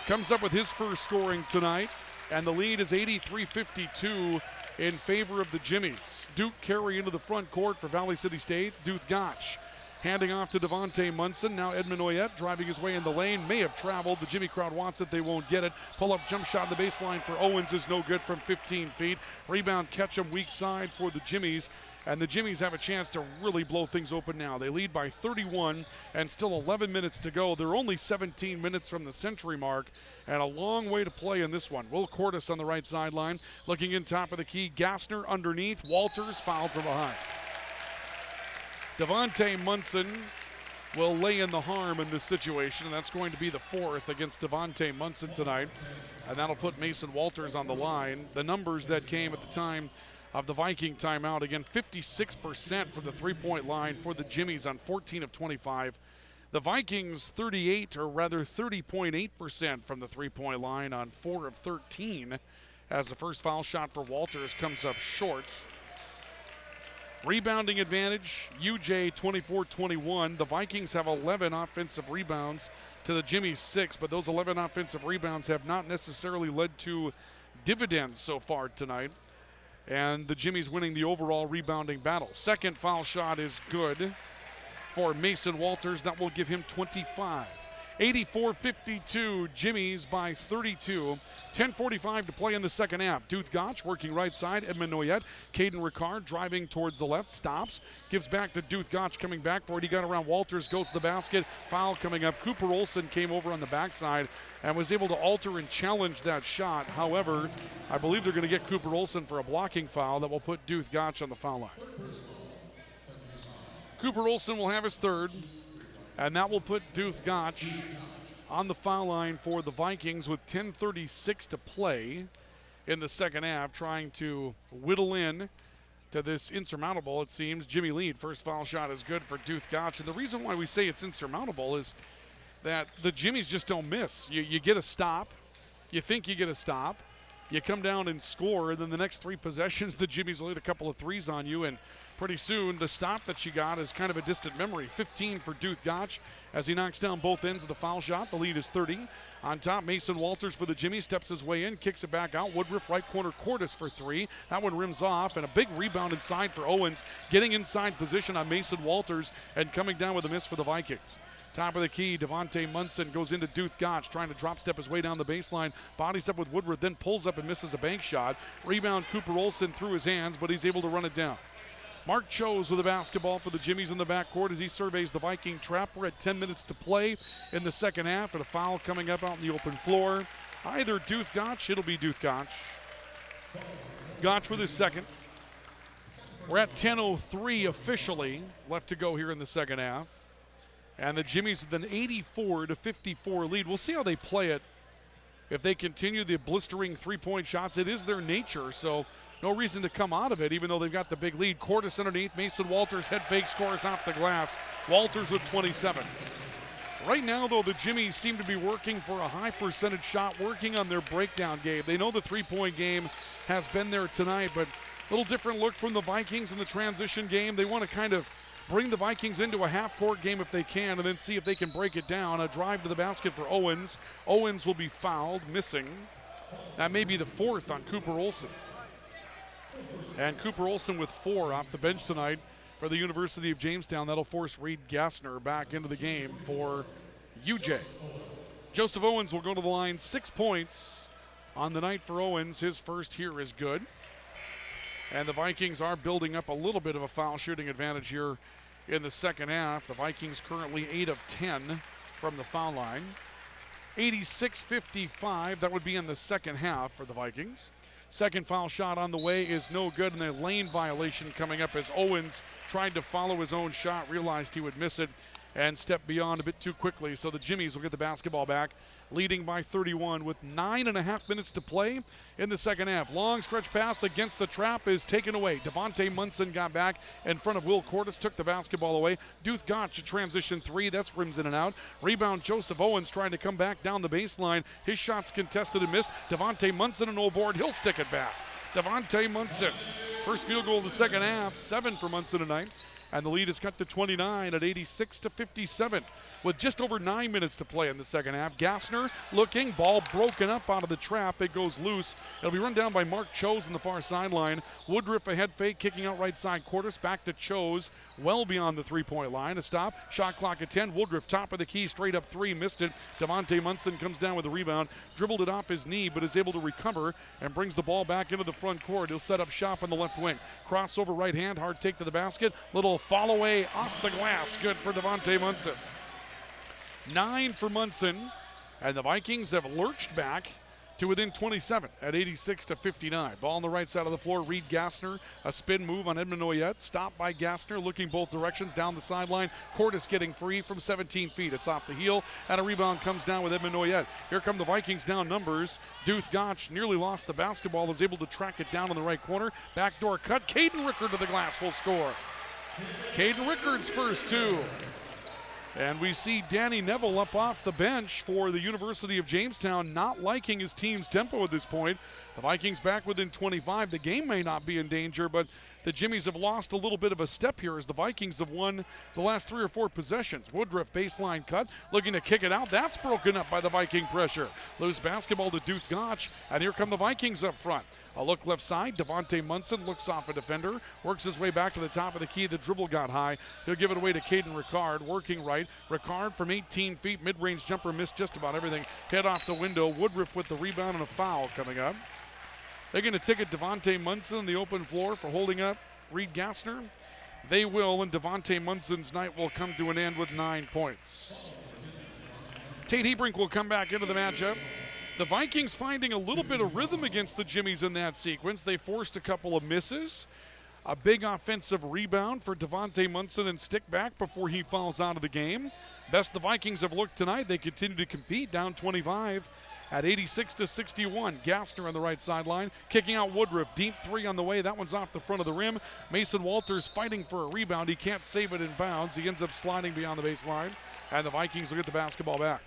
comes up with his first scoring tonight, and the lead is 83-52 in favor of the Jimmies. Duke Carey into the front court for Valley City State. Duth Gotch handing off to Devontae Munson. Now Edmund Oyette driving his way in the lane. May have traveled. The Jimmy crowd wants it. They won't get it. Pull-up jump shot on the baseline for Owens is no good from 15 feet. Rebound Ketchum weak side for the Jimmies. And the Jimmies have a chance to really blow things open now. They lead by 31 and still 11 minutes to go. They're only 17 minutes from the century mark and a long way to play in this one. Will Cordes on the right sideline, looking in top of the key. Gassner underneath. Walters fouled from behind. Devontae Munson will lay in the harm in this situation, and that's going to be the 4th against Devontae Munson tonight. And that'll put Mason Walters on the line. The numbers that came at the time of the Viking timeout, again, 56% from the three-point line for the Jimmies on 14 of 25. The Vikings 30.8% from the three-point line on 4 of 13, as the first foul shot for Walters comes up short. Rebounding advantage, UJ 24-21. The Vikings have 11 offensive rebounds to the Jimmies 6, but those 11 offensive rebounds have not necessarily led to dividends so far tonight. And the Jimmies winning the overall rebounding battle. Second foul shot is good for Mason Walters. That will give him 25. 84-52, Jimmies by 32. 10:45 to play in the second half. Duth Gotch working right side. Edmund Noyette. Caden Ricard driving towards the left. Stops. Gives back to Duth Gotch coming back for it. He got around Walters. Goes to the basket. Foul coming up. Cooper Olson came over on the backside and was able to alter and challenge that shot. However, I believe they're going to get Cooper Olson for a blocking foul that will put Duth Gotch on the foul line. Cooper Olson will have his third, and that will put Duth Gotch on the foul line for the Vikings with 10:36 to play in the second half, trying to whittle in to this insurmountable, it seems. Jimmy lead. First foul shot is good for Duth Gotch. And the reason why we say it's insurmountable is that the Jimmies just don't miss. You get a stop. You think you get a stop. You come down and score, and then the next three possessions, the Jimmies will hit a couple of threes on you, and pretty soon the stop that you got is kind of a distant memory. 15 for Duth Gotch as he knocks down both ends of the foul shot. The lead is 30. On top, Mason Walters for the Jimmies steps his way in, kicks it back out. Woodruff right corner, Cordes for three. That one rims off, and a big rebound inside for Owens, getting inside position on Mason Walters and coming down with a miss for the Vikings. Top of the key, Devontae Munson goes into Duth Gotch, trying to drop step his way down the baseline. Bodies up with Woodruff, then pulls up and misses a bank shot. Rebound, Cooper Olson through his hands, but he's able to run it down. Mark Chose with the basketball for the Jimmies in the backcourt as he surveys the Viking trap. We're at 10 minutes to play in the second half, and a foul coming up out in the open floor. Either Duth Gotch, it'll be Duth Gotch. Gotch with his second. We're at 10:03 officially left to go here in the second half. And the Jimmies with an 84-54 lead. We'll see how they play it. If they continue the blistering three-point shots, it is their nature, so no reason to come out of it, even though they've got the big lead. Cordes underneath. Mason Walters head fake, scores off the glass. Walters with 27. Right now, though, the Jimmies seem to be working for a high percentage shot, working on their breakdown game. They know the three-point game has been there tonight, but a little different look from the Vikings in the transition game. They want to kind of bring the Vikings into a half-court game if they can, and then see if they can break it down. A drive to the basket for Owens. Owens will be fouled, missing. That may be the fourth on Cooper Olson. And Cooper Olson with 4 off the bench tonight for the University of Jamestown. That'll force Reed Gassner back into the game for UJ. Joseph Owens will go to the line, 6 points on the night for Owens. His first here is good. And the Vikings are building up a little bit of a foul shooting advantage here in the second half. The Vikings currently 8 of 10 from the foul line. 86-55, that would be in the second half for the Vikings. Second foul shot on the way is no good, and a lane violation coming up as Owens tried to follow his own shot, realized he would miss it, and stepped beyond a bit too quickly. So the Jimmies will get the basketball back, leading by 31 with 9.5 minutes to play in the second half. Long stretch pass against the trap is taken away. Devontae Munson got back in front of Will Cordes, took the basketball away. Duth Gotch, a transition three, that's rims in and out. Rebound, Joseph Owens trying to come back down the baseline. His shot's contested and missed. Devontae Munson and no board, he'll stick it back. Devontae Munson, first field goal of the second half, 7 for Munson tonight. And the lead is cut to 29 at 86-57 with just over 9 minutes to play in the second half. Gassner looking, ball broken up out of the trap. It goes loose. It'll be run down by Mark Chose on the far sideline. Woodruff a head fake, kicking out right side. Cordes back to Chose, well beyond the three-point line. A stop, shot clock at 10. Woodruff top of the key, straight up three, missed it. Devontae Munson comes down with a rebound, dribbled it off his knee, but is able to recover and brings the ball back into the front court. He'll set up shop on the left wing. Crossover right hand, hard take to the basket. Little fall away off the glass, good for Devontae Munson. 9 for Munson, and the Vikings have lurched back to within 27 at 86-59. Ball on the right side of the floor. Reed Gassner, a spin move on Edmund Noyette. Stopped by Gassner, looking both directions down the sideline. Cordes getting free from 17 feet. It's off the heel, and a rebound comes down with Edmund Noyette. Here come the Vikings down numbers. Duth Gotch nearly lost the basketball, was able to track it down in the right corner. Backdoor cut. Caden Rickard to the glass will score. Caden Rickard's first two. And we see Danny Neville up off the bench for the University of Jamestown, not liking his team's tempo at this point. The Vikings back within 25. The game may not be in danger, but the Jimmies have lost a little bit of a step here as the Vikings have won the last 3 or 4 possessions. Woodruff baseline cut, looking to kick it out. That's broken up by the Viking pressure. Loose basketball to Duth Gotch, and here come the Vikings up front. A look left side. Devontae Munson looks off a defender, works his way back to the top of the key. The dribble got high. He'll give it away to Caden Ricard, working right. Ricard from 18 feet, mid-range jumper, missed just about everything. Head off the window. Woodruff with the rebound and a foul coming up. They're going to ticket Devontae Munson on the open floor for holding up Reed Gassner. They will, and Devontae Munson's night will come to an end with 9 points. Tate Hebrink will come back into the matchup. The Vikings finding a little bit of rhythm against the Jimmies in that sequence. They forced a couple of misses. A big offensive rebound for Devontae Munson and stick back before he falls out of the game. Best the Vikings have looked tonight. They continue to compete, down 25 at 86-61. Gassner on the right sideline, kicking out Woodruff. Deep three on the way. That one's off the front of the rim. Mason Walters fighting for a rebound. He can't save it in bounds. He ends up sliding beyond the baseline, and the Vikings will get the basketball back.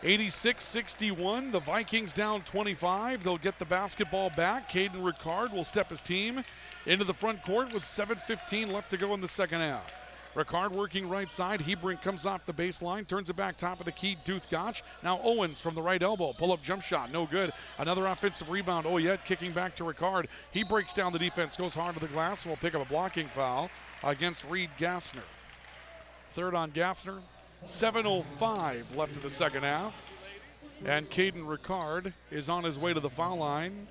86-61, the Vikings down 25. They'll get the basketball back. Caden Ricard will step his team into the front court with 7:15 left to go in the second half. Ricard working right side. Hebrink comes off the baseline, turns it back top of the key. Duth Gotch. Now Owens from the right elbow. Pull-up jump shot, no good. Another offensive rebound. Oyet kicking back to Ricard. He breaks down the defense, goes hard to the glass, and will pick up a blocking foul against Reed Gassner. Third on Gassner. 7:05 left in the second half. And Caden Ricard is on his way to the foul line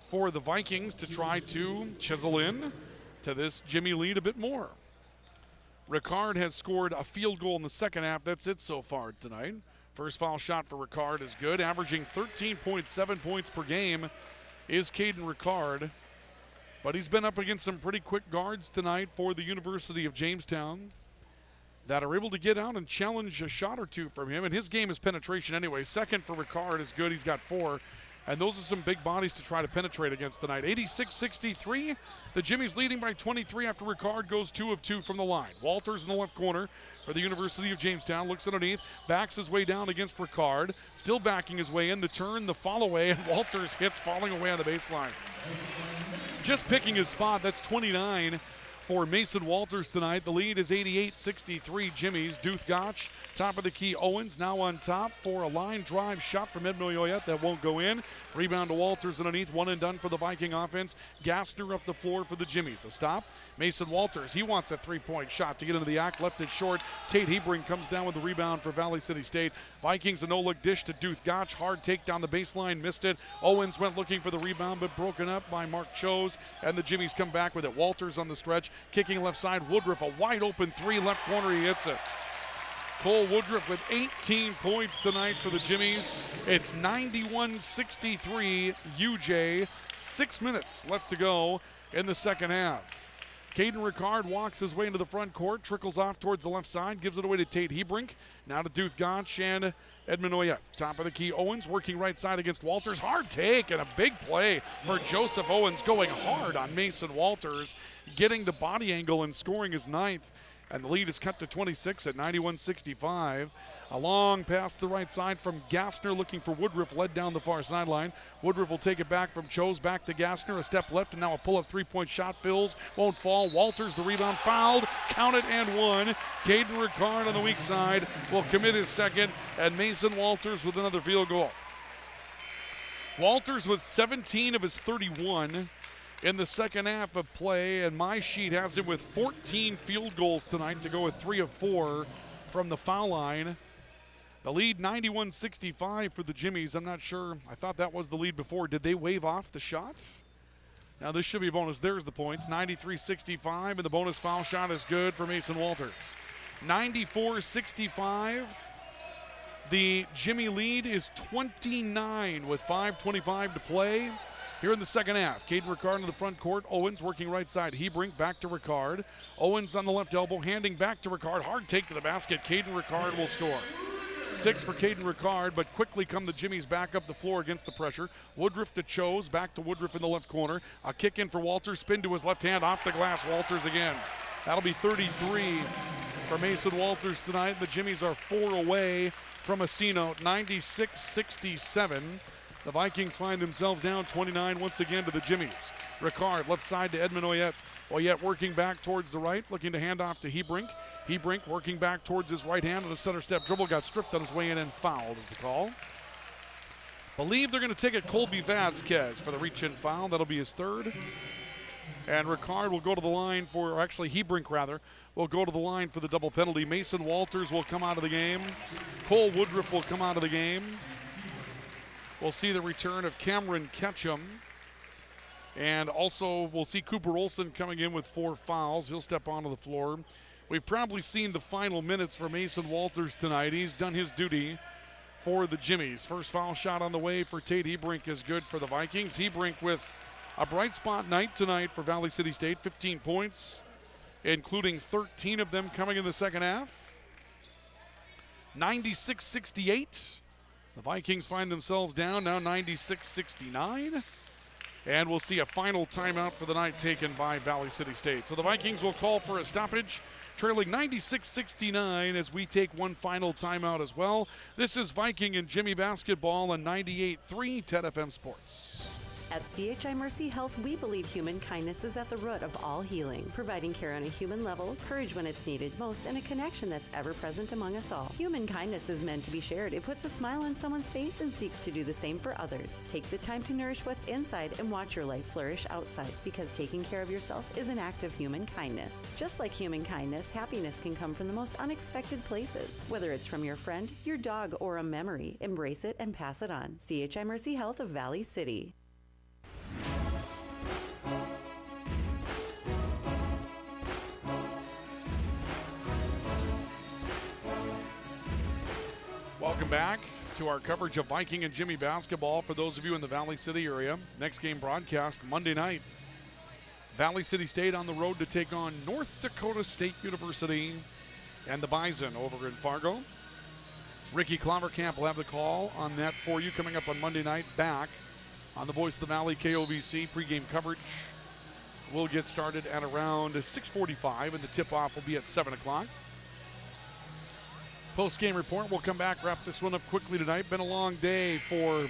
for the Vikings to try to chisel in to this Jimmy lead a bit more. Ricard has scored a field goal in the second half. That's it so far tonight. First foul shot for Ricard is good. Averaging 13.7 points per game is Caden Ricard. But he's been up against some pretty quick guards tonight for the University of Jamestown that are able to get out and challenge a shot or two from him. And his game is penetration anyway. Second for Ricard is good. He's got 4. And those are some big bodies to try to penetrate against tonight. 86-63. The Jimmies leading by 23 after Ricard goes 2 of 2 from the line. Walters in the left corner for the University of Jamestown. Looks underneath. Backs his way down against Ricard. Still backing his way in. The turn, the follow away. And Walters hits falling away on the baseline. Just picking his spot. That's 29 for Mason Walters tonight. The lead is 88-63 Jimmies. Duth Gotch, top of the key. Owens now on top for a line drive shot from Edmund Oyet that won't go in. Rebound to Walters underneath. One and done for the Viking offense. Gassner up the floor for the Jimmies. A stop. Mason Walters, he wants a three-point shot to get into the act. Left it short. Tate Hebrink comes down with the rebound for Valley City State. Vikings a no-look dish to Duth Gotch. Hard take down the baseline. Missed it. Owens went looking for the rebound, but broken up by Mark Chose. And the Jimmies come back with it. Walters on the stretch. Kicking left side. Woodruff, a wide open three. Left corner, he hits it. Cole Woodruff with 18 points tonight for the Jimmies. It's 91-63 UJ. 6 minutes left to go in the second half. Caden Ricard walks his way into the front court, trickles off towards the left side, gives it away to Tate Hebrink. Now to Duth Gotch and Edmund Oyet. Top of the key, Owens working right side against Walters. Hard take and a big play for Joseph Owens, going hard on Mason Walters, getting the body angle and scoring his 9th. And the lead is cut to 26 at 91-65. A long pass to the right side from Gassner, looking for Woodruff, led down the far sideline. Woodruff will take it back from Chose, back to Gassner, a step left, and now a pull-up three-point shot. Fills, won't fall. Walters, the rebound, fouled, count it, and one. Caden Ricard on the weak side will commit his second, and Mason Walters with another field goal. Walters with 17 of his 31 in the second half of play, and my sheet has him with 14 field goals tonight to go with 3 of 4 from the foul line. The lead 91-65 for the Jimmies. I'm not sure. I thought that was the lead before. Did they wave off the shot? Now this should be a bonus. There's the points. 93-65, and the bonus foul shot is good for Mason Walters. 94-65. The Jimmy lead is 29 with 5:25 to play here in the second half. Caden Ricard in the front court. Owens working right side. Hebrink back to Ricard. Owens on the left elbow, handing back to Ricard. Hard take to the basket. Caden Ricard will score. 6 for Caden Ricard, but quickly come the Jimmies back up the floor against the pressure. Woodruff to Chose, back to Woodruff in the left corner. A kick in for Walters, spin to his left hand, off the glass, Walters again. That'll be 33 for Mason Walters tonight. The Jimmies are 4 away from a C-note, 96-67. The Vikings find themselves down 29 once again to the Jimmies. Ricard left side to Edmund Oyette. Oyette working back towards the right, looking to hand off to Hebrink. Hebrink working back towards his right hand on a center step dribble, got stripped on his way in and fouled is the call. Believe they're going to take it Colby Vasquez for the reach-in foul. That'll be his third. And Ricard will go to the line for, or actually Hebrink rather, will go to the line for the double penalty. Mason Walters will come out of the game. Cole Woodruff will come out of the game. We'll see the return of Cameron Ketchum. And also we'll see Cooper Olson coming in with 4 fouls. He'll step onto the floor. We've probably seen the final minutes for Mason Walters tonight. He's done his duty for the Jimmies. First foul shot on the way for Tate Hebrink is good for the Vikings. Hebrink with a bright spot night tonight for Valley City State. 15 points, including 13 of them coming in the second half. 96-68. The Vikings find themselves down now 96-69. And we'll see a final timeout for the night taken by Valley City State. So the Vikings will call for a stoppage, trailing 96-69 as we take one final timeout as well. This is Viking and Jimmy basketball on 98.3 TED FM Sports. At CHI Mercy Health, we believe human kindness is at the root of all healing, providing care on a human level, courage when it's needed most, and a connection that's ever present among us all. Human kindness is meant to be shared. It puts a smile on someone's face and seeks to do the same for others. Take the time to nourish what's inside and watch your life flourish outside, because taking care of yourself is an act of human kindness. Just like human kindness, happiness can come from the most unexpected places. Whether it's from your friend, your dog, or a memory, embrace it and pass it on. CHI Mercy Health of Valley City. Welcome back to our coverage of Viking and Jimmy basketball for those of you in the Valley City area. Next game broadcast Monday night. Valley City State on the road to take on North Dakota State University and the Bison over in Fargo. Ricky Clovercamp will have the call on that for you coming up on Monday night back on the Voice of the Valley KOVC. Pregame coverage will get started at around 6:45 and the tip-off will be at 7 o'clock. Post-game report. We'll come back, wrap this one up quickly tonight. Been a long day for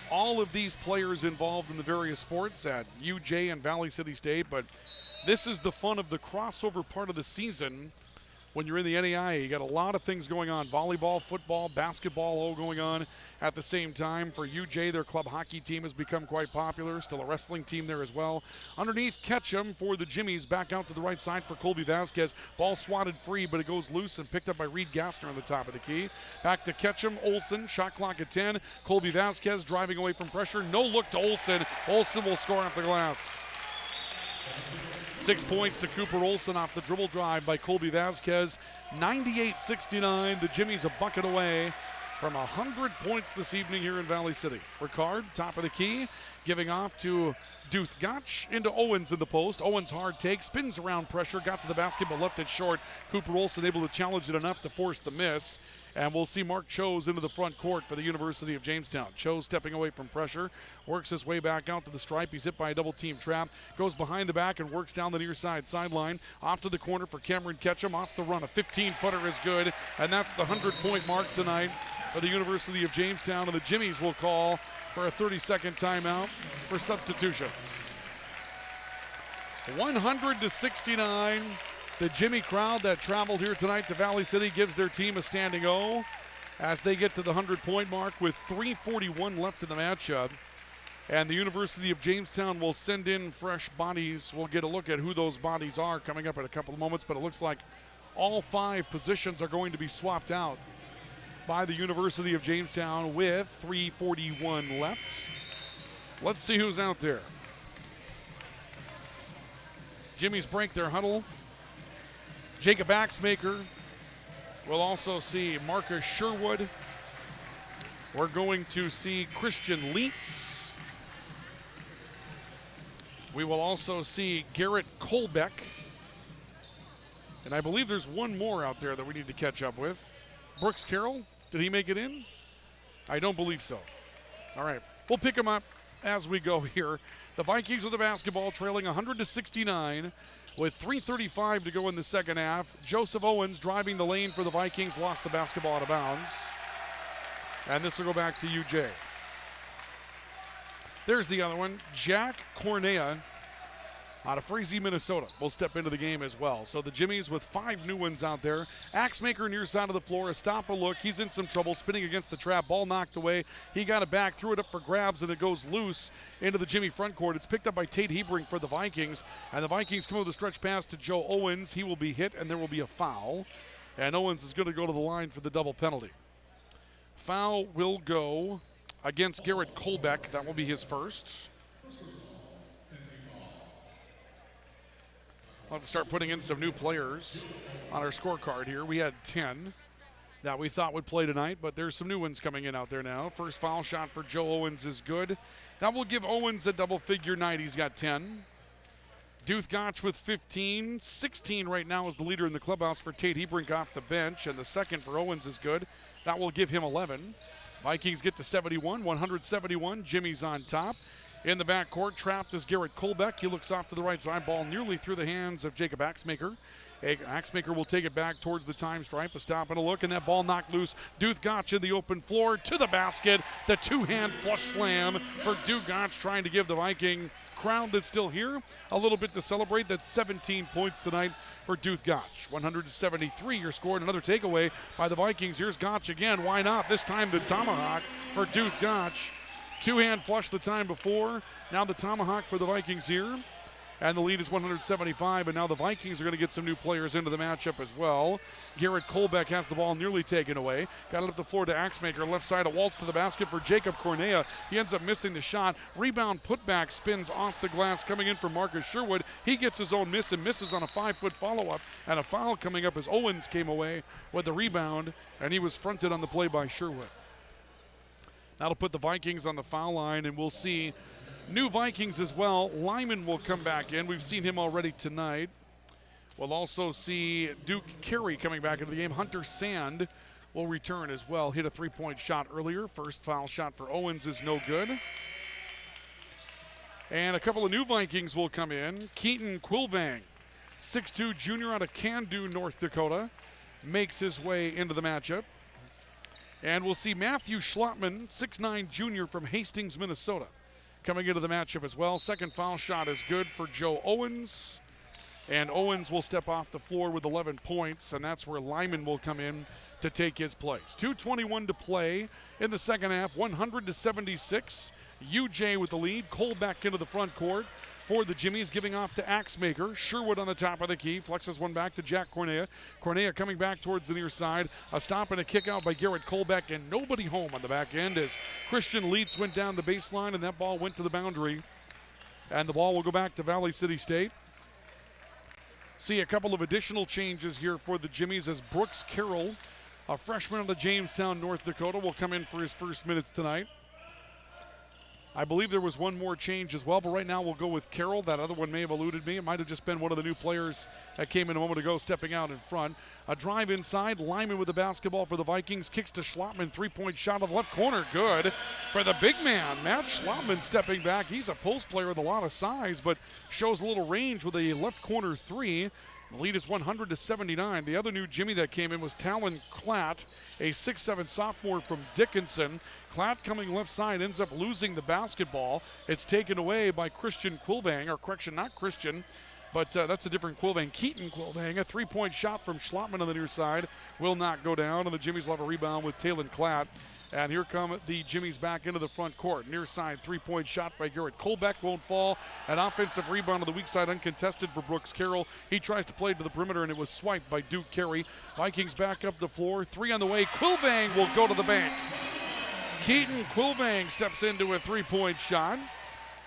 all of these players involved in the various sports at UJ and Valley City State, but this is the fun of the crossover part of the season. When you're in the NAIA, you got a lot of things going on. Volleyball, football, basketball, all going on at the same time. For UJ, their club hockey team has become quite popular. Still a wrestling team there as well. Underneath, Ketchum for the Jimmies. Back out to the right side for Colby Vasquez. Ball swatted free, but it goes loose and picked up by Reed Gassner on the top of the key. Back to Ketchum, Olson, shot clock at 10. Colby Vasquez driving away from pressure. No look to Olson. Olson will score off the glass. 6 points to Cooper Olson off the dribble drive by Colby Vasquez. 98-69. The Jimmies a bucket away from 100 points this evening here in Valley City. Ricard, top of the key, giving off to Duth Gotch into Owens in the post. Owens hard take, spins around pressure, got to the basket but left it short. Cooper Olson able to challenge it enough to force the miss. And we'll see Mark Chose into the front court for the University of Jamestown. Chose stepping away from pressure, works his way back out to the stripe. He's hit by a double-team trap, goes behind the back and works down the near side sideline. Off to the corner for Cameron Ketchum. Off the run, a 15-footer is good. And that's the 100-point mark tonight for the University of Jamestown. And the Jimmies will call for a 30-second timeout for substitutions. 100-69. The Jimmy crowd that traveled here tonight to Valley City gives their team a standing O as they get to the 100-point mark with 3:41 left in the matchup. And the University of Jamestown will send in fresh bodies. We'll get a look at who those bodies are coming up in a couple of moments, but it looks like all 5 positions are going to be swapped out by the University of Jamestown with 3:41 left. Let's see who's out there. Jimmies break their huddle. Jacob Axmaker. We'll also see Marcus Sherwood. We're going to see Christian Leitz. We will also see Garrett Kolbeck. And I believe there's one more out there that we need to catch up with. Brooks Carroll, did he make it in? I don't believe so. All right, we'll pick him up as we go here. The Vikings with the basketball trailing 100-69. With 3:35 to go in the second half. Joseph Owens driving the lane for the Vikings, lost the basketball out of bounds. And this will go back to UJ. There's the other one. Jack Cornea out of Frazee, Minnesota, will step into the game as well. So the Jimmies with 5 new ones out there. Axemaker near side of the floor, a stop, a look. He's in some trouble, spinning against the trap. Ball knocked away. He got it back, threw it up for grabs, and it goes loose into the Jimmy front court. It's picked up by Tate Hebrink for the Vikings. And the Vikings come with a stretch pass to Joe Owens. He will be hit, and there will be a foul. And Owens is going to go to the line for the double penalty. Foul will go against Garrett Colbeck. That will be his first. We'll have to start putting in some new players on our scorecard here. We had 10 that we thought would play tonight, but there's some new ones coming in out there now. First foul shot for Joe Owens is good. That will give Owens a double-figure night. He's got 10. Duthgotch with 15. 16 right now is the leader in the clubhouse for Tate Hebrink off the bench, and the second for Owens is good. That will give him 11. Vikings get to 71, 171. Jimmy's on top. In the backcourt, trapped is Garrett Colbeck. He looks off to the right side. Ball nearly through the hands of Jacob Axemaker. Axemaker will take it back towards the time stripe. A stop and a look, and that ball knocked loose. Duthgotch in the open floor to the basket. The two-hand flush slam for Duthgotch, trying to give the Viking crowd that's still here a little bit to celebrate. That's 17 points tonight for Duthgotch. 173 your score, and another takeaway by the Vikings. Here's Gotch again. Why not? This time the tomahawk for Duthgotch. Two-hand flush the time before. Now the tomahawk for the Vikings here. And the lead is 175, and now the Vikings are going to get some new players into the matchup as well. Garrett Colbeck has the ball nearly taken away. Got it up the floor to Axemaker. Left side, a waltz to the basket for Jacob Cornea. He ends up missing the shot. Rebound putback, spins off the glass, coming in for Marcus Sherwood. He gets his own miss and misses on a 5-foot follow-up. And a foul coming up as Owens came away with the rebound, and he was fronted on the play by Sherwood. That'll put the Vikings on the foul line, and we'll see new Vikings as well. Lyman will come back in. We've seen him already tonight. We'll also see Duke Carey coming back into the game. Hunter Sand will return as well. Hit a three-point shot earlier. First foul shot for Owens is no good. And a couple of new Vikings will come in. Keaton Quilvang, 6'2 junior out of Candu, North Dakota, makes his way into the matchup. And we'll see Matthew Schlottman, 6'9 junior from Hastings, Minnesota, coming into the matchup as well. Second foul shot is good for Joe Owens. And Owens will step off the floor with 11 points, and that's where Lyman will come in to take his place. 2:21 to play in the second half, 100-76. UJ with the lead. Cole back into the front court for the Jimmies, giving off to Axemaker. Sherwood on the top of the key, flexes one back to Jack Cornea. Cornea coming back towards the near side. A stop and a kick out by Garrett Colbeck, and nobody home on the back end as Christian Leitz went down the baseline, and that ball went to the boundary. And the ball will go back to Valley City State. See a couple of additional changes here for the Jimmies as Brooks Carroll, a freshman out of Jamestown, North Dakota, will come in for his first minutes tonight. I believe there was one more change as well, but right now we'll go with Carroll. That other one may have eluded me. It might have just been one of the new players that came in a moment ago, stepping out in front. A drive inside. Lyman with the basketball for the Vikings. Kicks to Schlottman. Three-point shot of the left corner. Good for the big man. Matt Schlottman stepping back. He's a post player with a lot of size, but shows a little range with a left corner three. The lead is 100-79. The other new Jimmy that came in was Talon Klatt, a 6'7 sophomore from Dickinson. Klatt coming left side ends up losing the basketball. It's taken away by Christian Quilvang, or correction, not Christian, but that's a different Quilvang. Keaton Quilvang, a three-point shot from Schlottman on the near side will not go down, and the Jimmies will have a rebound with Talon Klatt. And here come the Jimmies back into the front court. Near side three-point shot by Garrett Colbeck won't fall. An offensive rebound on the weak side uncontested for Brooks Carroll. He tries to play to the perimeter, and it was swiped by Duke Carey. Vikings back up the floor. Three on the way. Quilvang will go to the bank. Keaton Quilvang steps into a three-point shot.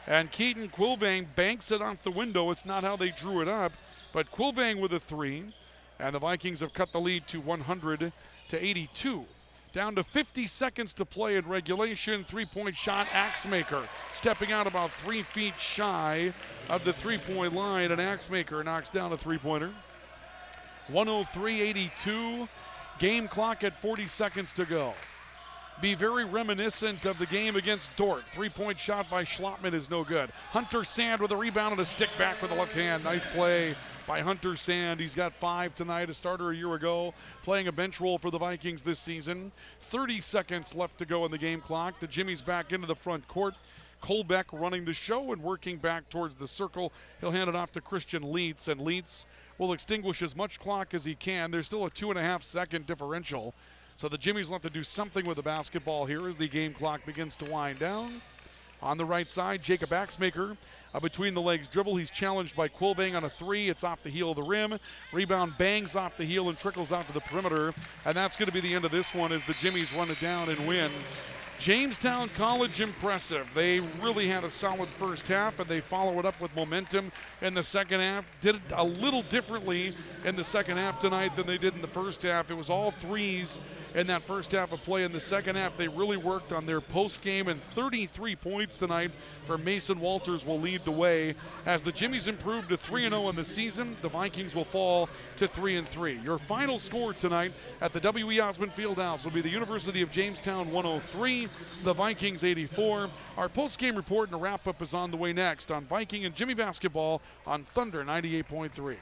And Keaton Quilvang banks it off the window. It's not how they drew it up. But Quilvang with a three. And the Vikings have cut the lead to 100-82. Down to 50 seconds to play in regulation. Three-point shot, Axemaker stepping out about 3 feet shy of the three-point line, and Axemaker knocks down a three-pointer. 103-82, game clock at 40 seconds to go. Be very reminiscent of the game against Dort. Three-point shot by Schlottman is no good. Hunter Sand with a rebound and a stick back with the left hand. Nice play by Hunter Sand. He's got 5 tonight, a starter a year ago, playing a bench role for the Vikings this season. 30 seconds left to go in the game clock. The Jimmies back into the front court. Colbeck running the show and working back towards the circle. He'll hand it off to Christian Leitz, and Leitz will extinguish as much clock as he can. There's still a 2.5 second differential. So the Jimmies will have to do something with the basketball here as the game clock begins to wind down. On the right side, Jacob Axmaker, between the legs dribble. He's challenged by Quilvang on a three. It's off the heel of the rim. Rebound bangs off the heel and trickles out to the perimeter. And that's going to be the end of this one as the Jimmies run it down and win. Jamestown College impressive. They really had a solid first half, and they follow it up with momentum in the second half. Did it a little differently in the second half tonight than they did in the first half. It was all threes in that first half of play. In the second half, they really worked on their post game, and 33 points tonight for Mason Walters will lead the way. As the Jimmies improve to 3-0 in the season, the Vikings will fall to 3-3. Your final score tonight at the W.E. Osmond Fieldhouse will be the University of Jamestown 103, the Vikings 84. Our post-game report and a wrap-up is on the way next on Viking and Jimmy Basketball on Thunder 98.3.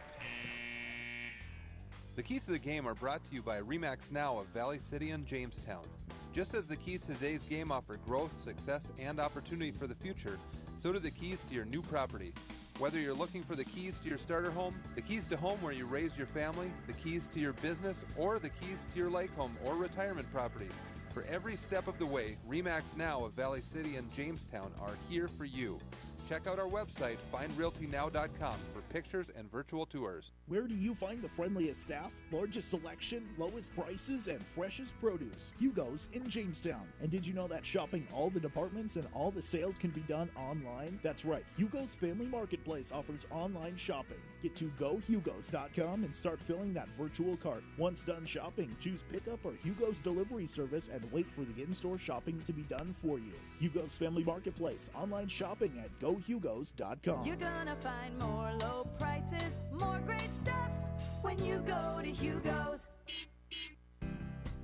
The keys to the game are brought to you by RE/MAX Now of Valley City and Jamestown. Just as the keys to today's game offer growth, success, and opportunity for the future, so do the keys to your new property. Whether you're looking for the keys to your starter home, the keys to home where you raise your family, the keys to your business, or the keys to your lake home or retirement property, for every step of the way, RE/MAX Now of Valley City and Jamestown are here for you. Check out our website, findrealtynow.com, for pictures and virtual tours. Where do you find the friendliest staff, largest selection, lowest prices, and freshest produce? Hugo's in Jamestown. And did you know that shopping all the departments and all the sales can be done online? That's right, Hugo's Family Marketplace offers online shopping. Get to gohugos.com and start filling that virtual cart. Once done shopping, choose pickup or Hugo's delivery service and wait for the in-store shopping to be done for you. Hugo's Family Marketplace, online shopping at gohugos.com. You're gonna find more low prices, more great stuff when you go to Hugo's.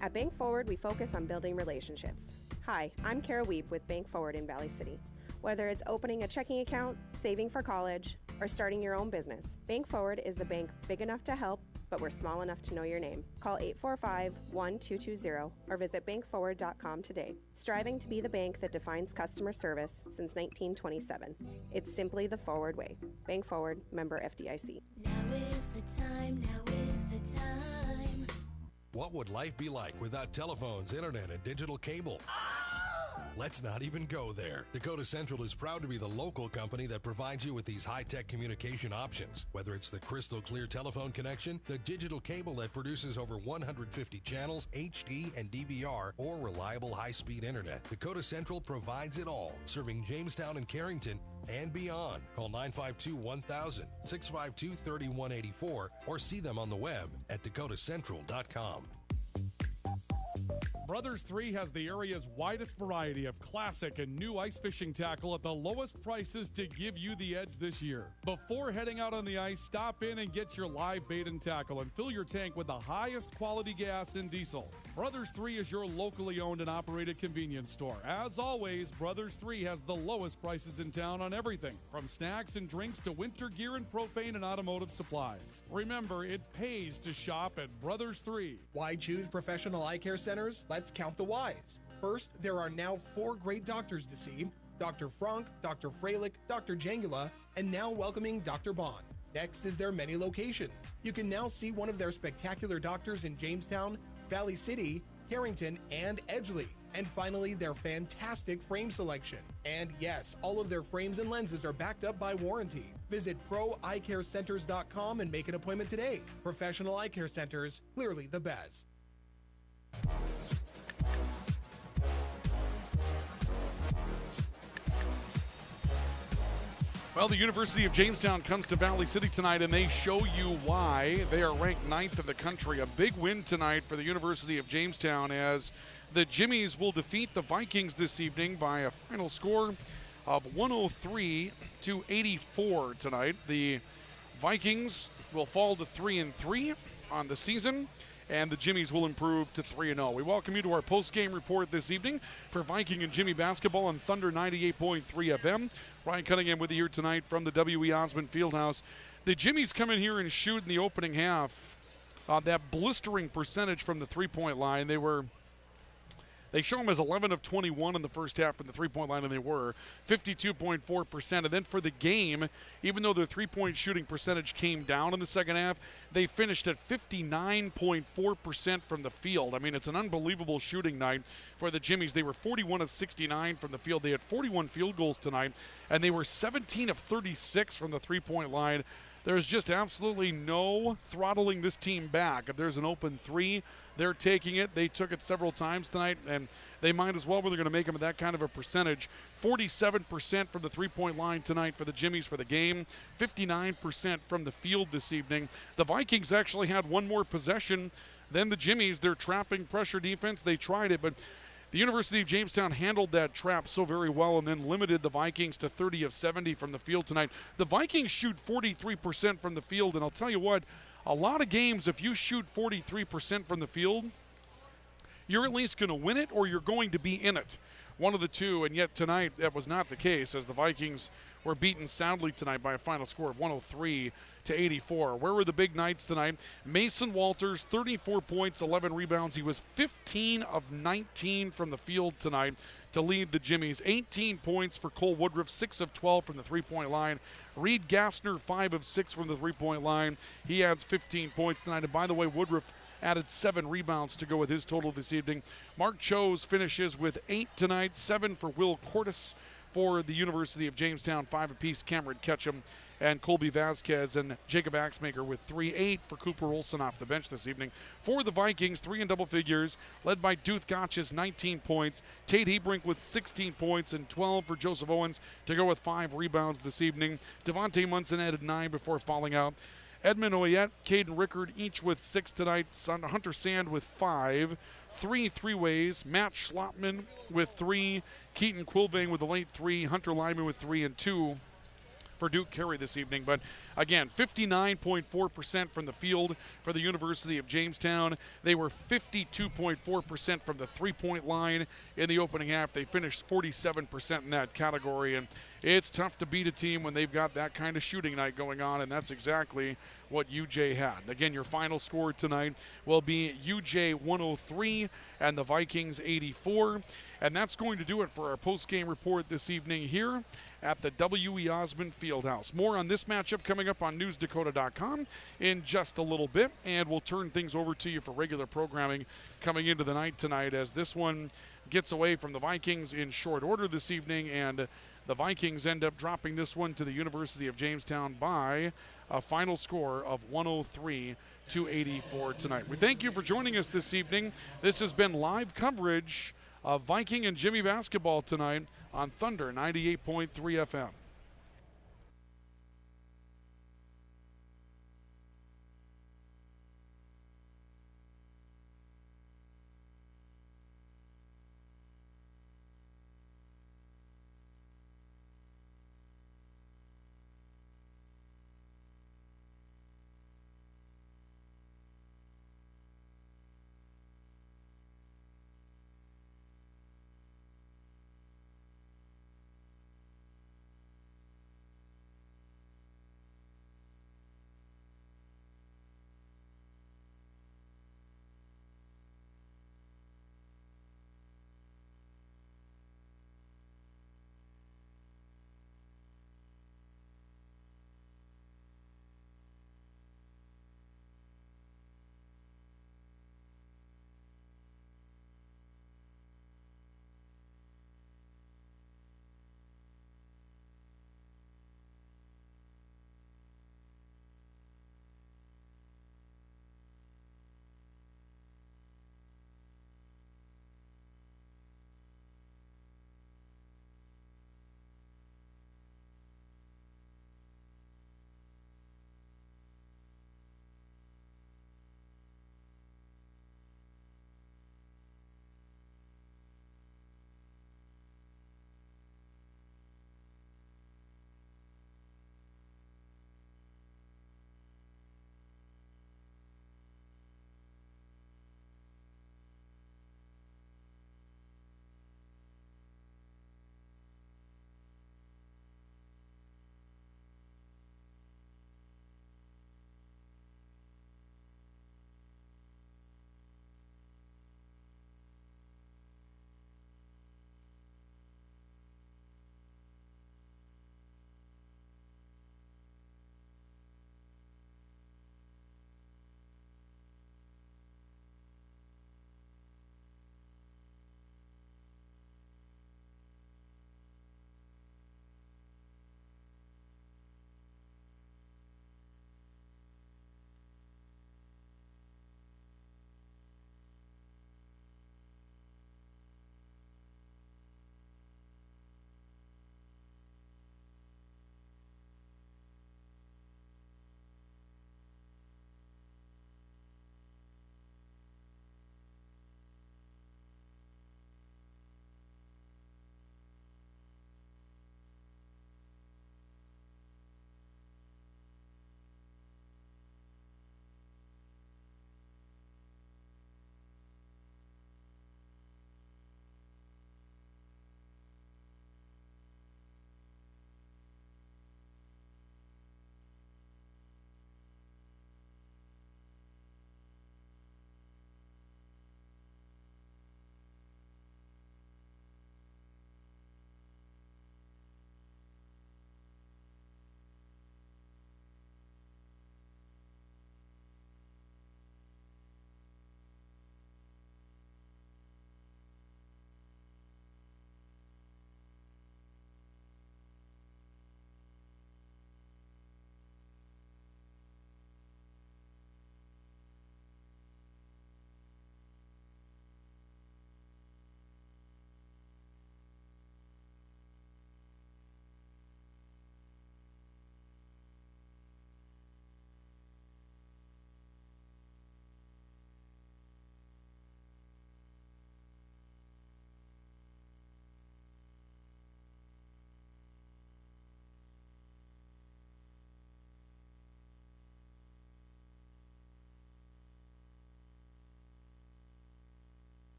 At Bank Forward, we focus on building relationships. Hi, I'm Kara Weeb with Bank Forward in Valley City. Whether it's opening a checking account, saving for college, or starting your own business, Bank Forward is the bank big enough to help, but we're small enough to know your name. Call 845-1220 or visit bankforward.com today. Striving to be the bank that defines customer service since 1927. It's simply the Forward way. Bank Forward, member FDIC. Now is the time, now is the time. What would life be like without telephones, internet, and digital cable? Let's not even go there. Dakota Central is proud to be the local company that provides you with these high-tech communication options. Whether it's the crystal clear telephone connection, the digital cable that produces over 150 channels, HD and DVR, or reliable high-speed internet, Dakota Central provides it all, serving Jamestown and Carrington and beyond. Call 952-1000, 652-3184, or see them on the web at dakotacentral.com. Brothers 3 has the area's widest variety of classic and new ice fishing tackle at the lowest prices to give you the edge this year. Before heading out on the ice, stop in and get your live bait and tackle and fill your tank with the highest quality gas and diesel. Brothers 3 is your locally owned and operated convenience store. As always, Brothers 3 has the lowest prices in town on everything, from snacks and drinks to winter gear and propane and automotive supplies. Remember, it pays to shop at Brothers 3. Why choose professional eye care centers? Let's count the whys. First, there are now 4 great doctors to see: Dr. Frank, Dr. Freilich, Dr. Jangula, and now welcoming Dr. Bond. Next is their many locations. You can now see one of their spectacular doctors in Jamestown, Valley City, Carrington, and Edgeley. And finally, their fantastic frame selection. And yes, all of their frames and lenses are backed up by warranty. Visit proeyecarecenters.com and make an appointment today. Professional eye care centers, clearly the best. Well, the University of Jamestown comes to Valley City tonight, and they show you why. They are ranked 9th in the country. A big win tonight for the University of Jamestown as the Jimmies will defeat the Vikings this evening by a final score of 103-84 tonight. The Vikings will fall to 3-3 on the season, and the Jimmies will improve to 3-0. We welcome you to our post-game report this evening for Viking and Jimmy basketball on Thunder 98.3 FM. Ryan Cunningham with you here tonight from the W.E. Osmond Fieldhouse. The Jimmies come in here and shoot in the opening half that blistering percentage from the three-point line. They were They show them as 11 of 21 in the first half from the three-point line, and they were 52.4%. And then for the game, even though their three-point shooting percentage came down in the second half, they finished at 59.4% from the field. I mean, it's an unbelievable shooting night for the Jimmies. They were 41 of 69 from the field. They had 41 field goals tonight, and they were 17 of 36 from the three-point line. There's just absolutely no throttling this team back. If there's an open three, they're taking it. They took it several times tonight, and they might as well when they're going to make them at that kind of a percentage. 47% from the three-point line tonight for the Jimmies for the game, 59% from the field this evening. The Vikings actually had one more possession than the Jimmies. Their trapping pressure defense, they tried it, but the University of Jamestown handled that trap so very well and then limited the Vikings to 30 of 70 from the field tonight. The Vikings shoot 43% from the field, and I'll tell you what, a lot of games, if you shoot 43% from the field, you're at least going to win it or you're going to be in it. One of the two, and yet tonight that was not the case as the Vikings were beaten soundly tonight by a final score of 103-84. Where were the big nights tonight? Mason Walters, 34 points, 11 rebounds. He was 15 of 19 from the field tonight to lead the Jimmies. 18 points for Cole Woodruff, 6 of 12 from the three-point line. Reed Gassner, 5 of 6 from the three-point line. He adds 15 points tonight. And by the way, Woodruff added 7 rebounds to go with his total this evening. Mark Chose finishes with 8 tonight, 7 for Will Cortis for the University of Jamestown, 5 apiece Cameron Ketchum and Colby Vasquez, and Jacob Axmaker with 3, 8 for Cooper Olson off the bench this evening. For the Vikings, 3 in double figures, led by Duth Gotch's 19 points, Tate Hebrink with 16 points, and 12 for Joseph Owens to go with 5 rebounds this evening. Devontae Munson added 9 before falling out. Edmund Oyette, Caden Rickard, each with 6 tonight. Hunter Sand with 5. 3 three-ways. Matt Schlotman with 3. Keaton Quilvane with a late 3. Hunter Lyman with 3 and 2 for Duke Carey this evening. But again, 59.4% from the field for the University of Jamestown. They were 52.4% from the three-point line in the opening half. They finished 47% in that category, and it's tough to beat a team when they've got that kind of shooting night going on, and that's exactly what UJ had. Again, your final score tonight will be UJ 103 and the Vikings 84. And that's going to do it for our post-game report this evening here at the W.E. Osmond Fieldhouse. More on this matchup coming up on newsdakota.com in just a little bit, and we'll turn things over to you for regular programming coming into the night tonight as this one gets away from the Vikings in short order this evening, and the Vikings end up dropping this one to the University of Jamestown by a final score of 103-84 tonight. We thank you for joining us this evening. This has been live coverage of Viking and Jimmy basketball tonight on Thunder 98.3 FM.